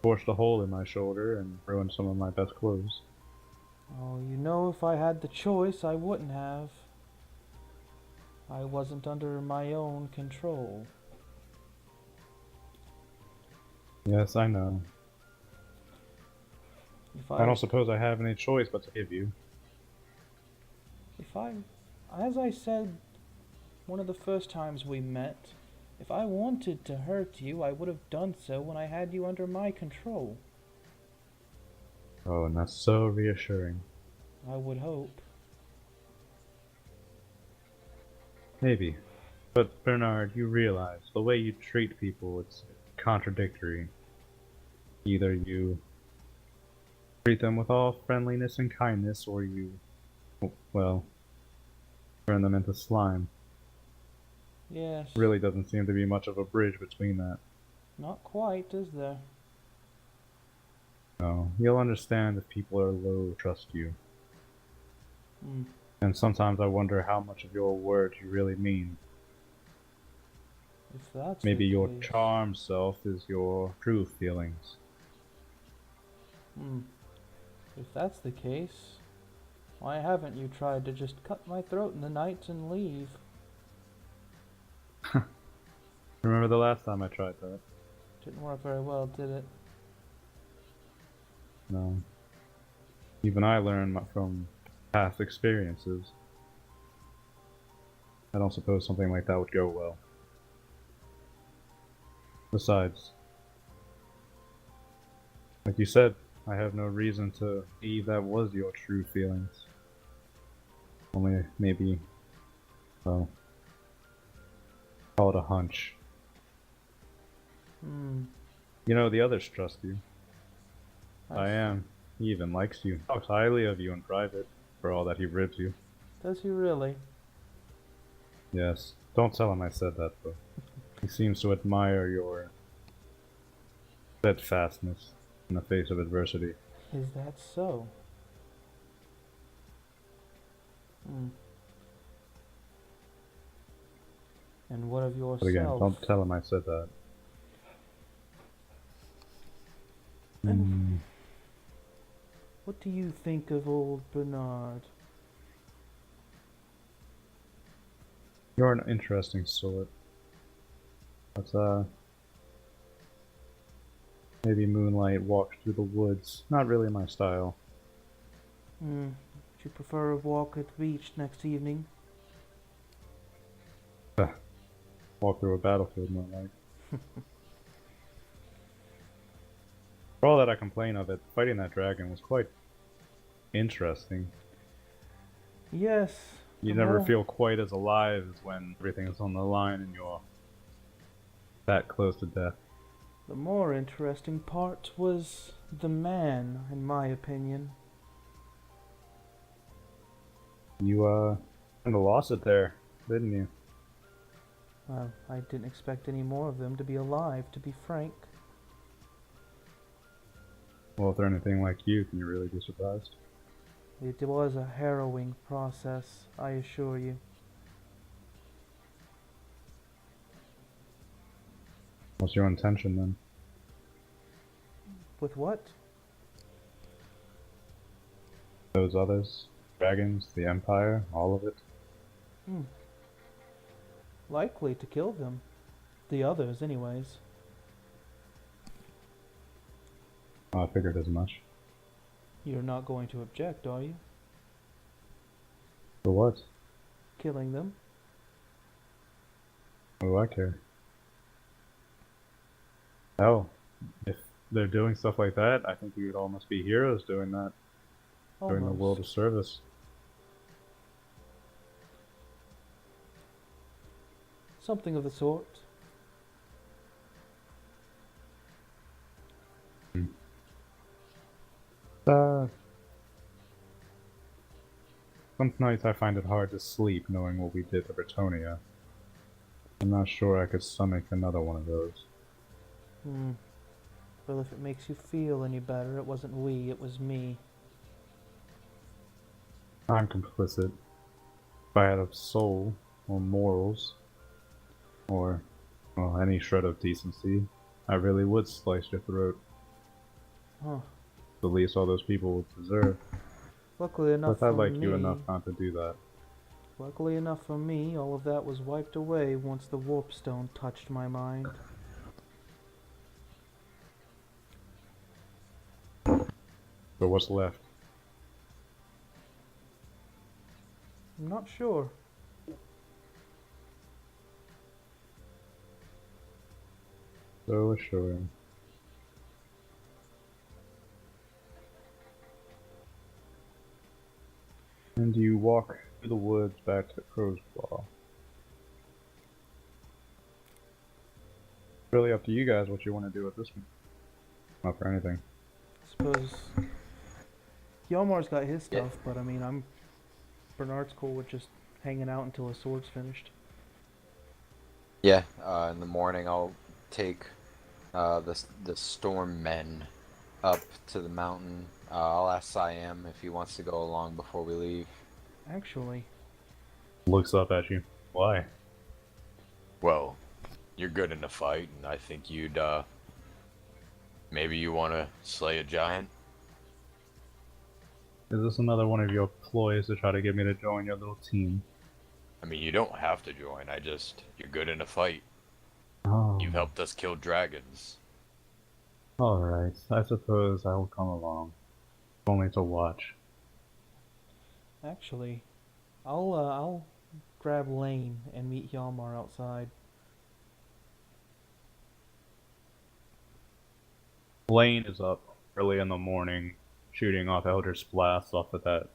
forced a hole in my shoulder and ruined some of my best clothes. Oh, you know, if I had the choice, I wouldn't have. I wasn't under my own control. Yes, I know. If I don't suppose I have any choice but to give you. As I said one of the first times we met, if I wanted to hurt you, I would have done so when I had you under my control. Oh, and that's so reassuring. I would hope. Maybe. But Bernard, you realize the way you treat people, it's contradictory. Either you treat them with all friendliness and kindness, or you, well, turn them into slime. Yes. Really doesn't seem to be much of a bridge between that. Not quite, is there? No, you'll understand if people are low trust you. And sometimes I wonder how much of your words you really mean. If that's Maybe the your case. charm self is your true feelings. If that's the case, why haven't you tried to just cut my throat in the night and leave? Remember the last time I tried that? Didn't work very well, did it? No. Even I learned from past experiences. I don't suppose something like that would go well. Besides, like you said, I have no reason to believe that was your true feelings. Only maybe, well, call it a hunch. You know, the others trust you. I am. He even likes you. Talks highly of you in private, for all that he ribs you. Does he really? Yes. Don't tell him I said that, though. He seems to admire your steadfastness in the face of adversity. Is that so? And what of yourself? But again, don't tell him I said that. What do you think of old Bernard? You're an interesting sort. But, maybe moonlight walks through the woods. Not really my style. Would you prefer a walk at the beach next evening? Walk through a battlefield moonlight. For all that I complain of it, fighting that dragon was quite interesting. Yes. You never feel quite as alive as when everything is on the line and you're that close to death. The more interesting part was the man, in my opinion. You, kinda lost it there, didn't you? Well, I didn't expect any more of them to be alive, to be frank. Well, if they're anything like you, can you really be surprised? It was a harrowing process, I assure you. What's your intention then? With what? Those others? Dragons? The Empire? All of it? Hmm. Likely to kill them. The others, anyways. Oh, I figured as much. You're not going to object, are you? For what? Killing them? What do I care? Hell, if they're doing stuff like that, I think we would almost be heroes doing that. Doing the world a Almost. service. Something of the sort. Uh, some nights I find it hard to sleep knowing what we did to Bretonia. I'm not sure I could stomach another one of those. Hmm. Well, if it makes you feel any better, it wasn't we, it was me. I'm complicit. If I had a soul, or morals, or, well, any shred of decency, I really would slice your throat. Huh. The least all those people would deserve. Luckily enough But I for like me, you enough not to do that. luckily enough for me, all of that was wiped away once the warp stone touched my mind. So what's left? I'm not sure. So assuring. And you walk through the woods back to Crow's Claw. Really up to you guys what you want to do with this one. Not for anything. Suppose Yelmar's got his stuff, but I mean, Bernard's cool with just hanging out until his sword's finished. Yeah, in the morning I'll take the storm men up to the mountain. I'll ask Siam if he wants to go along before we leave. Actually, Looks up at you. Why? Well, you're good in a fight, and I think you'd, maybe you want to slay a giant? Is this another one of your ploys to try to get me to join your little team? I mean, you don't have to join, you're good in a fight. Oh. You've helped us kill dragons. Alright, I suppose I will come along. Only to watch. actually, I'll grab Lane and meet Yalmar outside. Lane is up early in the morning, shooting off Eldritch Blasts off of that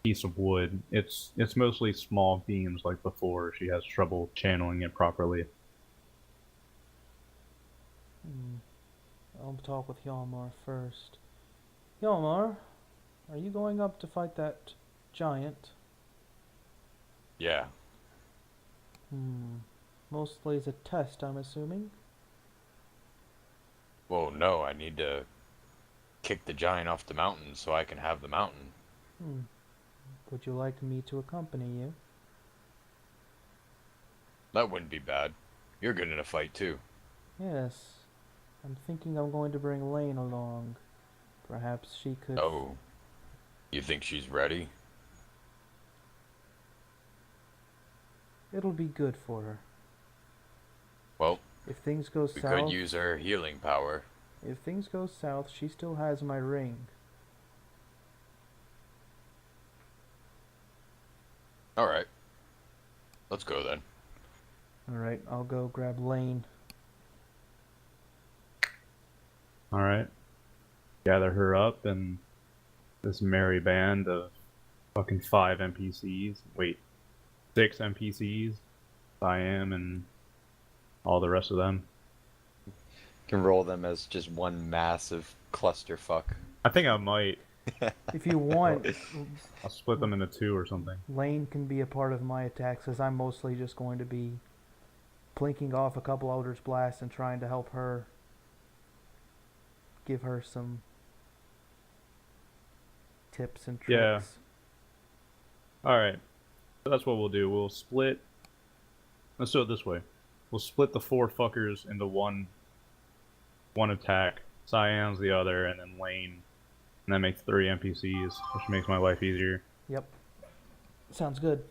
piece of wood. It's mostly small beams like before. She has trouble channeling it properly. I'll talk with Yalmar first. Yalmar, are you going up to fight that giant? Yeah. Mostly as a test, I'm assuming? Well, no, I need to kick the giant off the mountain so I can have the mountain. Would you like me to accompany you? That wouldn't be bad. You're good in a fight, too. Yes. I'm thinking I'm going to bring Lane along. Perhaps she could... Oh. You think she's ready? It'll be good for her. Well, If things go we south... could use her healing power. If things go south, she still has my ring. Alright. Let's go then. Alright, I'll go grab Lane. Alright. Gather her up and this merry band of fucking 5 NPCs. Wait, 6 NPCs. Siam and all the rest of them. Can roll them as just one massive clusterfuck. I think I might. If you want, I'll split them into 2 or something. Lane can be a part of my attacks, as I'm mostly just going to be plinking off a couple Eldritch Blasts and trying to help her. Give her some tips and tricks. Yeah. Alright. So that's what we'll do. We'll split. Let's do it this way. we'll split the 4 fuckers into one attack. Cyan's the other, and then Lane. And that makes 3 NPCs, which makes my life easier. Yep. Sounds good.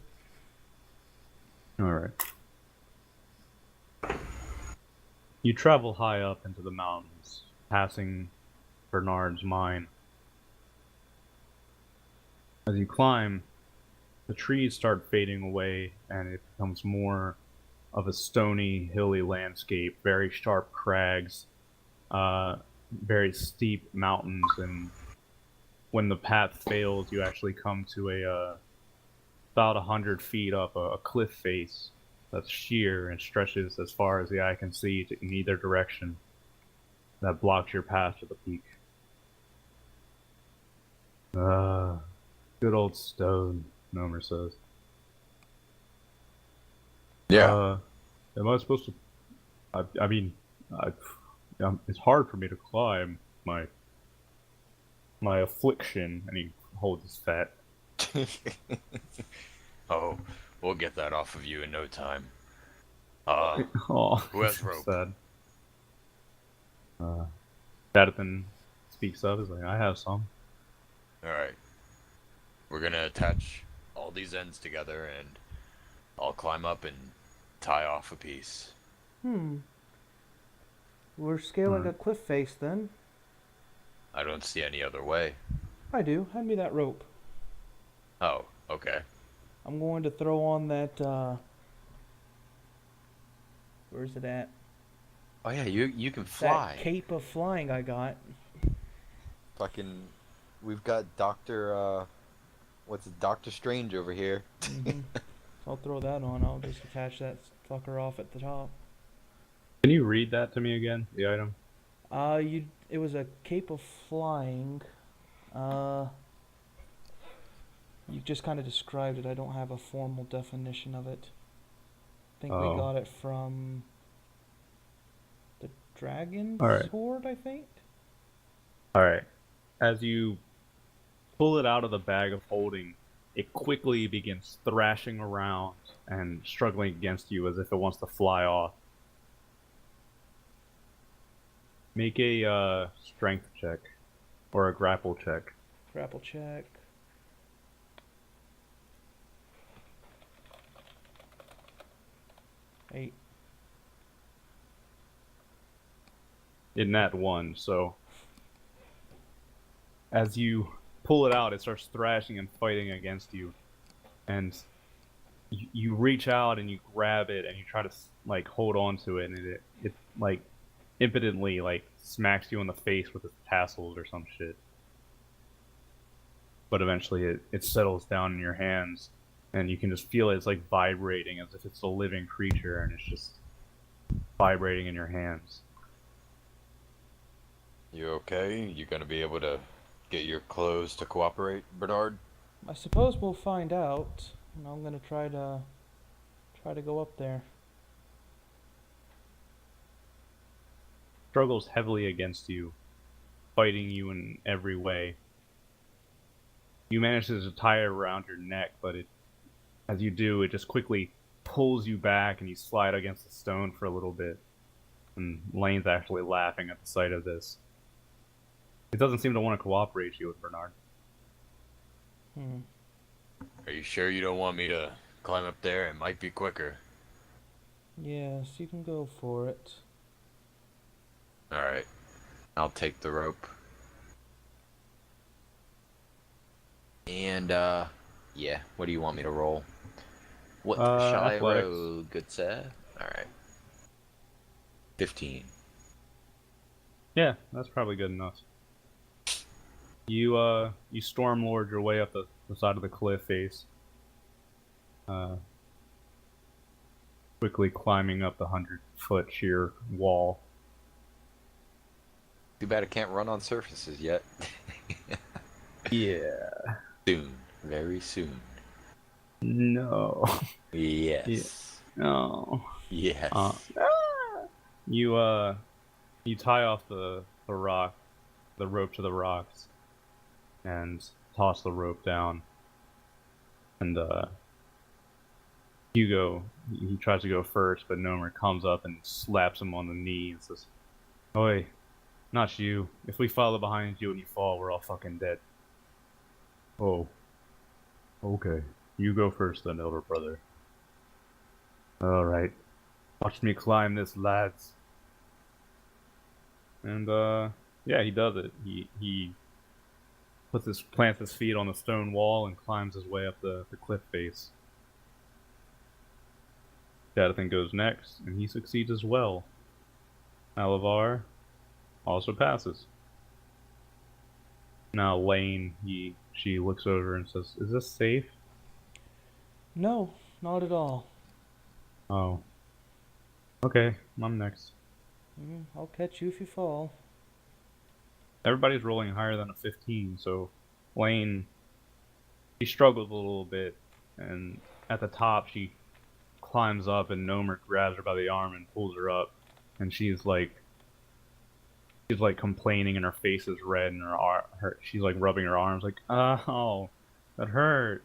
Alright. You travel high up into the mountains, passing Bernard's mine. As you climb, the trees start fading away, and it becomes more of a stony, hilly landscape, very sharp crags, very steep mountains, and when the path fails, you actually come to about 100 feet up a cliff face that's sheer and stretches as far as the eye can see in either direction. That blocks your path to the peak. Good old stone, Nomer says. Yeah. Am I supposed to? It's hard for me to climb my affliction, and he holds his fat. Oh, we'll get that off of you in no time. Oh, Who has rope? sad. Dathan speaks up. He's like, I have some. Alright. We're gonna attach all these ends together and I'll climb up and tie off a piece. We're scaling a cliff face then. I don't see any other way. I do. Hand me that rope. Oh, okay. I'm going to throw on that, where's it at? Oh yeah, you can fly. That cape of flying I got. Fucking, we've got Doctor Strange over here. So I'll throw that on. I'll just attach that fucker off at the top. Can you read that to me again? The item. It was a cape of flying. You just kind of described it. I don't have a formal definition of it. I think we got it from the Dragon's Sword, I think. Alright. As you pull it out of the bag of holding, it quickly begins thrashing around and struggling against you as if it wants to fly off. Make a strength check or a grapple check. Grapple check. Eight. In that one, so as you pull it out, it starts thrashing and fighting against you, and you reach out and you grab it and you try to like hold on to it, and it like impotently like smacks you in the face with its tassels or some shit. But eventually it settles down in your hands, and you can just feel it's like vibrating as if it's a living creature, and it's just vibrating in your hands. You okay? You gonna be able to get your clothes to cooperate, Bernard? I suppose we'll find out. And I'm gonna try to go up there. Struggles heavily against you, fighting you in every way. You manage to tie it around your neck, but as you do, it just quickly pulls you back and you slide against the stone for a little bit. And Lane's actually laughing at the sight of this. It doesn't seem to want to cooperate you with Bernard. Are you sure you don't want me to climb up there? It might be quicker. Yes, you can go for it. Alright. I'll take the rope. And yeah, what do you want me to roll? What shall I athletics. roll, good sir? Alright. 15. Yeah, that's probably good enough. You stormlord your way up the side of the cliff face. Quickly climbing up the 100-foot sheer wall. Too bad I can't run on surfaces yet. Yeah. Soon. Very soon. No. Yes. No. Yes. You tie off the rope to the rocks, and toss the rope down, and Hugo, he tries to go first, but Nomer comes up and slaps him on the knee and says, "Oi, not you. If we follow behind you and you fall, we're all fucking dead." Oh, okay. You go first then, elder brother. Alright. Watch me climb this, lads. And, yeah, he does it. He plants his feet on the stone wall and climbs his way up the cliff face. Jonathan goes next, and he succeeds as well. Alavar also passes. Now Lane, she looks over and says, "Is this safe?" No, not at all. Oh. Okay, I'm next. I'll catch you if you fall. Everybody's rolling higher than a 15, so Lane, she struggles a little bit, and at the top she climbs up and Nomer grabs her by the arm and pulls her up, and she's like complaining and her face is red and she's like rubbing her arms like, "Oh, that hurt."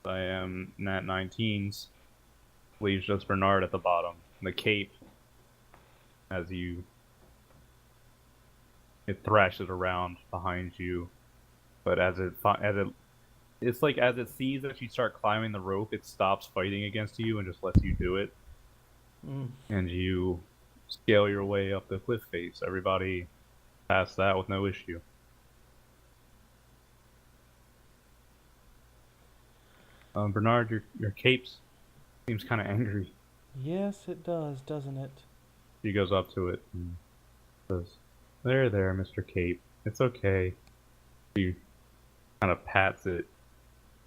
I am nat 19s. Leaves just Bernard at the bottom. The cape, as it thrashes around behind you, but it's like as it sees that you start climbing the rope, it stops fighting against you and just lets you do it. And you scale your way up the cliff face. Everybody passed that with no issue. Bernard, your cape seems kind of angry. Yes, it does, doesn't it? He goes up to it and says, there, Mr. Cape. It's okay." He kind of pats it,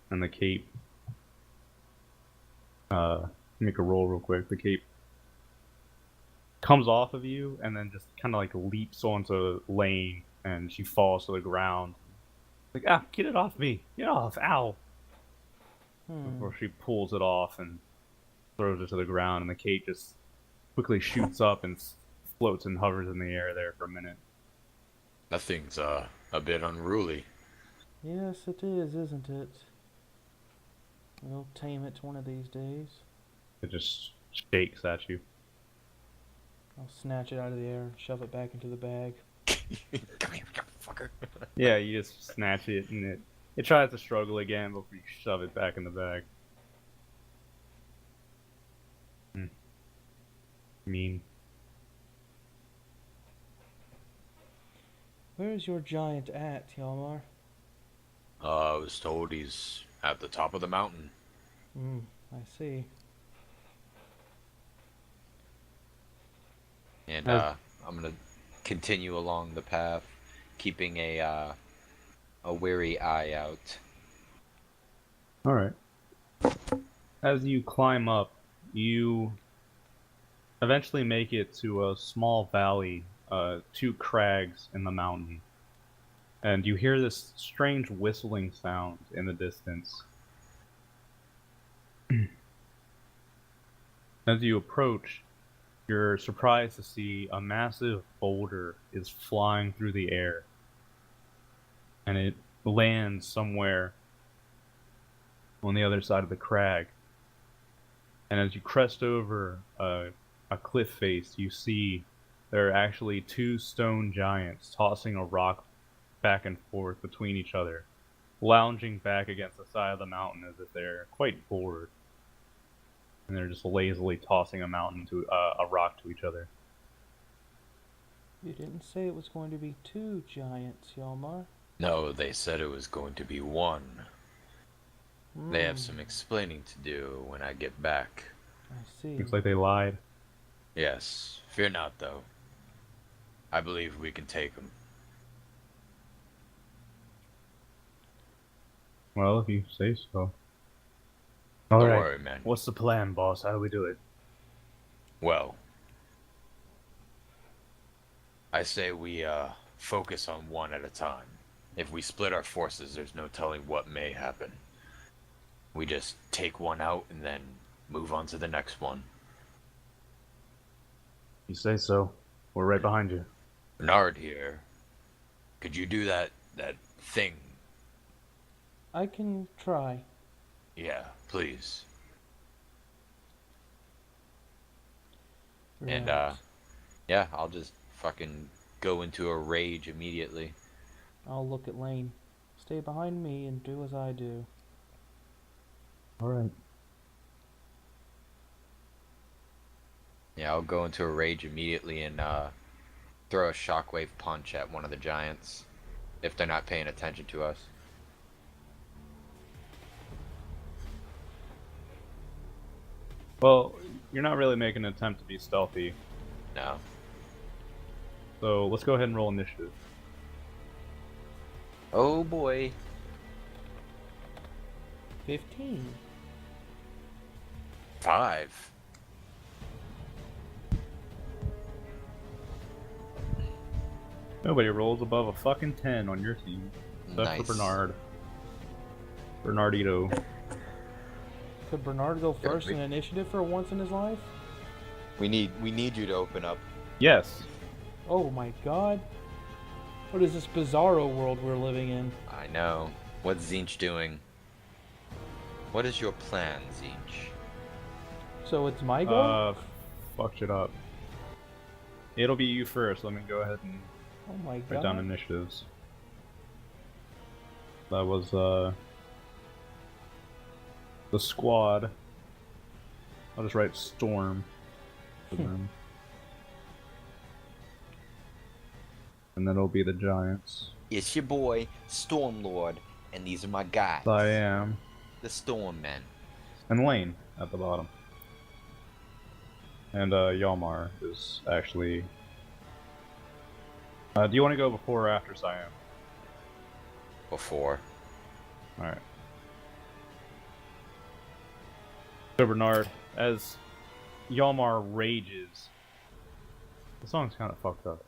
and the cape, make a roll real quick. The cape comes off of you and then just kind of like leaps onto Lane, and she falls to the ground. Like, get it off me! Get off! Ow! Before she pulls it off and throws it to the ground, and the cape just quickly shoots up and floats and hovers in the air there for a minute. That thing's a bit unruly. Yes, it is, isn't it? We'll tame it one of these days. It just shakes at you. I'll snatch it out of the air and shove it back into the bag. Come here, fucker. Yeah, you just snatch it, and it tries to struggle again before you shove it back in the bag. Mean. Where is your giant at, Hjalmar? I was told he's at the top of the mountain. I see. And I'm gonna continue along the path, keeping a wary eye out. Alright. As you climb up, you eventually make it to a small valley, 2 crags in the mountain. And you hear this strange whistling sound in the distance. As you approach, you're surprised to see a massive boulder is flying through the air. And it lands somewhere on the other side of the crag. And as you crest over a cliff face, you see there are actually 2 stone giants tossing a rock back and forth between each other, lounging back against the side of the mountain as if they're quite bored. And they're just lazily tossing a rock to each other. You didn't say it was going to be 2 giants, Hjalmar. No, they said it was going to be 1. They have some explaining to do when I get back. I see. Looks like they lied. Yes, fear not, though. I believe we can take them. Well, if you say so. Don't Alright, worry, man. what's the plan, boss? How do we do it? Well, I say we focus on one at a time. If we split our forces, there's no telling what may happen. We just take one out and then move on to the next one. You say so. We're right behind you. Bernard here. Could you do that thing? I can try. Yeah, please. And Right. yeah, I'll just fucking go into a rage immediately. I'll look at Lane. Stay behind me and do as I do. Alright. Yeah, I'll go into a rage immediately and throw a shockwave punch at one of the giants if they're not paying attention to us. Well, you're not really making an attempt to be stealthy, No. so let's go ahead and roll initiative. Oh boy. 15. 5. Nobody rolls above a fucking 10 on your team. Except Nice. for Bernard. Bernardito. Could Bernard go Yeah, first we- in initiative for once in his life? We need you to open up. Yes. Oh my god. What is this bizarro world we're living in? I know. What's Zinch doing? What is your plan, Zinch? So it's my go? Fucked it up. It'll be you first. Let me go ahead and Oh my write down god. initiatives. That was, the squad. I'll just write Storm for them. And then it'll be the Giants. It's your boy, Stormlord, and these are my guys. I am. The Storm Men. And Lane at the bottom. And Yalmar is actually... do you want to go before or after Siam? Before. Alright. So Bernard, as Yalmar rages... The song's kind of fucked up.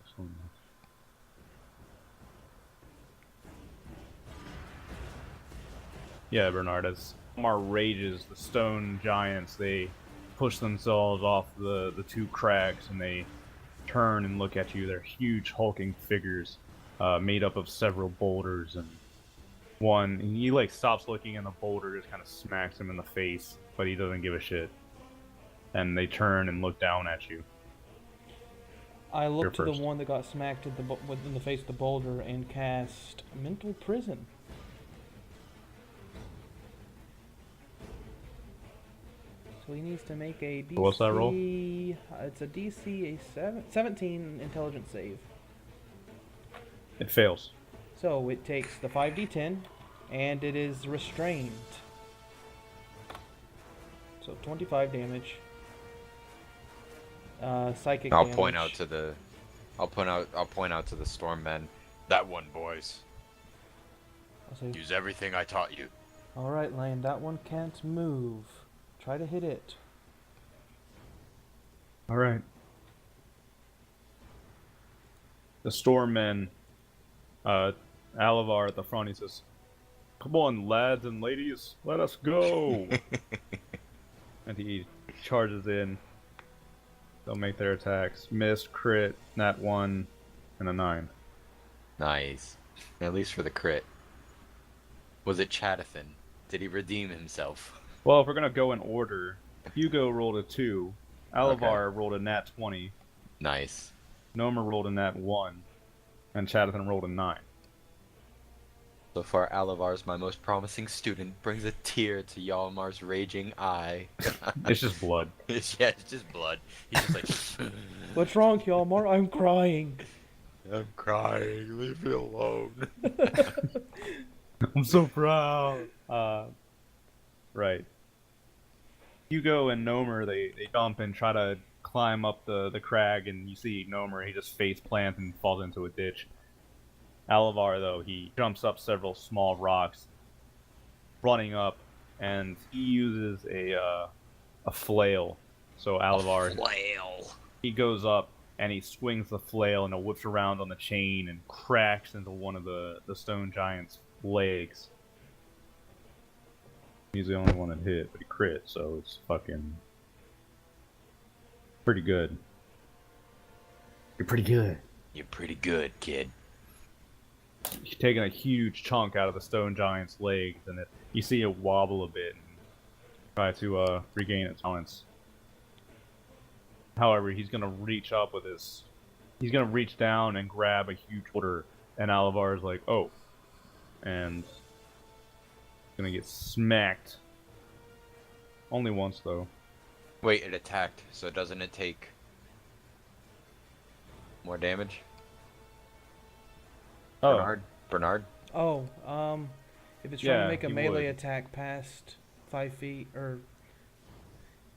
Yeah, Bernard, as Yalmar rages, the stone giants, they push themselves off the two crags and they turn and look at you. They're huge hulking figures made up of several boulders, and he like stops looking and the boulder just kind of smacks him in the face, but he doesn't give a shit. And they turn and look down at you. I You're look to the first. one that got smacked in the face of the boulder and cast Mental Prison. So he needs to make a DC. What's that roll? It's a DC 17 intelligence save. It fails. So it takes the 5d10, and it is restrained. So 25 damage. Psychic I'll damage. point out to the Storm Men. That one, boys. I'll say, Use everything I taught you. alright, Lane, that one can't move. Try to hit it. Alright. The Stormmen, Alavar at the front, he says, "Come on, lads and ladies, let us go!" And he charges in. They'll make their attacks. Missed, crit, nat 1, and a 9. Nice. At least for the crit. Was it Chadathan? Did he redeem himself? Well, if we're gonna go in order, Hugo rolled a 2, Alavar rolled a nat 20, Nice. Nomer rolled a nat 1, and Chadathan rolled a 9. So far, Alavar's my most promising student, brings a tear to Yalmar's raging eye. It's just blood. It's just blood. He's just like, What's wrong, Hjalmar? I'm crying. I'm crying, leave me alone. I'm so proud. Right. Hugo and Nomer, they jump and try to climb up the crag, and you see Nomer, he just face plants and falls into a ditch. Alavar, though, he jumps up several small rocks, running up, and he uses a flail. So Alavar, Flail. he goes up and he swings the flail and it whips around on the chain and cracks into one of the stone giant's legs. He's the only one that hit, but he crit, so it's fucking pretty good. You're pretty good. You're pretty good, kid. He's taking a huge chunk out of the stone giant's legs, and you see it wobble a bit. And try to regain its balance. However, he's gonna reach up with his. He's gonna reach down and grab a huge boulder, and Alavar is like, "Oh," and gonna get smacked. Only once though. Wait, it attacked, so doesn't it take more damage? Oh, Bernard? Oh, if it's trying Yeah, to make a he melee would. attack past 5 feet, or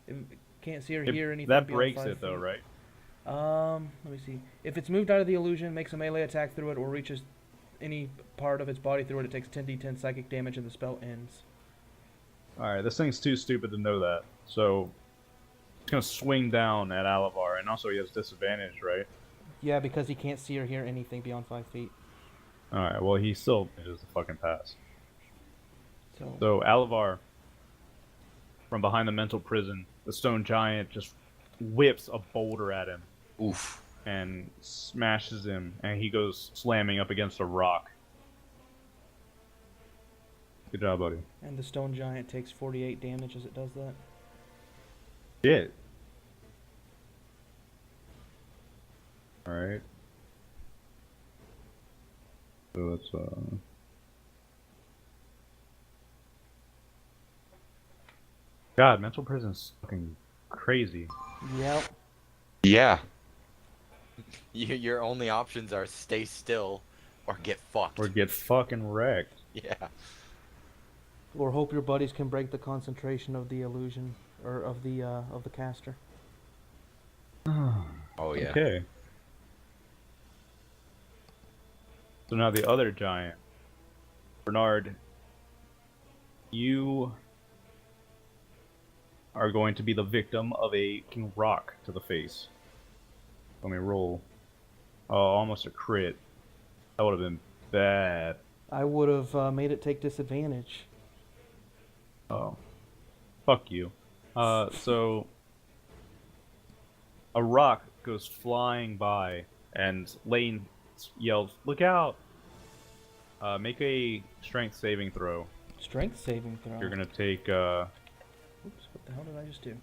it can't see or it- hear anything that beyond breaks 5 it though, feet. right? Let me see. If it's moved out of the illusion, makes a melee attack through it, or reaches any part of its body through it, it takes 10d10 psychic damage and the spell ends. All right, this thing's too stupid to know that, so it's gonna swing down at Alavar, and also he has disadvantage, right? Yeah, because he can't see or hear anything beyond 5 feet. All right, well he still manages to fucking pass. So, So Alavar, from behind the mental prison, the stone giant just whips a boulder at him Oof. and smashes him, and he goes slamming up against a rock. Good job, buddy. and the stone giant takes 48 damage as it does that. Shit. All right. So let's God, mental prison's fucking crazy. Yep. Yeah. Your only options are stay still or get fucked. Or get fucking wrecked. Yeah. Or hope your buddies can break the concentration of the illusion, or of the caster. Oh yeah. Okay. So now the other giant. Bernard, you are going to be the victim of a fucking rock to the face. Let me roll. Oh, almost a crit. That would have been bad. I would have made it take disadvantage. Oh. Fuck you. So a rock goes flying by, and Lane yells, "Look out!" Make a strength saving throw. Strength saving throw. You're gonna take, Oops, what the hell did I just do?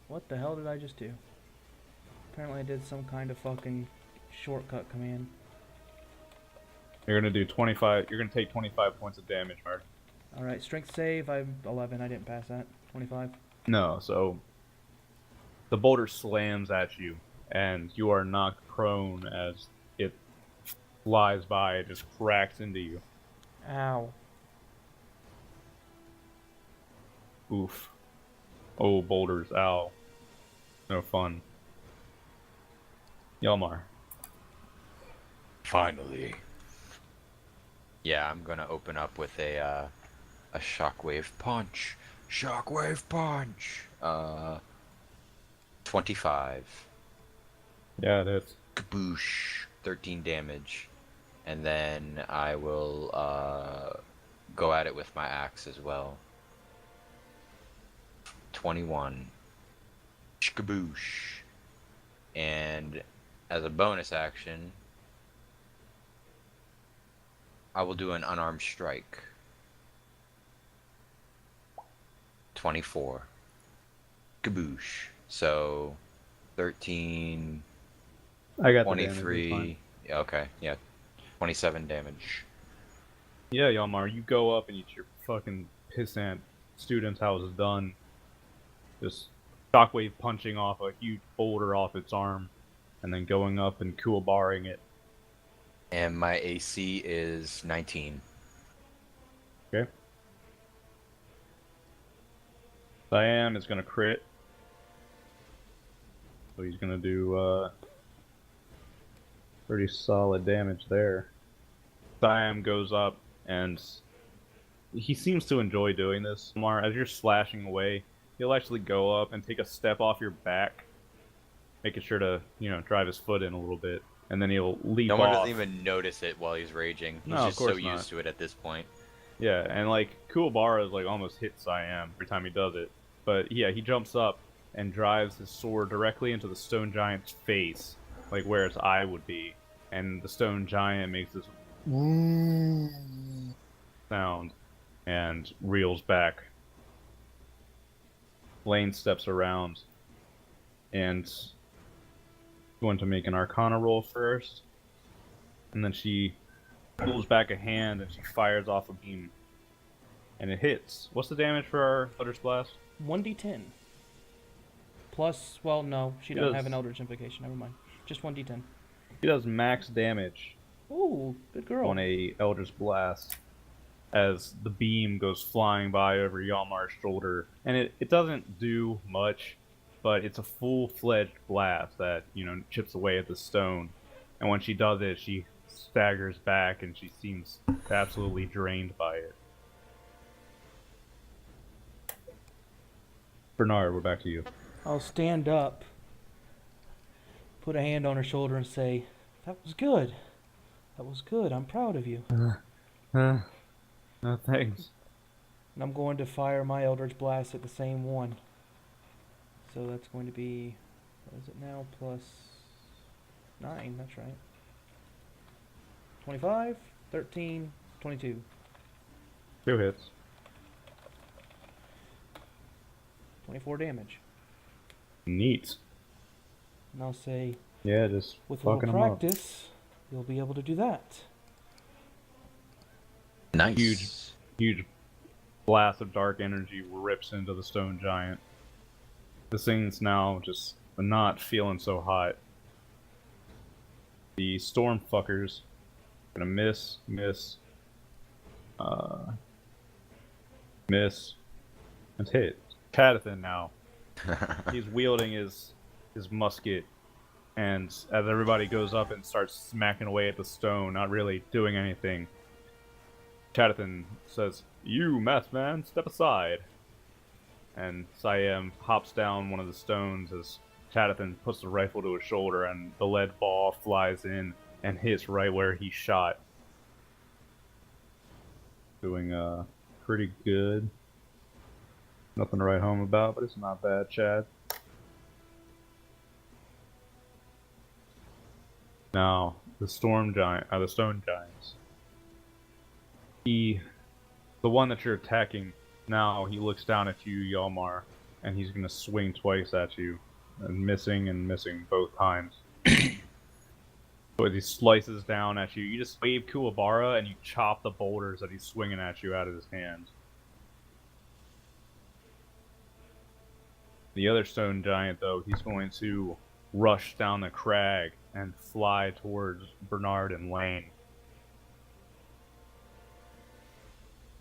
What the hell did I just do? Apparently I did some kind of fucking shortcut command. you're gonna do 25, you're gonna take 25 points of damage, Mark. Alright, strength save, I'm 11, I didn't pass that. 25. No, so the boulder slams at you, and you are knocked prone as it flies by. It just cracks into you. Ow. Oof. Oh, boulders, ow. No fun. Yelmar. Finally. Yeah, I'm gonna open up with a shockwave punch. Shockwave punch. 25. Yeah, it is. Kaboosh. 13 damage. And then I will go at it with my axe as well. 21. Shkaboosh. And as a bonus action, I will do an unarmed strike. 24. Kaboosh. So 13, I got the damage, it's 23. fine. Yeah, okay, yeah. 27 damage. Yeah, Yalmar, you go up and eat your fucking pissant student's house is done. Just shockwave punching off a huge boulder off its arm, and then going up and cool-barring it. And my AC is 19. Okay. Cyan is gonna crit. So he's gonna do pretty solid damage there. Cyan goes up and he seems to enjoy doing this. Mar, as you're slashing away, he'll actually go up and take a step off your back, making sure to, drive his foot in a little bit, and then he'll leap No one off. doesn't even notice it while he's raging. He's No, of just so course not. used to it at this point. Yeah, and Kuwabara is almost hit Siam every time he does it. But yeah, he jumps up and drives his sword directly into the stone giant's face, where its eye would be. And the stone giant makes this sound and reels back. Lane steps around and going to make an Arcana roll first, and then she pulls back a hand and she fires off a beam, and it hits. What's the damage for our Eldritch Blast? 1d10. Plus, well, no, she It don't does. have an Eldritch Invocation. Never mind. Just 1d10. He does max damage Ooh, good girl. on a Eldritch Blast as the beam goes flying by over Yalmar's shoulder, and it doesn't do much, but it's a full-fledged blast that, you know, chips away at the stone. And when she does it, she staggers back and she seems absolutely drained by it. Bernard, we're back to you. I'll stand up, put a hand on her shoulder, and say, "That was good. That was good. I'm proud of you." No thanks. And I'm going to fire my Eldritch Blast at the same one. So that's going to be, what is it now? Plus 9, that's right. 25, 13, 22. 2 hits. 24 damage. Neat. And I'll say, Yeah, just with a fucking little them up. practice, you'll be able to do that. Nice. Huge blast of dark energy rips into the stone giant. This thing's now just not feeling so hot. The storm fuckers gonna miss, and hit. Cadathan now. He's wielding his musket, and as everybody goes up and starts smacking away at the stone, not really doing anything, Cadathan says, "You, masked man, step aside." And Siam hops down one of the stones as Cadathan puts the rifle to his shoulder, and the lead ball flies in and hits right where he shot. Doing pretty good. Nothing to write home about, but it's not bad, Chad. Now, the stone giants. The one that you're attacking, now he looks down at you, Yalmar, and he's gonna swing twice at you, and missing both times. So as he slices down at you, you just wave Kuwabara and you chop the boulders that he's swinging at you out of his hand. The other stone giant, though, he's going to rush down the crag and fly towards Bernard and Lane.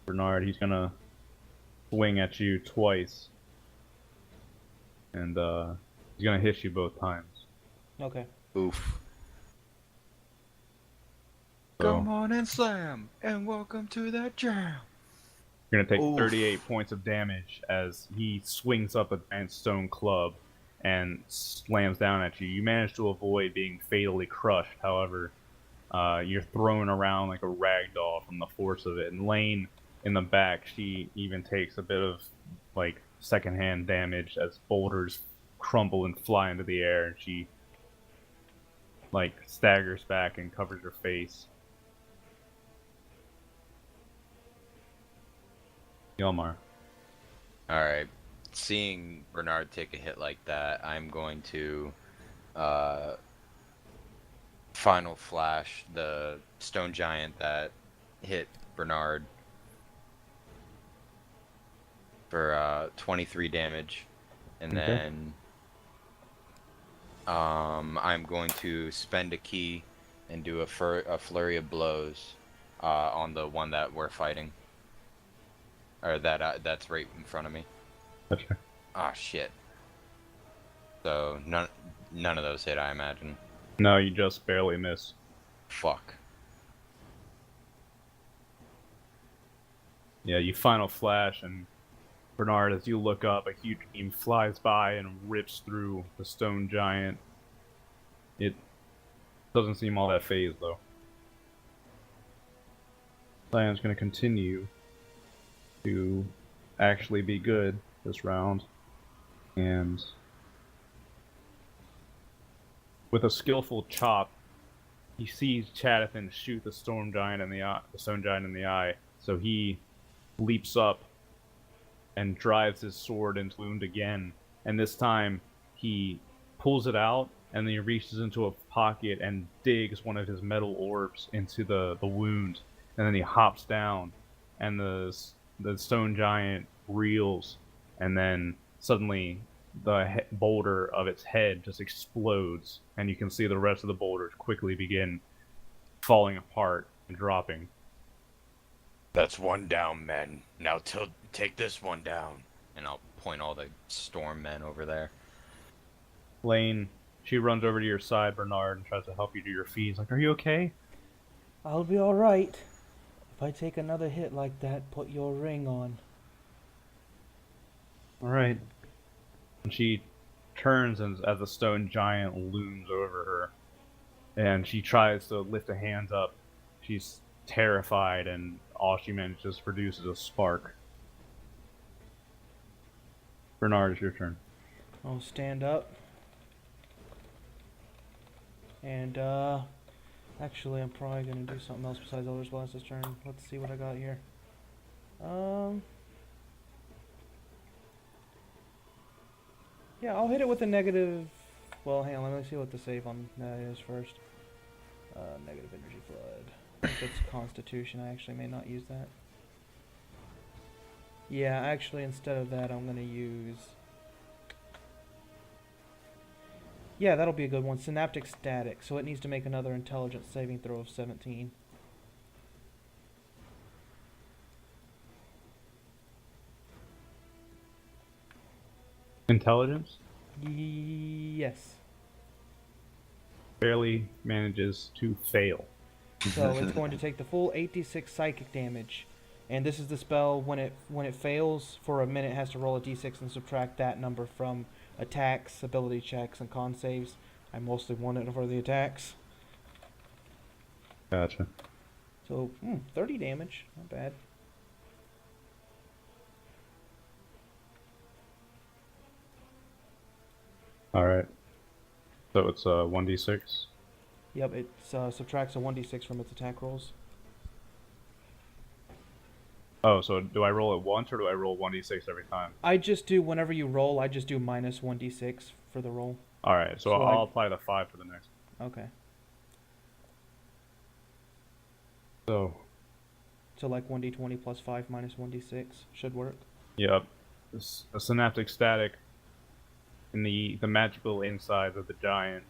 Bernard, he's gonna swing at you twice, and he's gonna hit you both times. Okay. Oof. So Come on and slam, and welcome to that jam. you're gonna take Oof. 38 points of damage as he swings up a giant stone club and slams down at you. You manage to avoid being fatally crushed, however, you're thrown around like a rag doll from the force of it. And Lane, in the back, she even takes a bit of like secondhand damage as boulders crumble and fly into the air, and she like staggers back and covers her face. Yalmar. Alright. Seeing Bernard take a hit like that, I'm going to final flash the stone giant that hit Bernard for 23 damage. And Okay. then I'm going to spend a key and do a flurry of blows on the one that we're fighting. Or that's right in front of me. Gotcha. Ah, shit. So none of those hit, I imagine. No, you just barely miss. Fuck. Yeah, you final flash, and Bernard, as you look up, a huge beam flies by and rips through the stone giant. It doesn't seem all that phased, though. Lion's going to continue to actually be good this round, and with a skillful chop, he sees Cadathan shoot the stone giant in the eye, so he leaps up and drives his sword into the wound again. And this time he pulls it out, and then he reaches into a pocket and digs one of his metal orbs into the wound, and then he hops down, and the stone giant reels, and then suddenly the boulder of its head just explodes, and you can see the rest of the boulders quickly begin falling apart and dropping. That's one down, men. Now take this one down. And I'll point all the storm men over there. Lane, she runs over to your side, Bernard, and tries to help you to your feet. He's like, "Are you okay?" I'll be alright. If I take another hit like that, put your ring on. All right. And she turns as the stone giant looms over her, and she tries to lift a hand up. She's terrified, and all she manages to produce is a spark. Bernard, it's your turn. I'll stand up. And, actually, I'm probably gonna do something else besides Elder's Blast this turn. Let's see what I got here. Yeah, I'll hit it with a negative... Well, hang on, let me see what the save on that is first. Negative energy flood. If it's Constitution, I actually may not use that. Yeah, actually, instead of that, I'm gonna use... Yeah, that'll be a good one. Synaptic Static, so it needs to make another intelligence saving throw of 17. Intelligence Yes. barely manages to fail. So it's going to take the full 8d6 psychic damage. And this is the spell, when it fails, for a minute it has to roll a d6 and subtract that number from attacks, ability checks, and con saves. I mostly want it for the attacks. Gotcha. So, 30 damage. Not bad. Alright. So it's 1d6. Yep, it subtracts a 1d6 from its attack rolls. Oh, so do I roll it once, or do I roll 1d6 every time? I just do, whenever you roll, I just do minus 1d6 for the roll. Alright, so I'll apply the 5 for the next. Okay. So, like 1d20 plus 5 minus 1d6 should work. yep. The synaptic static in the magical insides of the giant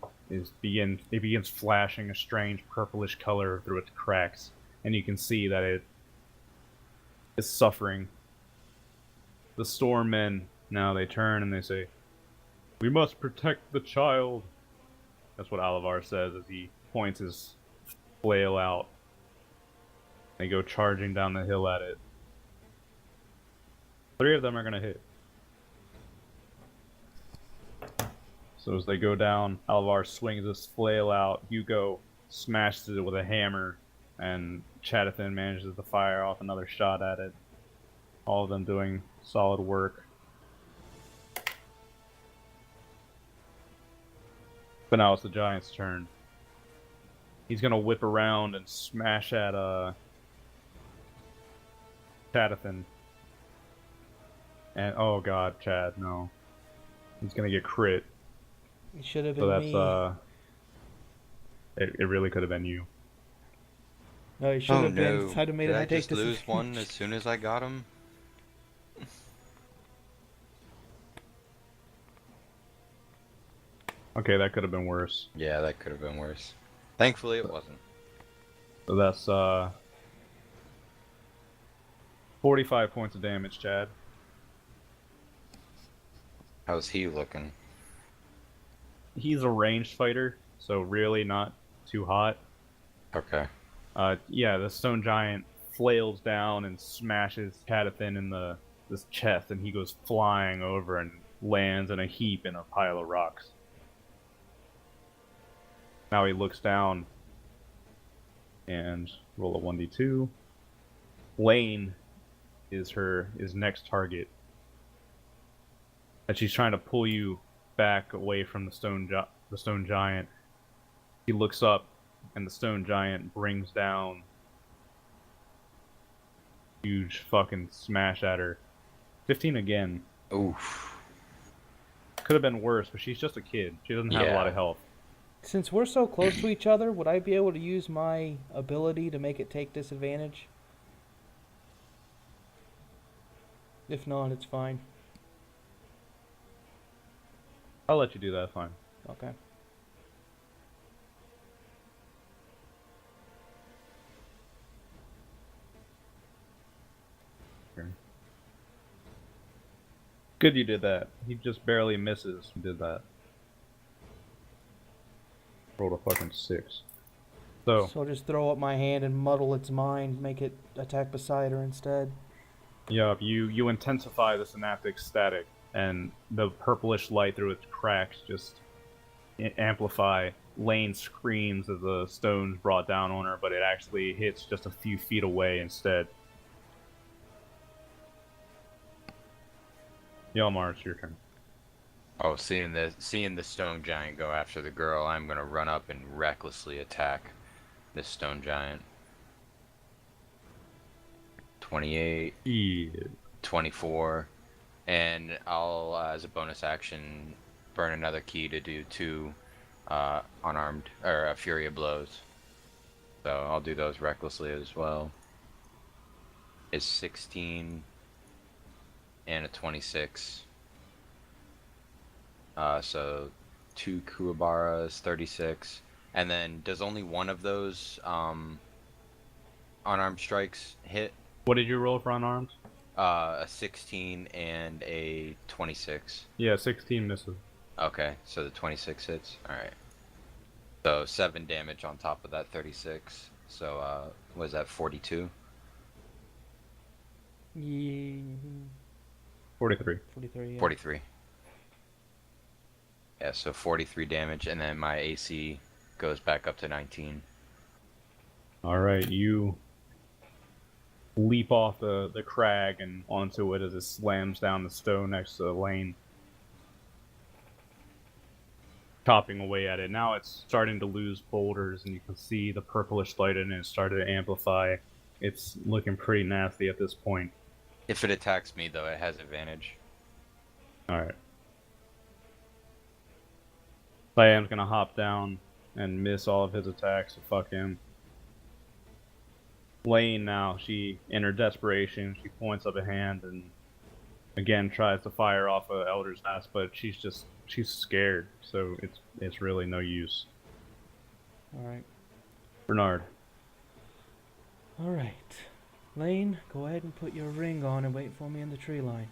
begins flashing a strange purplish color through its cracks, and you can see that it is suffering. The storm men now, they turn and they say, "We must protect the child." That's what Alavar says as he points his flail out. They go charging down the hill at it. 3 of them are gonna hit. So as they go down, Alavar swings his flail out. Hugo smashes it with a hammer, and Chadathan manages to fire off another shot at it. All of them doing solid work. But now it's the giant's turn. He's gonna whip around and smash at Chadathan. And oh god, Chad, no. He's gonna get crit. It should have been So that's me. it really could have been you. No, it should have been. I'd have made Did it. I just lose one as soon as I got him? Okay, that could have been worse. Yeah, that could have been worse. Thankfully, it wasn't. So that's 45 points of damage, Chad. How's he looking? He's a ranged fighter, so really not too hot. Okay. Yeah, the stone giant flails down and smashes Chadathan in this chest, and he goes flying over and lands in a heap in a pile of rocks. Now he looks down and roll a 1d2. Lane is his next target. And she's trying to pull you back away from the stone giant. He looks up, and the stone giant brings down huge fucking smash at her. 15 again. Oof. Could have been worse, but she's just a kid. She doesn't have a lot of Yeah. health. Since we're so close to each other, would I be able to use my ability to make it take disadvantage? If not, it's fine. I'll let you do that, fine. Okay. Good you did that. He just barely misses. He did that. Rolled a fucking 6. So, So just throw up my hand and muddle its mind, make it attack beside her instead. yeah, you intensify the synaptic static, and the purplish light through its cracks just amplify. Lane screams as the stone's brought down on her, but it actually hits just a few feet away instead. Yalmar, it's your turn. Oh, seeing the stone giant go after the girl, I'm gonna run up and recklessly attack this stone giant. 28, Yeah. 24, and I'll, as a bonus action, burn another key to do 2 unarmed or fury of blows. So I'll do those recklessly as well. Is 16 and a 26. So 2 Kuwabaras, 36. And then does only one of those unarmed strikes hit? What did you roll for unarmed? A 16 and a 26. Yeah, 16 misses. Okay, so the 26 hits. Alright. So 7 damage on top of that 36. So, was that 42? Yeah. 43. 43, yeah. 43. Yeah, so 43 damage, and then my AC goes back up to 19. Alright, you leap off the crag and onto it as it slams down the stone next to the lane. Chopping away at it. Now it's starting to lose boulders, and you can see the purplish light in it started to amplify. It's looking pretty nasty at this point. If it attacks me, though, it has advantage. Alright. Cyan's gonna hop down and miss all of his attacks, so fuck him. Lane now, in her desperation, she points up a hand and again tries to fire off a Elder's Nest, but she's scared, so it's really no use. Alright. Bernard. Alright. Lane, go ahead and put your ring on and wait for me in the tree line.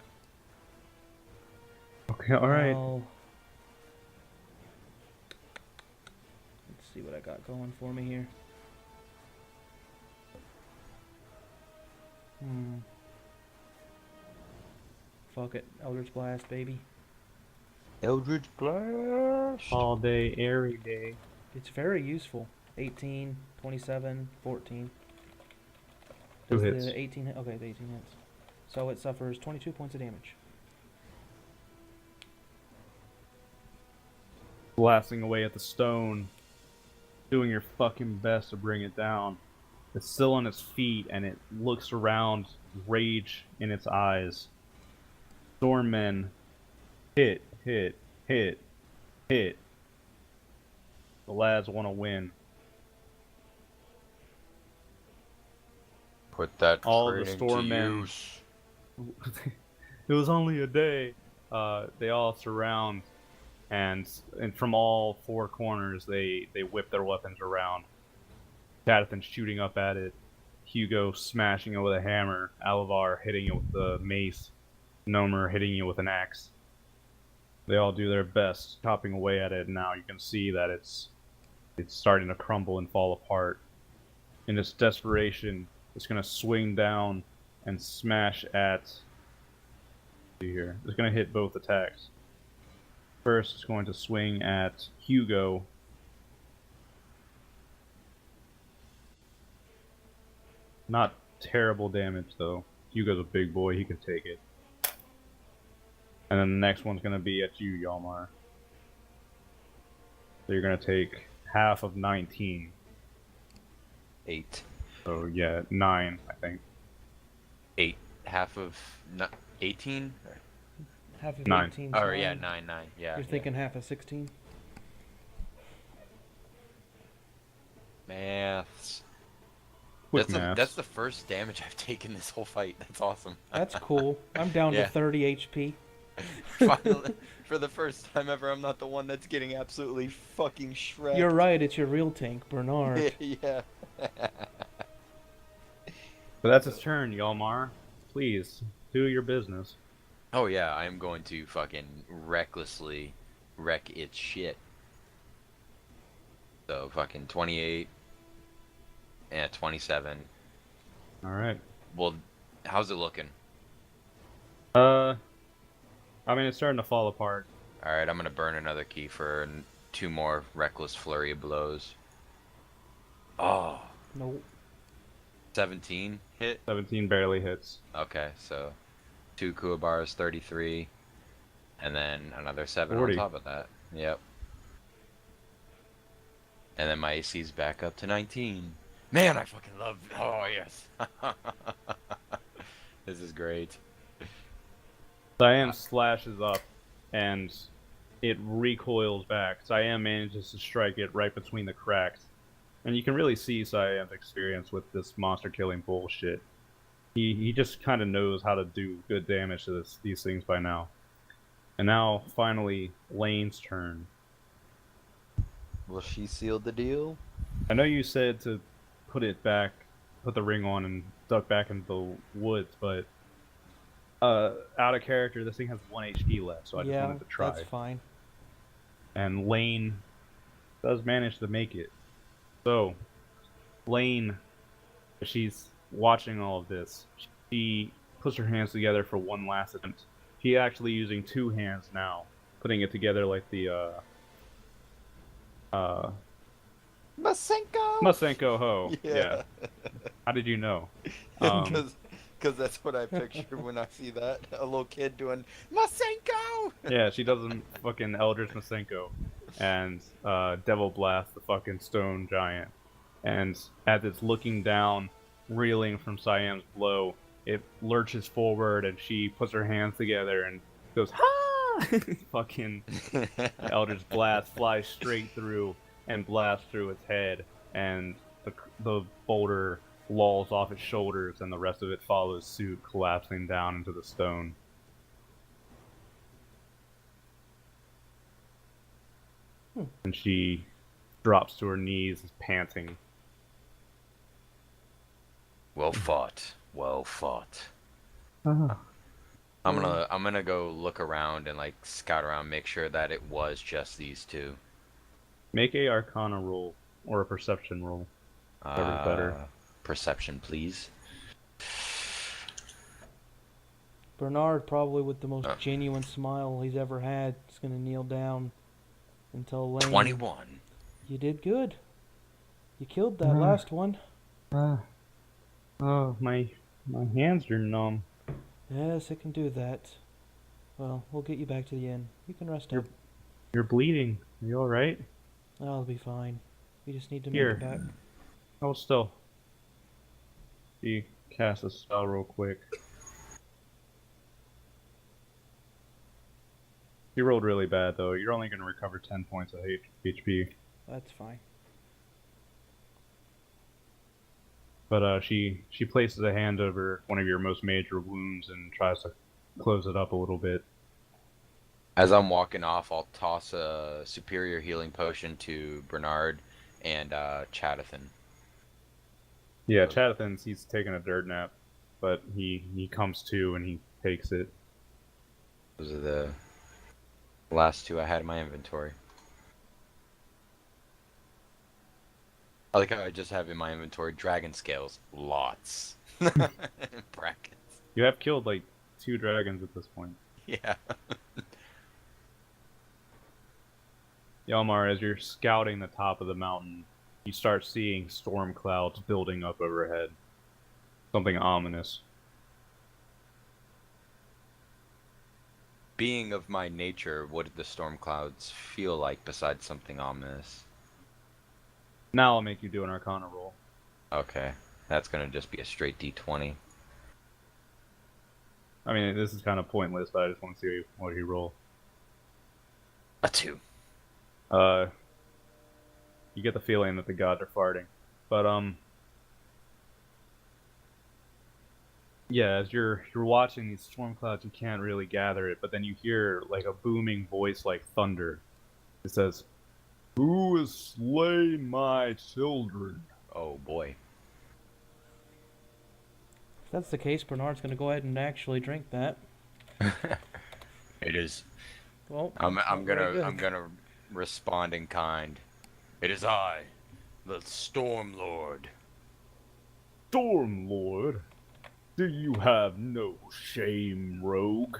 Okay, alright. Let's see what I got going for me here. Fuck it. Eldritch Blast, baby. Eldritch Blast! All day, every day. It's very useful. 18, 27, 14. Two Does hits. the 18 hit? Okay, the 18 hits. So it suffers 22 points of damage. Blasting away at the stone, doing your fucking best to bring it down. It's still on its feet, and it looks around, rage in its eyes. Stormmen hit. The lads want to win. Put that All the training to storemen- use. It was only a day. They all surround, and from all 4 corners, they whip their weapons around. Cadathan shooting up at it, Hugo smashing it with a hammer, Alavar hitting it with the mace, Nomer hitting it with an axe. They all do their best, chopping away at it, and now you can see that it's starting to crumble and fall apart. In its desperation, it's going to swing down and smash at... see here. It's going to hit both attacks. First, it's going to swing at Hugo. Not terrible damage, though. Hugo's a big boy, he can take it. And then the next one's going to be at you, Yalmar. So you're going to take half of 19. 8. So yeah, 9, I think. 8. Half of... 18? Half of 9. 18's Oh, yeah, 9. 9, 9. Yeah. You're thinking half of 16? Maths. Quick That's maths. the first damage I've taken this whole fight. That's awesome. That's cool. I'm down to Yeah. 30 HP. Finally, for the first time ever, I'm not the one that's getting absolutely fucking shreked. You're right, it's your real tank, Bernard. Yeah. But that's his turn, Yalmar. Please, do your business. Oh yeah, I am going to fucking recklessly wreck its shit. So fucking 28 and 27. Alright. Well, how's it looking? I mean, it's starting to fall apart. Alright, I'm gonna burn another key for 2 more reckless flurry of blows. Oh, Nope. 17 hit? 17 barely hits. Okay, so 2 Kuwabars, 33, and then another 7 40. on top of that. Yep. And then my AC's back up to 19. Man, I fucking love. Oh yes. This is great. Cyan slashes up, and it recoils back. Cyan manages to strike it right between the cracks. And you can really see Cyan's experience with this monster-killing bullshit. He just kind of knows how to do good damage to these things by now. And now, finally, Lane's turn. Will she seal the deal? I know you said to put the ring on and duck back into the woods, but out of character, this thing has 1 HP left, so I just wanted to try. That's fine. And Lane does manage to make it. So, Lane, she's watching all of this. She puts her hands together for one last attempt. She's actually using 2 hands now, putting it together like the Masenko Ho. Yeah. How did you know? Because that's what I picture when I see that. A little kid doing Masenko! Yeah, she does a fucking Eldritch Masenko. And Devil Blast, the fucking stone giant. And as it's looking down, reeling from Cyan's blow, it lurches forward and she puts her hands together and goes, ha! Fucking Eldritch Blast flies straight through and blasts through its head. And the boulder lolls off its shoulders and the rest of it follows suit, collapsing down into the stone. And she drops to her knees, panting. Well fought. Well fought. Uh-huh. I'm gonna go look around and like scout around, make sure that it was just these 2. Make a Arcana roll or a Perception roll. Whatever's better. Perception, please. Bernard, probably with the most genuine smile he's ever had, is going to kneel down and tell Lane. 21. You did good. You killed that last one. Oh, my hands are numb. Yes, it can do that. Well, we'll get you back to the inn. You can rest up. You're bleeding. Are you alright? I'll be fine. We just need to make Here. it back. Hold still. You cast a spell real quick. You rolled really bad though. You're only going to recover 10 points of HP. That's fine. But she places a hand over one of your most major wounds and tries to close it up a little bit. As I'm walking off, I'll toss a superior healing potion to Bernard and Chadathan. Yeah, Chadathan's he's taking a dirt nap, but he comes to and he takes it. Those are the last 2 I had in my inventory. I like how I just have in my inventory dragon scales. Lots. Brackets. You have killed like 2 dragons at this point. Yeah. Yalmar, as you're scouting the top of the mountain, you start seeing storm clouds building up overhead. Something ominous. Being of my nature, what did the storm clouds feel like besides something ominous? Now I'll make you do an Arcana roll. Okay. That's gonna just be a straight D20. I mean, this is kind of pointless, but I just want to see what you roll. A 2. Uh, you get the feeling that the gods are farting, but yeah, as you're watching these storm clouds, you can't really gather it, but then you hear like a booming voice like thunder. It says, "Who has slain my children?" Oh boy. If that's the case, Bernard's gonna go ahead and actually drink that. It is. Well, I'm not very good. gonna respond in kind. It is I, the Storm Lord. Storm Lord, do you have no shame, rogue?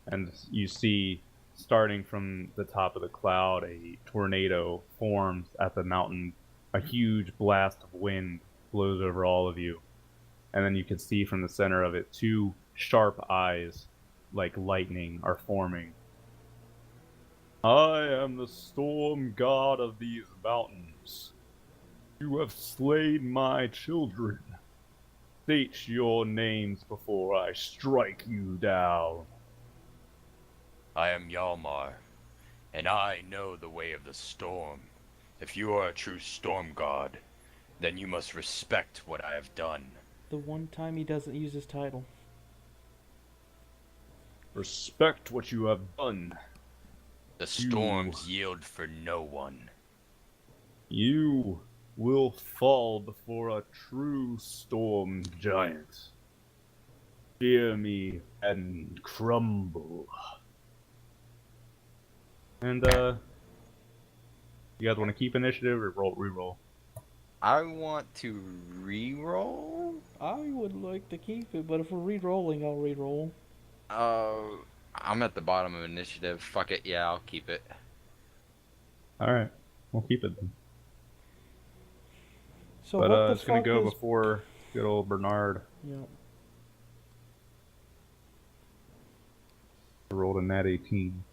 And you see, starting from the top of the cloud, a tornado forms at the mountain. A huge blast of wind blows over all of you. And then you can see from the center of it, two sharp eyes, like lightning, are forming. I am the storm god of these mountains. You have slain my children. State your names before I strike you down. I am Yalmar, and I know the way of the storm. If you are a true storm god, then you must respect what I have done. The one time he doesn't use his title. Respect what you have done. The storms yield for no one. You will fall before a true storm giant. Fear me and crumble. And, you guys want to keep initiative or re-roll? I want to re-roll. I would like to keep it, but if we're re-rolling, I'll re-roll. I'm at the bottom of initiative. Fuck it. Yeah, I'll keep it. Alright, we'll keep it then. So But what the it's gonna fuck go is... before good old Bernard Yep. rolled a nat 18.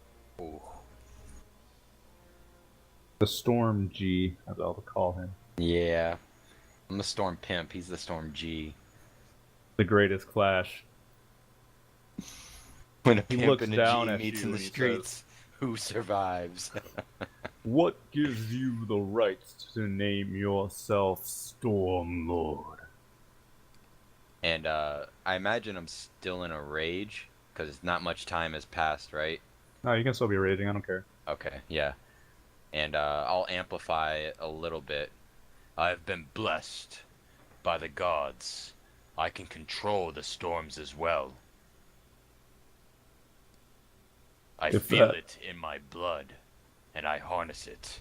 Ooh. The Storm G, as I'll call him. Yeah. I'm the Storm Pimp. He's the Storm G. The greatest clash. When a He pimp looks and a down G at meets you in the and he streets, who survives? What gives you the right to name yourself Storm Lord? And I imagine I'm still in a rage because not much time has passed, right? No, you can still be raging, I don't care. Okay, yeah. And I'll amplify it a little bit. I have been blessed by the gods. I can control the storms as well. I feel it in my blood, and I harness it,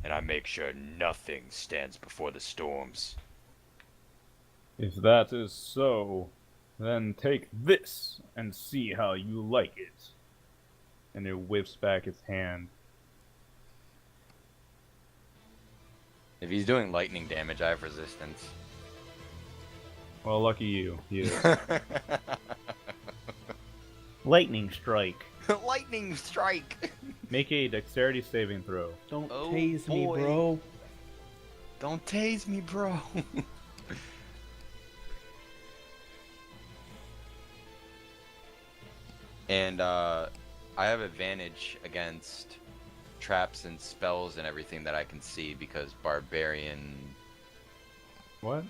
and I make sure nothing stands before the storms. If that is so, then take this and see how you like it. And it whips back its hand. If he's doing lightning damage, I have resistance. Well, lucky you. Lightning strike. Lightning strike! Make a dexterity saving throw. Don't Oh, tase me, boy. bro. Don't tase me, bro. And I have advantage against traps and spells and everything that I can see because barbarian. What?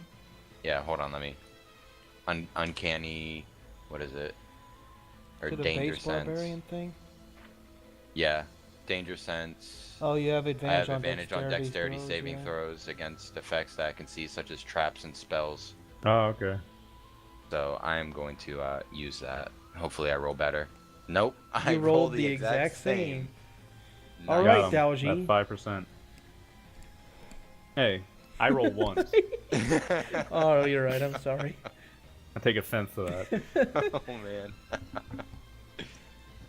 Yeah, hold on, let me. Uncanny. What is it? Or Is it a danger base sense? barbarian thing? Yeah, danger sense. Oh, you have I advantage have on advantage on dexterity throws, saving yeah. throws against effects that I can see, such as traps and spells. Oh, okay. So I am going to use that. Hopefully, I roll better. Nope, I You rolled rolled the the exact exact same. Nice. All right, Dalji. That's 5%. Hey, I roll once. Oh, you're right. I'm sorry. I take offense to that. Oh man.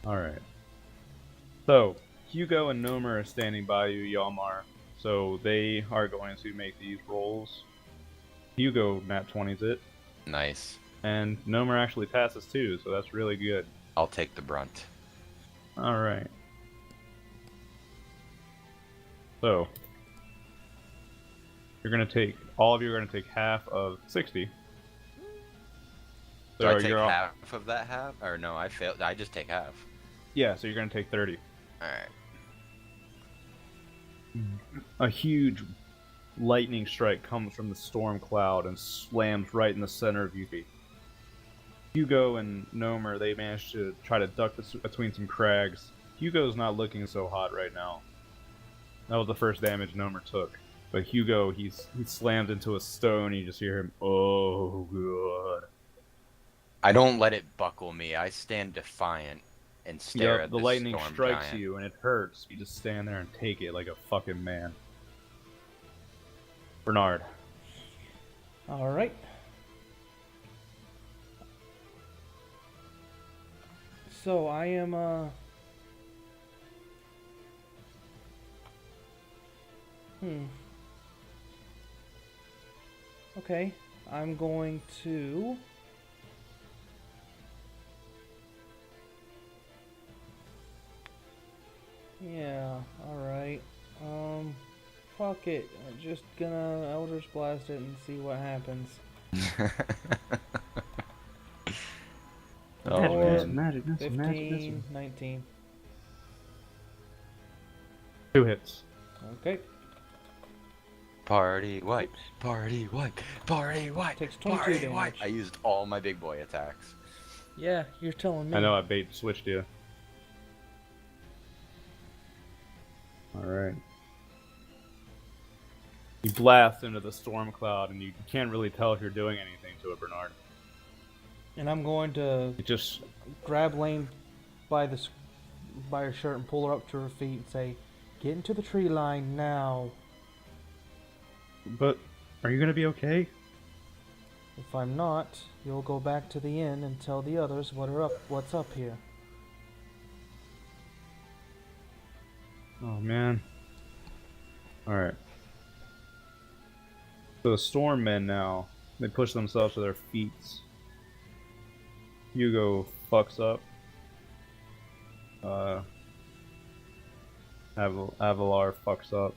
Alright. So, Hugo and Nomer are standing by you, Yalmar. So they are going to make these rolls. Hugo nat 20's it. Nice. And Nomer actually passes too, so that's really good. I'll take the brunt. Alright. So, all of you are gonna take half of 60. Do I So take you're all, half of that half? Or no, I failed. I just take half. yeah, so you're gonna take 30. Alright. A huge lightning strike comes from the storm cloud and slams right in the center of you. Hugo and Nomer, they managed to try to duck between some crags. Hugo's not looking so hot right now. That was the first damage Nomer took. But Hugo, he slammed into a stone. You just hear him, oh, God. I don't let it buckle me. I stand defiant and stare at The this lightning storm strikes giant. you and it hurts. You just stand there and take it like a fucking man. Bernard. All right. So I am Okay, I'm going to yeah, all right. Fuck it. I'm just gonna Eldritch Blast it and see what happens. Oh, Magic, man. magic, 15, 19. 2 hits. Okay. Party white, party white, party white, Takes 22 party white. damage. I used all my big boy attacks. Yeah, you're telling me. I know I bait switched you. Alright. You blast into the storm cloud and you can't really tell if you're doing anything to it, Bernard. And I'm going to It just... grab Lane by her shirt and pull her up to her feet and say, "Get into the tree line now." But, are you gonna be okay? If I'm not, you'll go back to the inn and tell the others what's up here. Oh, man. Alright. So the storm men now, they push themselves to their feet. Hugo fucks up. Avalar fucks up.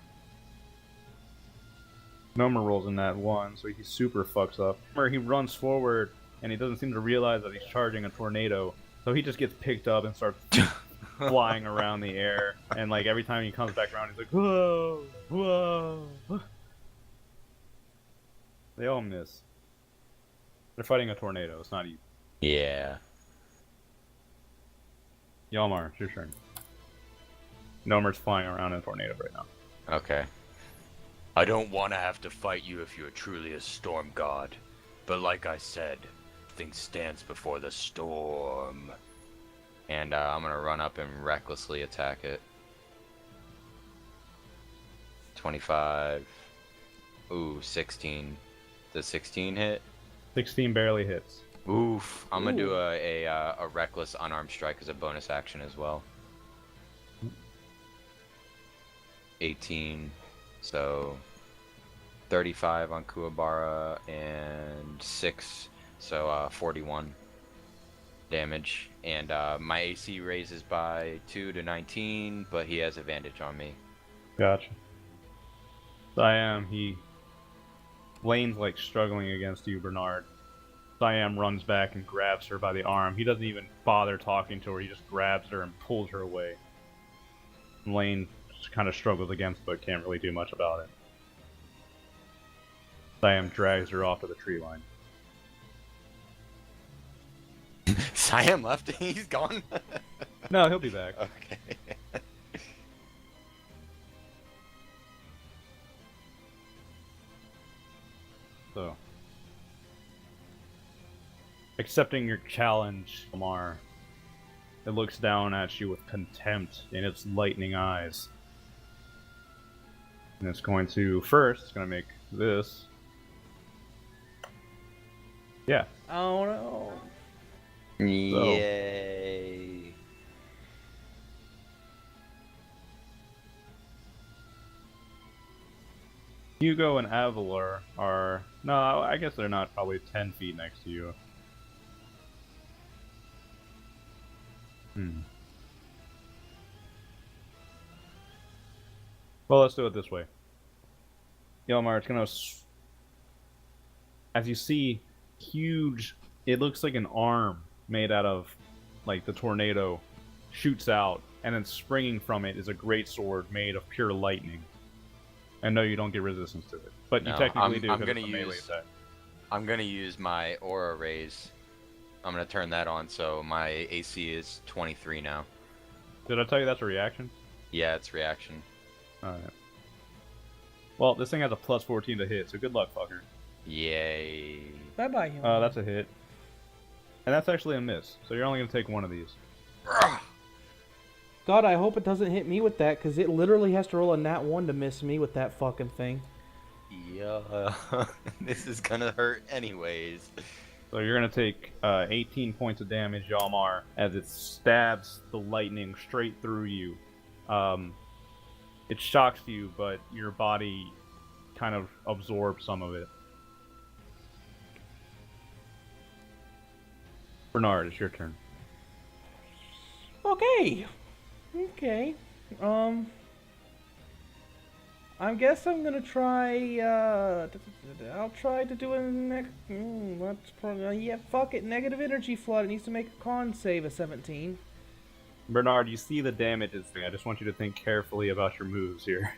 Nomer rolls in that 1, so he super fucks up. He runs forward, and he doesn't seem to realize that he's charging a tornado, so he just gets picked up and starts flying around the air. And like every time he comes back around, he's like, whoa, whoa. They all miss. They're fighting a tornado. It's not easy. Yeah. Yalmar, it's your turn. Nomer's flying around in a tornado right now. Okay. I don't want to have to fight you if you're truly a storm god. But like I said, things stands before the storm. And I'm gonna run up and recklessly attack it. 25. Ooh, 16. Does 16 hit? 16 barely hits. Oof. I'm gonna do a reckless unarmed strike as a bonus action as well. 18. So 35 on Kuwabara and 6. So 41 damage. And my AC raises by 2 to 19, but he has advantage on me. Gotcha. Siam, Lane's like struggling against you, Bernard. Siam runs back and grabs her by the arm. He doesn't even bother talking to her, he just grabs her and pulls her away. Lane just kind of struggles against but can't really do much about it. Siam drags her off to the tree line. Siam left? He's gone? No, he'll be back. Okay. So, accepting your challenge, Lamar, it looks down at you with contempt in its lightning eyes. And it's going to, first, it's going to make this. Yeah. Oh no. Yay. Hugo and Avalar are, no, I guess they're not probably 10 feet next to you. Well, let's do it this way. Yelmar, it's gonna, as you see huge it looks like an arm made out of, like, the tornado shoots out, and then springing from it is a great sword made of pure lightning. And no, you don't get resistance to it, but you No, technically do I'm because gonna it's a melee use attack. I'm gonna use my aura raise. I'm gonna turn that on, so my AC is 23 now. Did I tell you that's a reaction? Yeah, it's reaction. Alright. Well, this thing has a plus 14 to hit, so good luck, fucker. Yay. Bye bye. That's a hit. And that's actually a miss, so you're only going to take one of these. God, I hope it doesn't hit me with that, because it literally has to roll a nat 1 to miss me with that fucking thing. Yeah, this is gonna hurt anyways. So you're going to take 18 points of damage, Yalmar, as it stabs the lightning straight through you. It shocks you, but your body kind of absorbs some of it. Bernard, it's your turn. Okay. I guess I'm gonna try, I'll try to do a that's probably, yeah, fuck it, negative energy flood. It needs to make a con save of 17. Bernard, you see the damage it's doing. I just want you to think carefully about your moves here.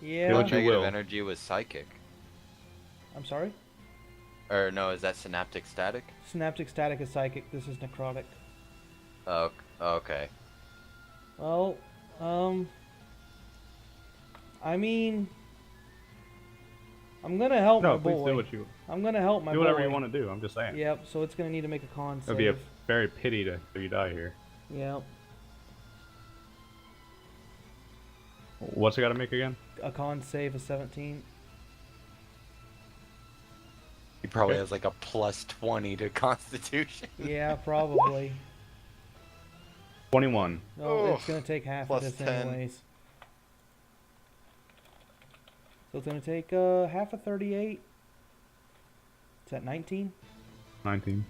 Yeah. what you Negative will. energy was psychic. I'm sorry? Or no, is that synaptic static? Synaptic static is psychic. This is necrotic. Oh, okay. Well, I mean, I'm gonna help No, my please boy. do what you I'm gonna help my do. boy. Whatever you want to do. I'm just saying. Yep, so it's gonna need to make a con It'd save. be a very pity to have you die here. Yep, What's it got to make again? a con save of 17. He probably Okay. has like a plus 20 to Constitution. Yeah, probably. 21. No, Oh, it's gonna take half plus of this 10. anyways. So it's gonna take half of 38. Is that 19? 19.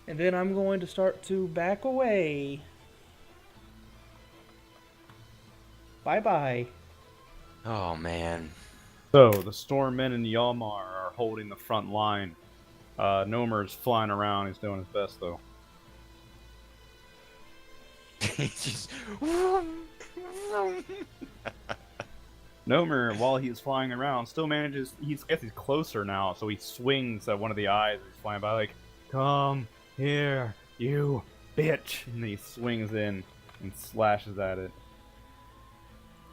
And then I'm going to start to back away. Bye bye. Oh man. So the Stormmen and Yalmar are holding the front line. Nomer's flying around. He's doing his best though. He's just. Nomer, while he's flying around, still manages. I guess he's closer now, so he swings at one of the eyes as he's flying by, like, "Come here, you bitch!" And he swings in and slashes at it.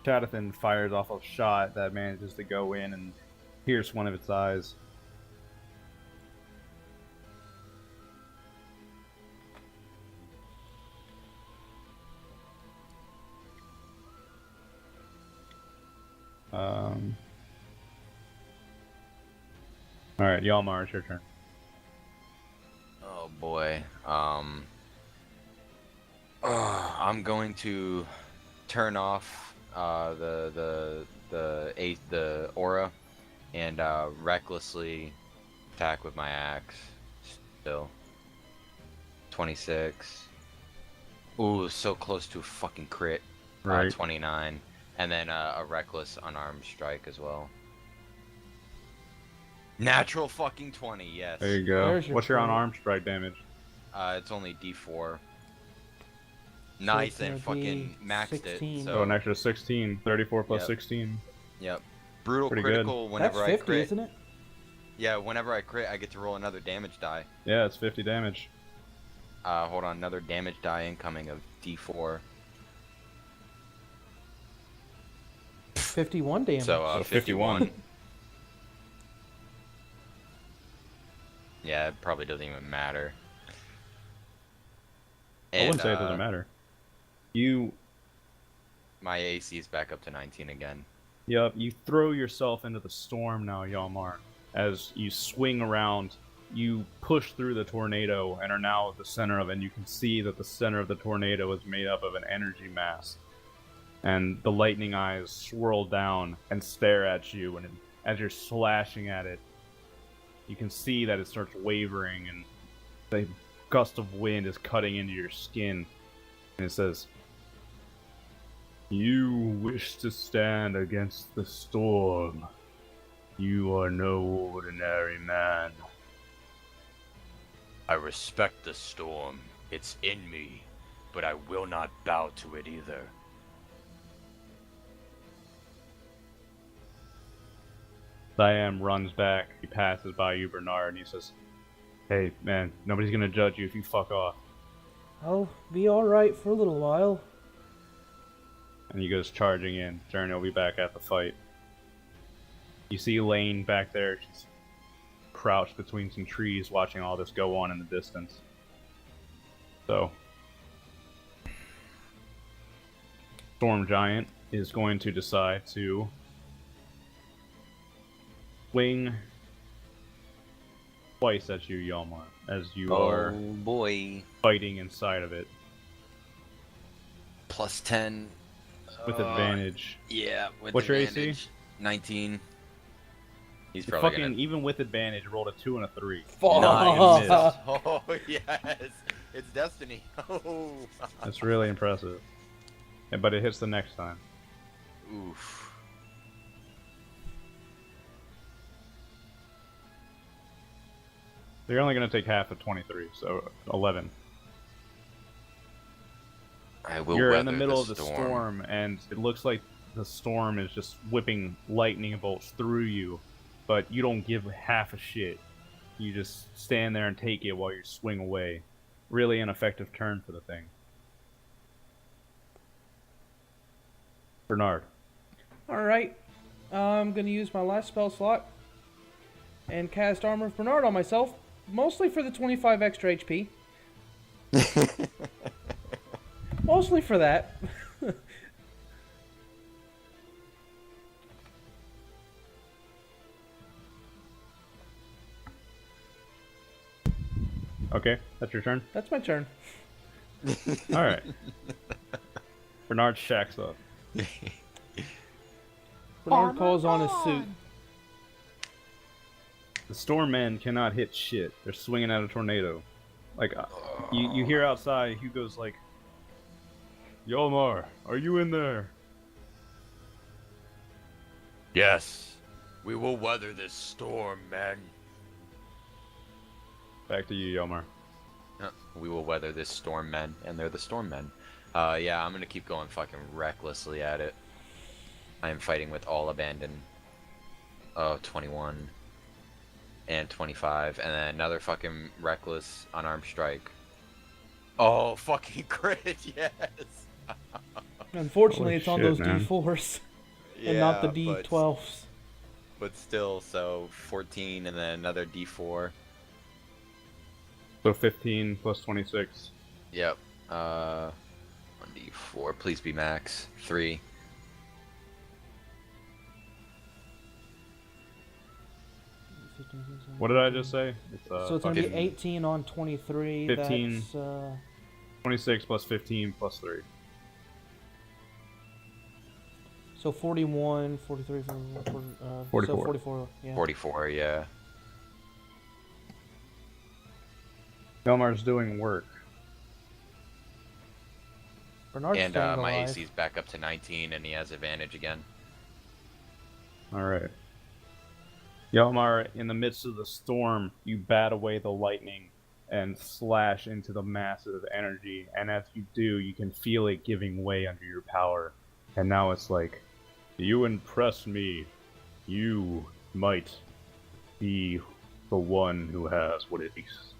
Chadathan fires off a shot that manages to go in and pierce one of its eyes. Alright, Yalmar, it's your turn. Oh boy. I'm going to turn off the aura and recklessly attack with my axe. Still. 26. Ooh, so close to a fucking crit. Right. 29. And then a reckless unarmed strike as well. Natural fucking 20, yes. There you go. There's your What's your crit. unarmed strike damage? It's only D4. Nice, it's and gonna fucking be maxed 16. it. So So, an extra 16. 34 plus Yep. 16. yep. Brutal Pretty good. critical whenever That's 50, I crit. isn't it? Yeah, whenever I crit, I get to roll another damage die. Yeah, it's 50 damage. Hold on, another damage die incoming of D4. 51 damage. So, So 51. Yeah, it probably doesn't even matter. I wouldn't say it doesn't matter. My AC is back up to 19 again. Yup, you throw yourself into the storm now, Yalmar. As you swing around, you push through the tornado and are now at the center of it, and you can see that the center of the tornado is made up of an energy mass. And the lightning eyes swirl down and stare at you, and as you're slashing at it, you can see that it starts wavering, and the gust of wind is cutting into your skin. And it says, "You wish to stand against the storm. You are no ordinary man. I respect the storm. It's in me, but I will not bow to it either. Siam runs back. He passes by you, Bernard, and he says, "Hey, man, nobody's gonna judge you if you fuck off." I'll be alright for a little while. And he goes charging in. Journey will be back at the fight. You see Lane back there. She's crouched between some trees watching all this go on in the distance. So, Storm Giant is going to decide to swing twice at you, Yalmar, as you are boy. fighting inside of it Plus 10. with advantage. Yeah, with What's your AC? advantage. 19. He's You probably fucking, gonna... even with advantage, rolled a 2 and a 3. Fuck. Nice. Oh, yes. It's destiny. Oh. That's really impressive. Yeah, but it hits the next time. Oof. So you're only going to take half of 23, so 11. I will You're weather in the middle of the storm. storm, and it looks like the storm is just whipping lightning bolts through you, but you don't give half a shit. You just stand there and take it while you swing away. Really an effective turn for the thing. Bernard. Alright. I'm gonna use my last spell slot and cast Armor of Bernard on myself, mostly for the 25 extra HP. Mostly for that. Okay, that's your turn. That's my turn. Alright. Bernard shacks up. Bernard calls on his suit. The storm men cannot hit shit. They're swinging at a tornado. Like, you hear outside, Hugo's like, Yolmar, are you in there? Yes, we will weather this storm, man. Back to you, Yolmar. We will weather this storm, men, and they're the storm men. Yeah, I'm gonna keep going fucking recklessly at it. I am fighting with all abandon. Oh, 21 and 25, and then another fucking reckless unarmed strike. Oh, fucking crit, yes. Unfortunately, Holy it's on shit, those man. D4s and not the Yeah, D12s. But still, so 14 and then another D4. So 15 plus 26. Yep. 1D4. Please be max. 3. What did I just say? It's, So it's going to be fucking 18 on 23. 15. That's, 26 plus 15 plus 3. so 41, 43, 44. So 44, yeah. 44, yeah. Yolmar's doing work. Bernard's And staying my alive. AC's back up to 19 and he has advantage again. Alright. Yolmar, in the midst of the storm, you bat away the lightning and slash into the massive energy, and as you do, you can feel it giving way under your power. And now it's like, you impress me. You might be the one who has what it is.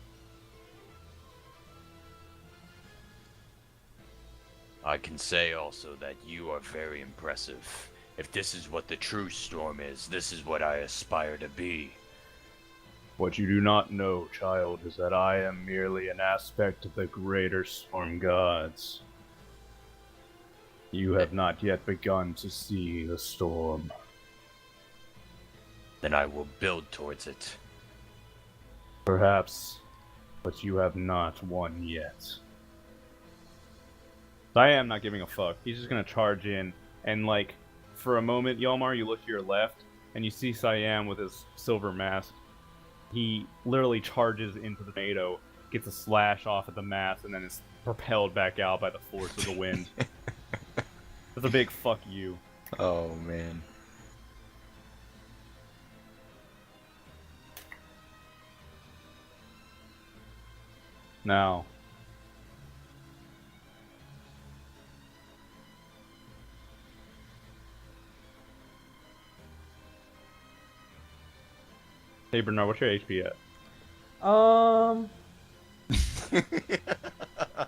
I can say also that you are very impressive. If this is what the true storm is, this is what I aspire to be. What you do not know, child, is that I am merely an aspect of the greater storm gods. You have not yet begun to see the storm. Then I will build towards it. Perhaps, but you have not won yet. I am not giving a fuck. He's just gonna charge in, and like, for a moment, Yolmar, you look to your left, and you see Siam with his silver mask. He literally charges into the tornado, gets a slash off at the mast, and then is propelled back out by the force of the wind. That's a big fuck you. Oh, man. Now, hey Bernard, what's your HP at?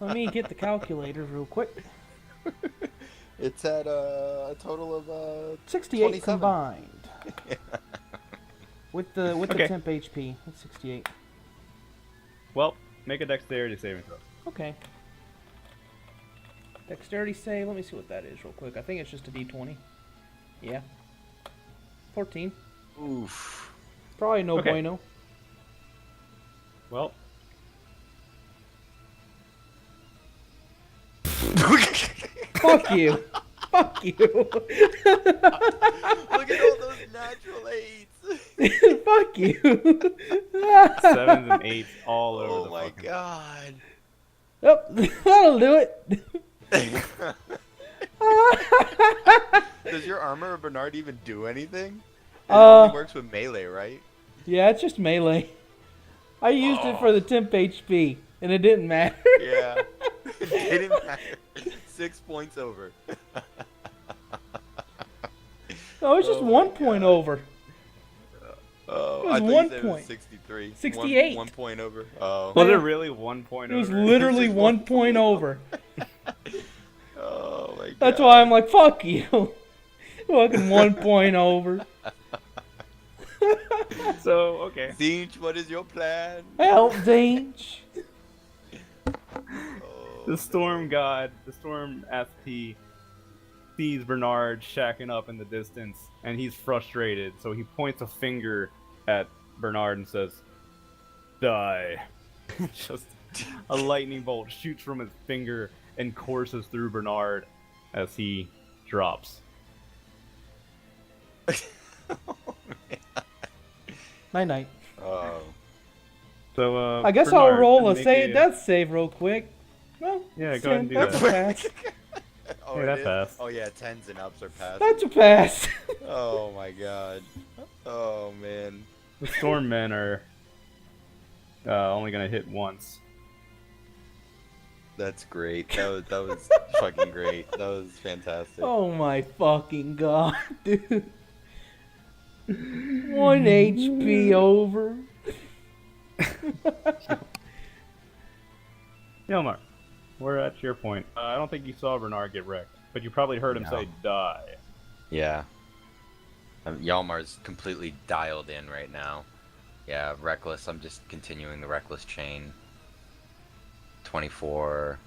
Let me get the calculator real quick. It's at a total of 68 27. combined. With the Okay. temp HP, it's 68. Well, make a dexterity saving throw. Okay. Dexterity save. Let me see what that is real quick. I think it's just a D20. Yeah. 14. Oof. Probably no Okay. bueno. Well, Fuck you. Fuck you. Look at all those natural 8s. Fuck you. 7s and 8s all over Oh the my fucking... god. Yep, that'll do it. Does your armor of Bernard even do anything? It Uh, only works with melee, right? Yeah, it's just melee. I used it for the temp HP, and it didn't matter. Yeah. It didn't matter. 6 points over. No, it's just Oh my 1 point God. over. Oh, It was I thought 1 you said point. It was 63. 68. 1 point over. Oh. Was it really 1 point It was over? literally just 1 1 point over. Oh my god. That's why I'm like, fuck you. Fucking 1 point over. So, okay. Zinch, what is your plan? Help, Zinch. Oh, The storm god, the storm SP, sees Bernard shacking up in the distance, and he's frustrated, so he points a finger at Bernard and says, "Die." Just a lightning bolt shoots from his finger and courses through Bernard as he drops. Night night. Oh. So, I guess Bernard, I'll roll a make death save real quick. Well, Yeah, go ahead and do that's that. a pass. Oh, Hey, it that is? passed. Oh yeah, 10s and ups are passed. That's a pass. Oh my god. Oh man. The storm men are only gonna hit once. That's great. That was fucking great. That was fantastic. Oh my fucking god, dude. 1 HP over. Yelmar, we're at your point. I don't think you saw Bernard get wrecked, but you probably heard him No. say "die." Yeah. Yalmar's completely dialed in right now. Yeah, reckless. I'm just continuing the reckless chain. 24,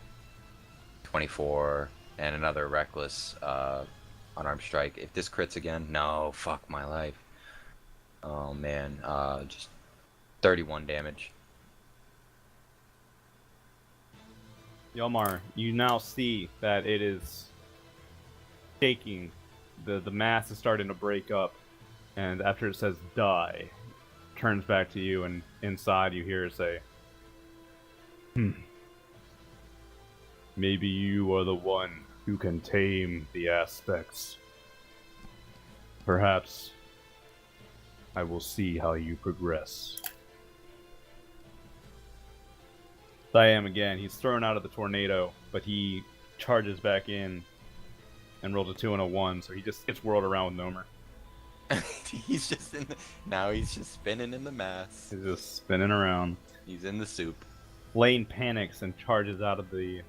24, and another reckless unarmed strike. If this crits again, no, fuck my life. Oh man, just 31 damage. Yelmar, you now see that it is shaking. The mass is starting to break up, and after it says "die," turns back to you, and inside you hear it say, "Maybe you are the one who can tame the aspects. Perhaps I will see how you progress." Siam again, he's thrown out of the tornado, but he charges back in and rolls a 2 and a 1, so he just gets whirled around with Nomer. He's just in the, now he's just spinning in the mass. He's just spinning around. He's in the soup. Lane panics and charges out of the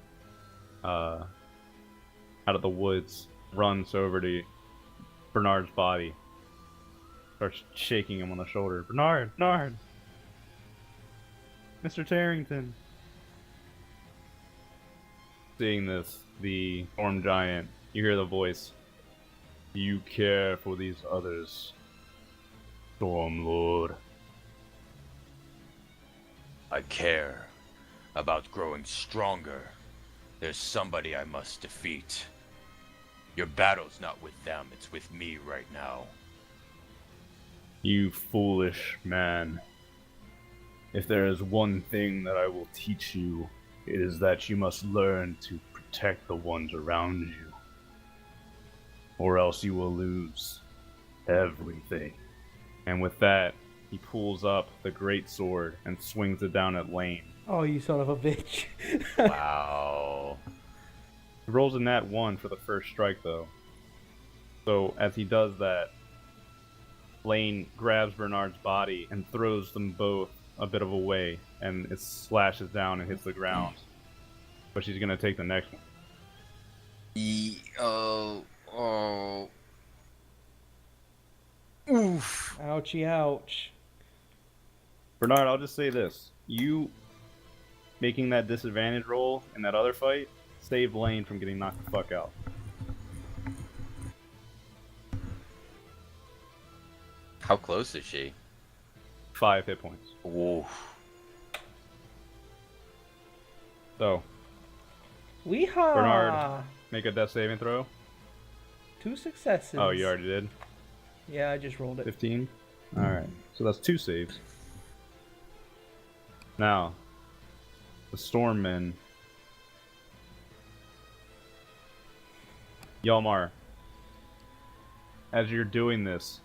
woods, runs over to Bernard's body, starts shaking him on the shoulder. Bernard! Mr. Tarrington! Seeing this, the storm giant, you hear the voice. "You care for these others, Storm Lord." I care about growing stronger. There's somebody I must defeat. Your battle's not with them, it's with me right now. "You foolish man. If there is one thing that I will teach you, it is that you must learn to protect the ones around you. Or else you will lose everything." And with that, he pulls up the great sword and swings it down at Lane. Oh, you son of a bitch. Wow. He rolls a nat 1 for the first strike, though. So as he does that, Lane grabs Bernard's body and throws them both a bit of a way, and it slashes down and hits the ground. But she's gonna take the next one. Oh. Oof. Ouchie, ouch. Bernard, I'll just say this. You making that disadvantage roll in that other fight saved Lane from getting knocked the fuck out. How close is she? 5 hit points. Oof. So, Weehaw! Bernard. make a death saving throw. 2 successes. Oh, you already did? Yeah, I just rolled it. 15? Alright, so that's 2 saves. Now, the Stormmen. Yalmar, as you're doing this,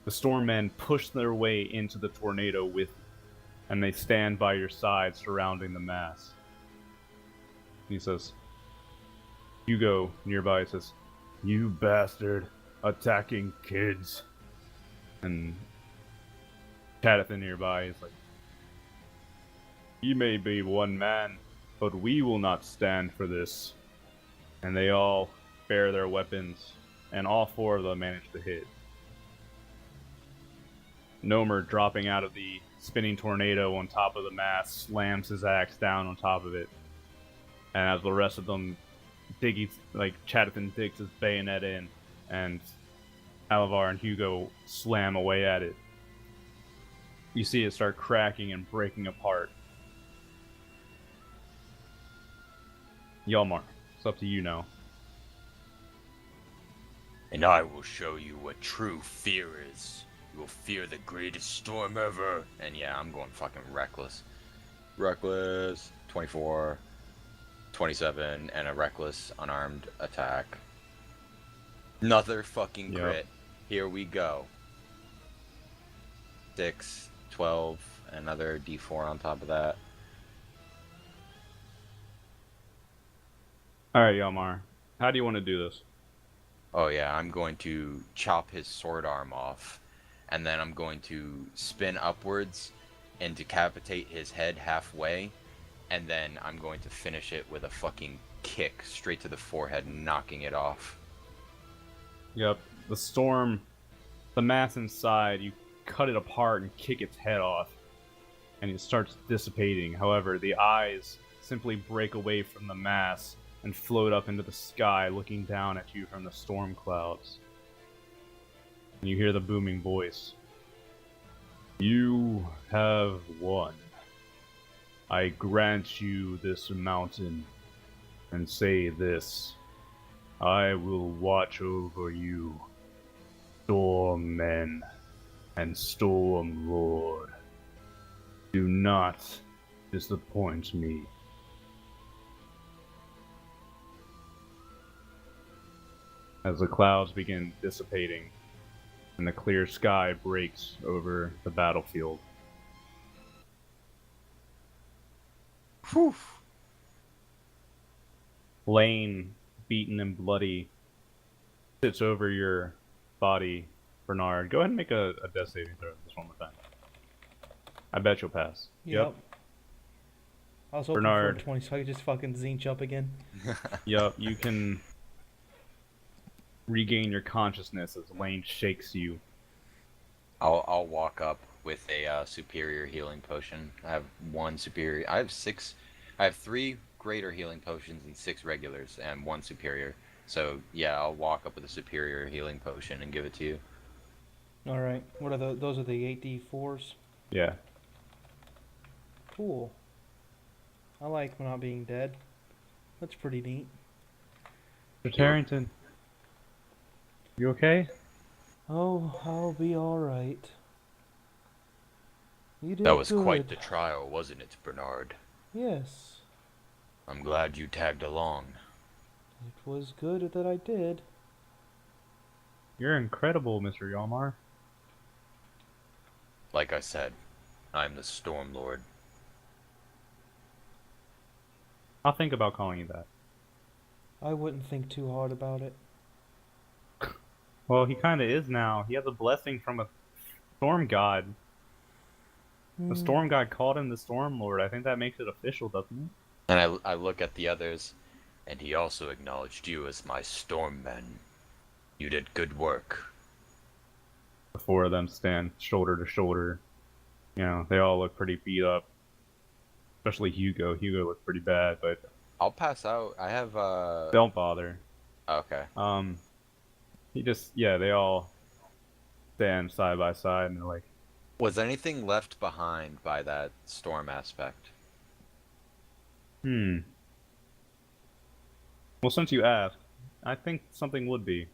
the Stormmen push their way into the tornado with you, and they stand by your side surrounding the mass. He says, Hugo nearby says, "You bastard, attacking kids." And Tadathan nearby is like, "He may be one man, but we will not stand for this." And they all bare their weapons, and all 4 of them manage to hit. Nomer, dropping out of the spinning tornado on top of the mast, slams his axe down on top of it. And as the rest of them Chadathan digs his bayonet in, and Alavar and Hugo slam away at it. You see it start cracking and breaking apart. Yalmar, it's up to you now. And I will show you what true fear is. You will fear the greatest storm ever. And yeah, I'm going fucking reckless. Reckless. 24. 27. And a reckless unarmed attack. Another fucking crit. Yep. Here we go. 6, 12, another d4 on top of that. Alright, Yalmar, how do you want to do this? Oh yeah, I'm going to chop his sword arm off, and then I'm going to spin upwards and decapitate his head halfway, and then I'm going to finish it with a fucking kick straight to the forehead, knocking it off. Yep, the mass inside, you cut it apart and kick its head off, and it starts dissipating. However, the eyes simply break away from the mass and float up into the sky, looking down at you from the storm clouds. And you hear the booming voice. "You have won. I grant you this mountain, and say this. I will watch over you, Storm Men and Storm Lord. Do not disappoint me." As the clouds begin dissipating and the clear sky breaks over the battlefield. Whew. Lane, beaten and bloody, sits over your body. Bernard, go ahead and make a death saving throw this one more time. I bet you'll pass. Yep. I was hoping Bernard. for a 20 so I could just fucking zinch up again. Yep, you can regain your consciousness as Lane shakes you. I'll walk up with a superior healing potion. I have 1 superior. I have 3 greater healing potions and 6 regulars, and 1 superior. So yeah, I'll walk up with a superior healing potion and give it to you. All right. What are those? Are the 8d4s? Yeah. Cool. I like not being dead. That's pretty neat. Mr. Tarrington, you okay? Oh, I'll be all right. You did That was good. quite the trial, wasn't it, Bernard? Yes. I'm glad you tagged along. It was good that I did. You're incredible, Mr. Yalmar. Like I said, I'm the Storm Lord. I'll think about calling you that. I wouldn't think too hard about it. Well, he kind of is now. He has a blessing from a storm god. The Hmm. storm god called him the Storm Lord. I think that makes it official, doesn't it? And I look at the others, and he also acknowledged you as my storm men. You did good work. The four of them stand shoulder to shoulder. You know, they all look pretty beat up. Especially Hugo. Hugo looks pretty bad, but I'll pass out. I have don't bother. Okay. He just, yeah, they all stand side by side and they're like, Was anything left behind by that storm aspect? hmm. Well, since you asked, I think something would be.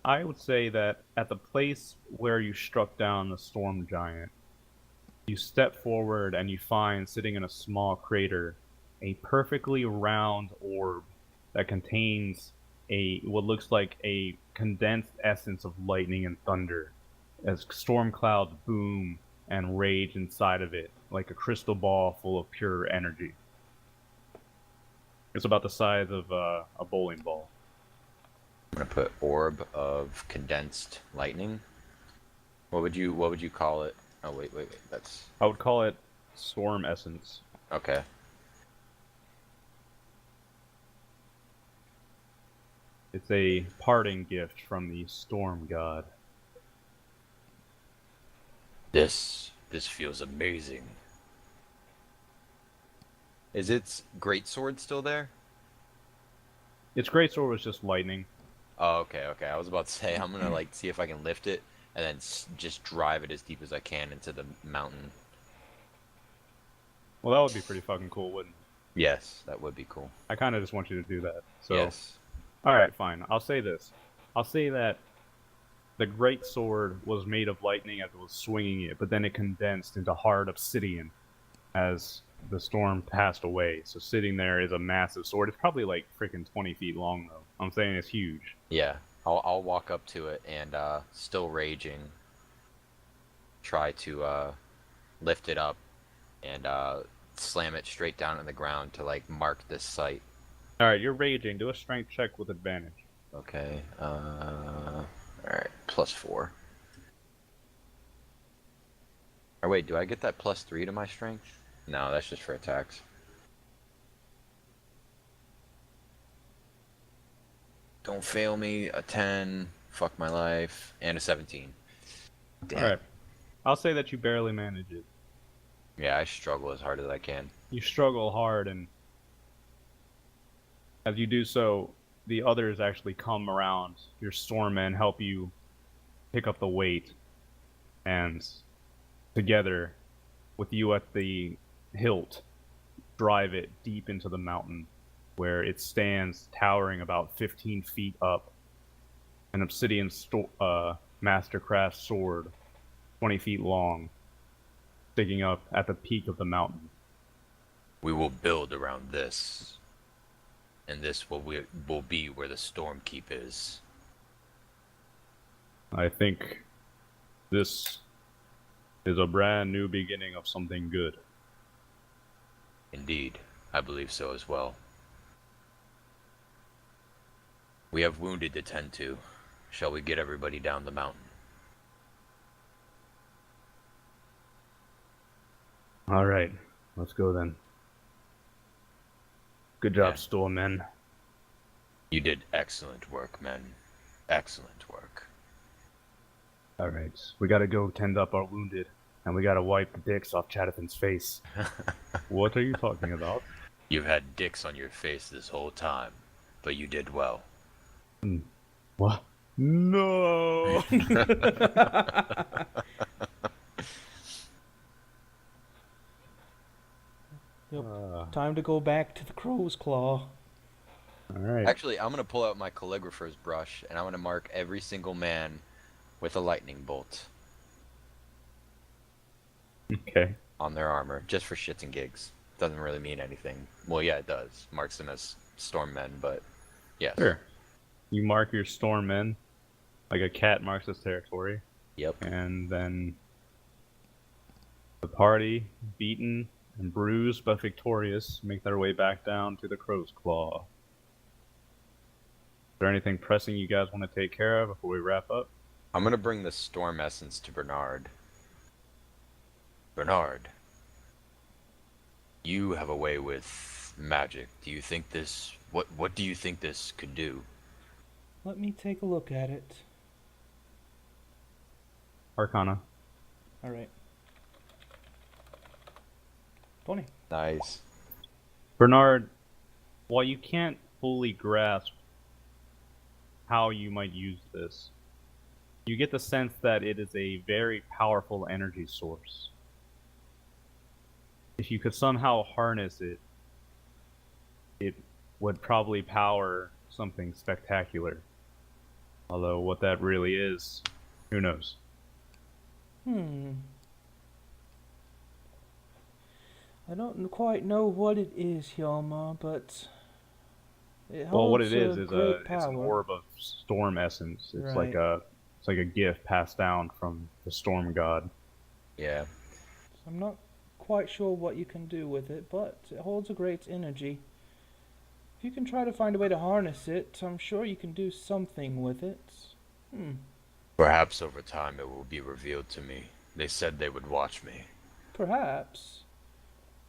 I would say that at the place where you struck down the storm giant, you step forward and you find sitting in a small crater a perfectly round orb that contains a what looks like a condensed essence of lightning and thunder as storm clouds boom and rage inside of it like a crystal ball full of pure energy. It's about the size of a bowling ball. I'm gonna put orb of condensed lightning. What would you call it? Oh wait. That's I would call it storm essence. okay. It's a parting gift from the storm god. This feels amazing. Is its greatsword still there? Its greatsword was just lightning. Oh, okay. I was about to say I'm gonna like see if I can lift it and then just drive it as deep as I can into the mountain. Well, that would be pretty fucking cool, wouldn't it? Yes, that would be cool. I kind of just want you to do that. So, Yes. all right, fine. I'll say this. I'll say that the great sword was made of lightning as it was swinging it, but then it condensed into hard obsidian as the storm passed away. So sitting there is a massive sword. It's probably like freaking 20 feet long, though. I'm saying it's huge. Yeah. I'll walk up to it and still raging, try to lift it up and slam it straight down on the ground to like mark this site. All right, you're raging. Do a strength check with advantage. Okay. All right. +4. Or wait, do I get that +3 to my strength? No, that's just for attacks. Don't fail me. A 10. Fuck my life. And a 17. Damn. All right. I'll say that you barely manage it. Yeah, I struggle as hard as I can. You struggle hard, and as you do so, the others actually come around. Your stormmen help you pick up the weight, and together, with you at the hilt, drive it deep into the mountain, where it stands towering about 15 feet up. An obsidian mastercraft sword, 20 feet long, sticking up at the peak of the mountain. We will build around this. And this will be where the Stormkeep is. I think this is a brand new beginning of something good. Indeed, I believe so as well. We have wounded to tend to. Shall we get everybody down the mountain? All right, let's go then. Good job, Yeah. Stormmen. You did excellent work, men. Excellent work. All right, we gotta go tend up our wounded, and we gotta wipe the dicks off Chatterton's face. What are you talking about? You've had dicks on your face this whole time, but you did well. What? No! Yep. All Time to go back to the crow's claw. right. Actually, I'm gonna pull out my calligrapher's brush and I'm gonna mark every single man with a lightning bolt Okay. on their armor, just for shits and gigs. Doesn't really mean anything. Well, yeah, it does. Marks them as storm men, but yes. Sure. You mark your Stormmen like a cat marks its territory, Yep. and then the party, beaten and bruised but victorious, make their way back down to the Crow's Claw. Is there anything pressing you guys want to take care of before we wrap up? I'm gonna bring the storm essence to Bernard. Bernard, you have a way with magic. Do you think this... What do you think this could do? Let me take a look at it. Arcana. Alright. 20. Nice. Bernard, while you can't fully grasp how you might use this, you get the sense that it is a very powerful energy source. If you could somehow harness it, it would probably power something spectacular. Although what that really is, who knows? I don't quite know what it is, Hjalmar, but it holds Well, what it is great it's an power. orb of storm essence. It's Right. like a gift passed down from the storm god. Yeah. I'm not quite sure what you can do with it, but it holds a great energy. If you can try to find a way to harness it, I'm sure you can do something with it. Perhaps over time it will be revealed to me. They said they would watch me. Perhaps.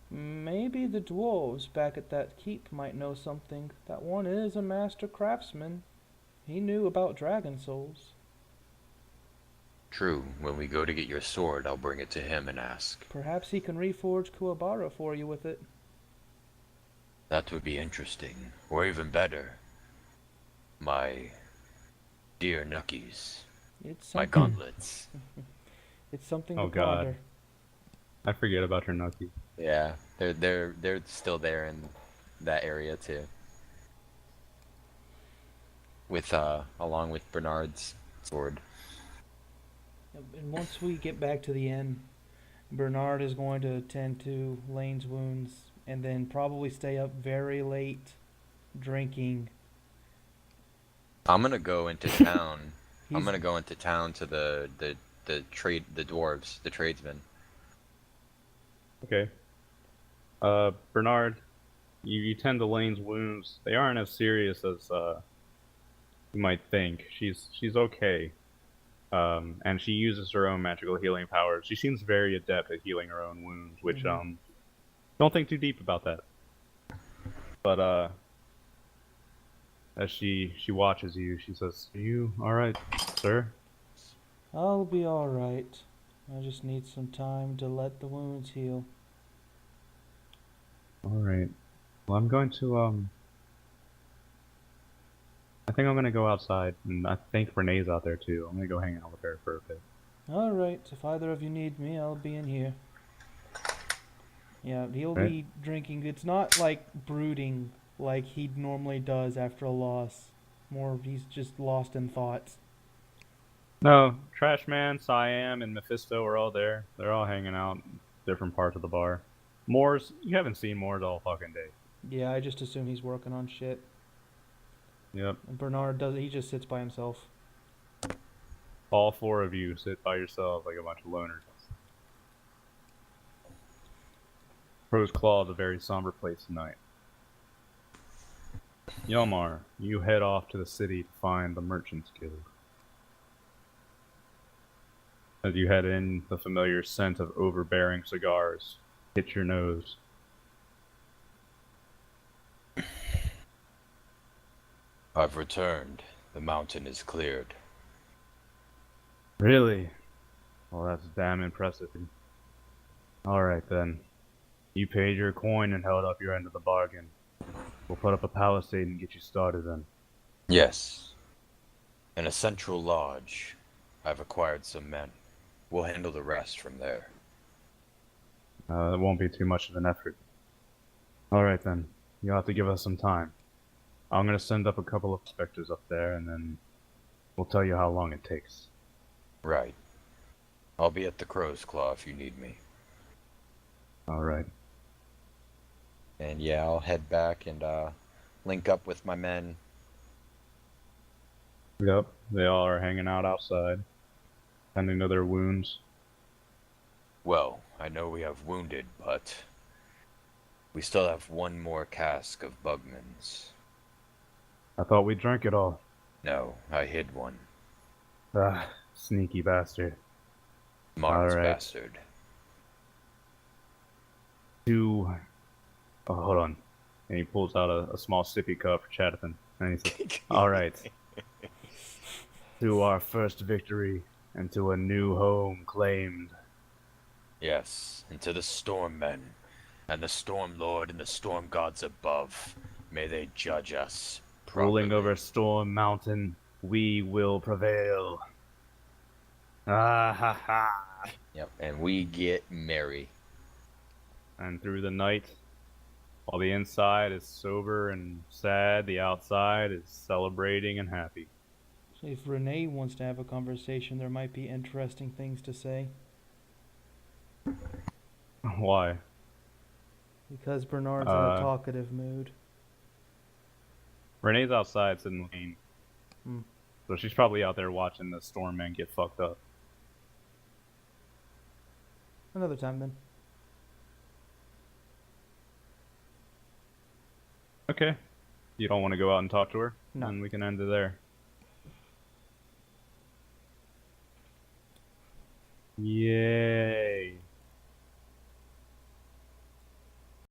Maybe the dwarves back at that keep might know something. That one is a master craftsman. He knew about dragon souls. True, when we go to get your sword, I'll bring it to him and ask. Perhaps he can reforge Kuwabara for you with it. That would be interesting. Or even better, my dear Nuckies. It's My something. gauntlets. It's something Oh, to God. ponder. I forget about your Nucky. Yeah. They're still there in that area too. With along with Bernard's sword. And once we get back to the inn, Bernard is going to attend to Lane's wounds and then probably stay up very late drinking. I'm gonna go into town. I'm He's- gonna go into town to the dwarves, the tradesmen. Okay. Bernard, you tend to Lane's wounds. They aren't as serious as you might think. She's okay. And she uses her own magical healing powers. She seems very adept at healing her own wounds, which don't think too deep about that. But as she watches you, she says, "Are you all right, sir?" I'll be alright. I just need some time to let the wounds heal. All right. Well, I'm going to I think I'm gonna go outside, and I think Renee's out there too. I'm gonna go hang out with her for a bit. Alright, if either of you need me, I'll be in here. Yeah, he'll Right. be drinking. It's not like brooding like he normally does after a loss. More, he's just lost in thoughts. No, Trash Man, Siam, and Mephisto are all there. They're all hanging out in different parts of the bar. Moore's, you haven't seen Moore's all fucking day. Yeah, I just assume he's working on shit. Yep. And Bernard does. He just sits by himself. All four of you sit by yourselves like a bunch of loners. Crow's Claw is a very somber place tonight. Yelmar, you head off to the city to find the Merchants Guild. As you head in, the familiar scent of overbearing cigars hits your nose. I've returned. The mountain is cleared. Really? Well, that's damn impressive. Alright then. You paid your coin and held up your end of the bargain. We'll put up a palisade and get you started then. Yes. In a central lodge, I've acquired some men. We'll handle the rest from there. It won't be too much of an effort. Alright then. You'll have to give us some time. I'm gonna send up a couple of specters up there and then we'll tell you how long it takes. Right. I'll be at the Crow's Claw if you need me. Alright. And yeah, I'll head back and link up with my men. Yep, they all are hanging out outside, tending to their wounds. Well, I know we have wounded, but We still have one more cask of Bugman's. I thought we drank it all. No, I hid one. Ah, sneaky bastard. Martin's Alright. bastard. Oh, hold on. And he pulls out a small sippy cup for Chatterton. And he says, alright. To our first victory, and to a new home claimed. Yes, and to the storm men, and the storm lord and the storm gods above, may they judge us Ruling properly. over Storm Mountain, we will prevail. Ah ha ha! Yep, and we get merry. And through the night, while the inside is sober and sad, the outside is celebrating and happy. So if Renee wants to have a conversation, there might be interesting things to say. Why? Because Bernard's in a talkative mood. Renee's outside sitting in the lane. Hmm. So she's probably out there watching the storm men get fucked up. Another time then. Okay. You don't want to go out and talk to her? No. Then we can end it there. Yeah.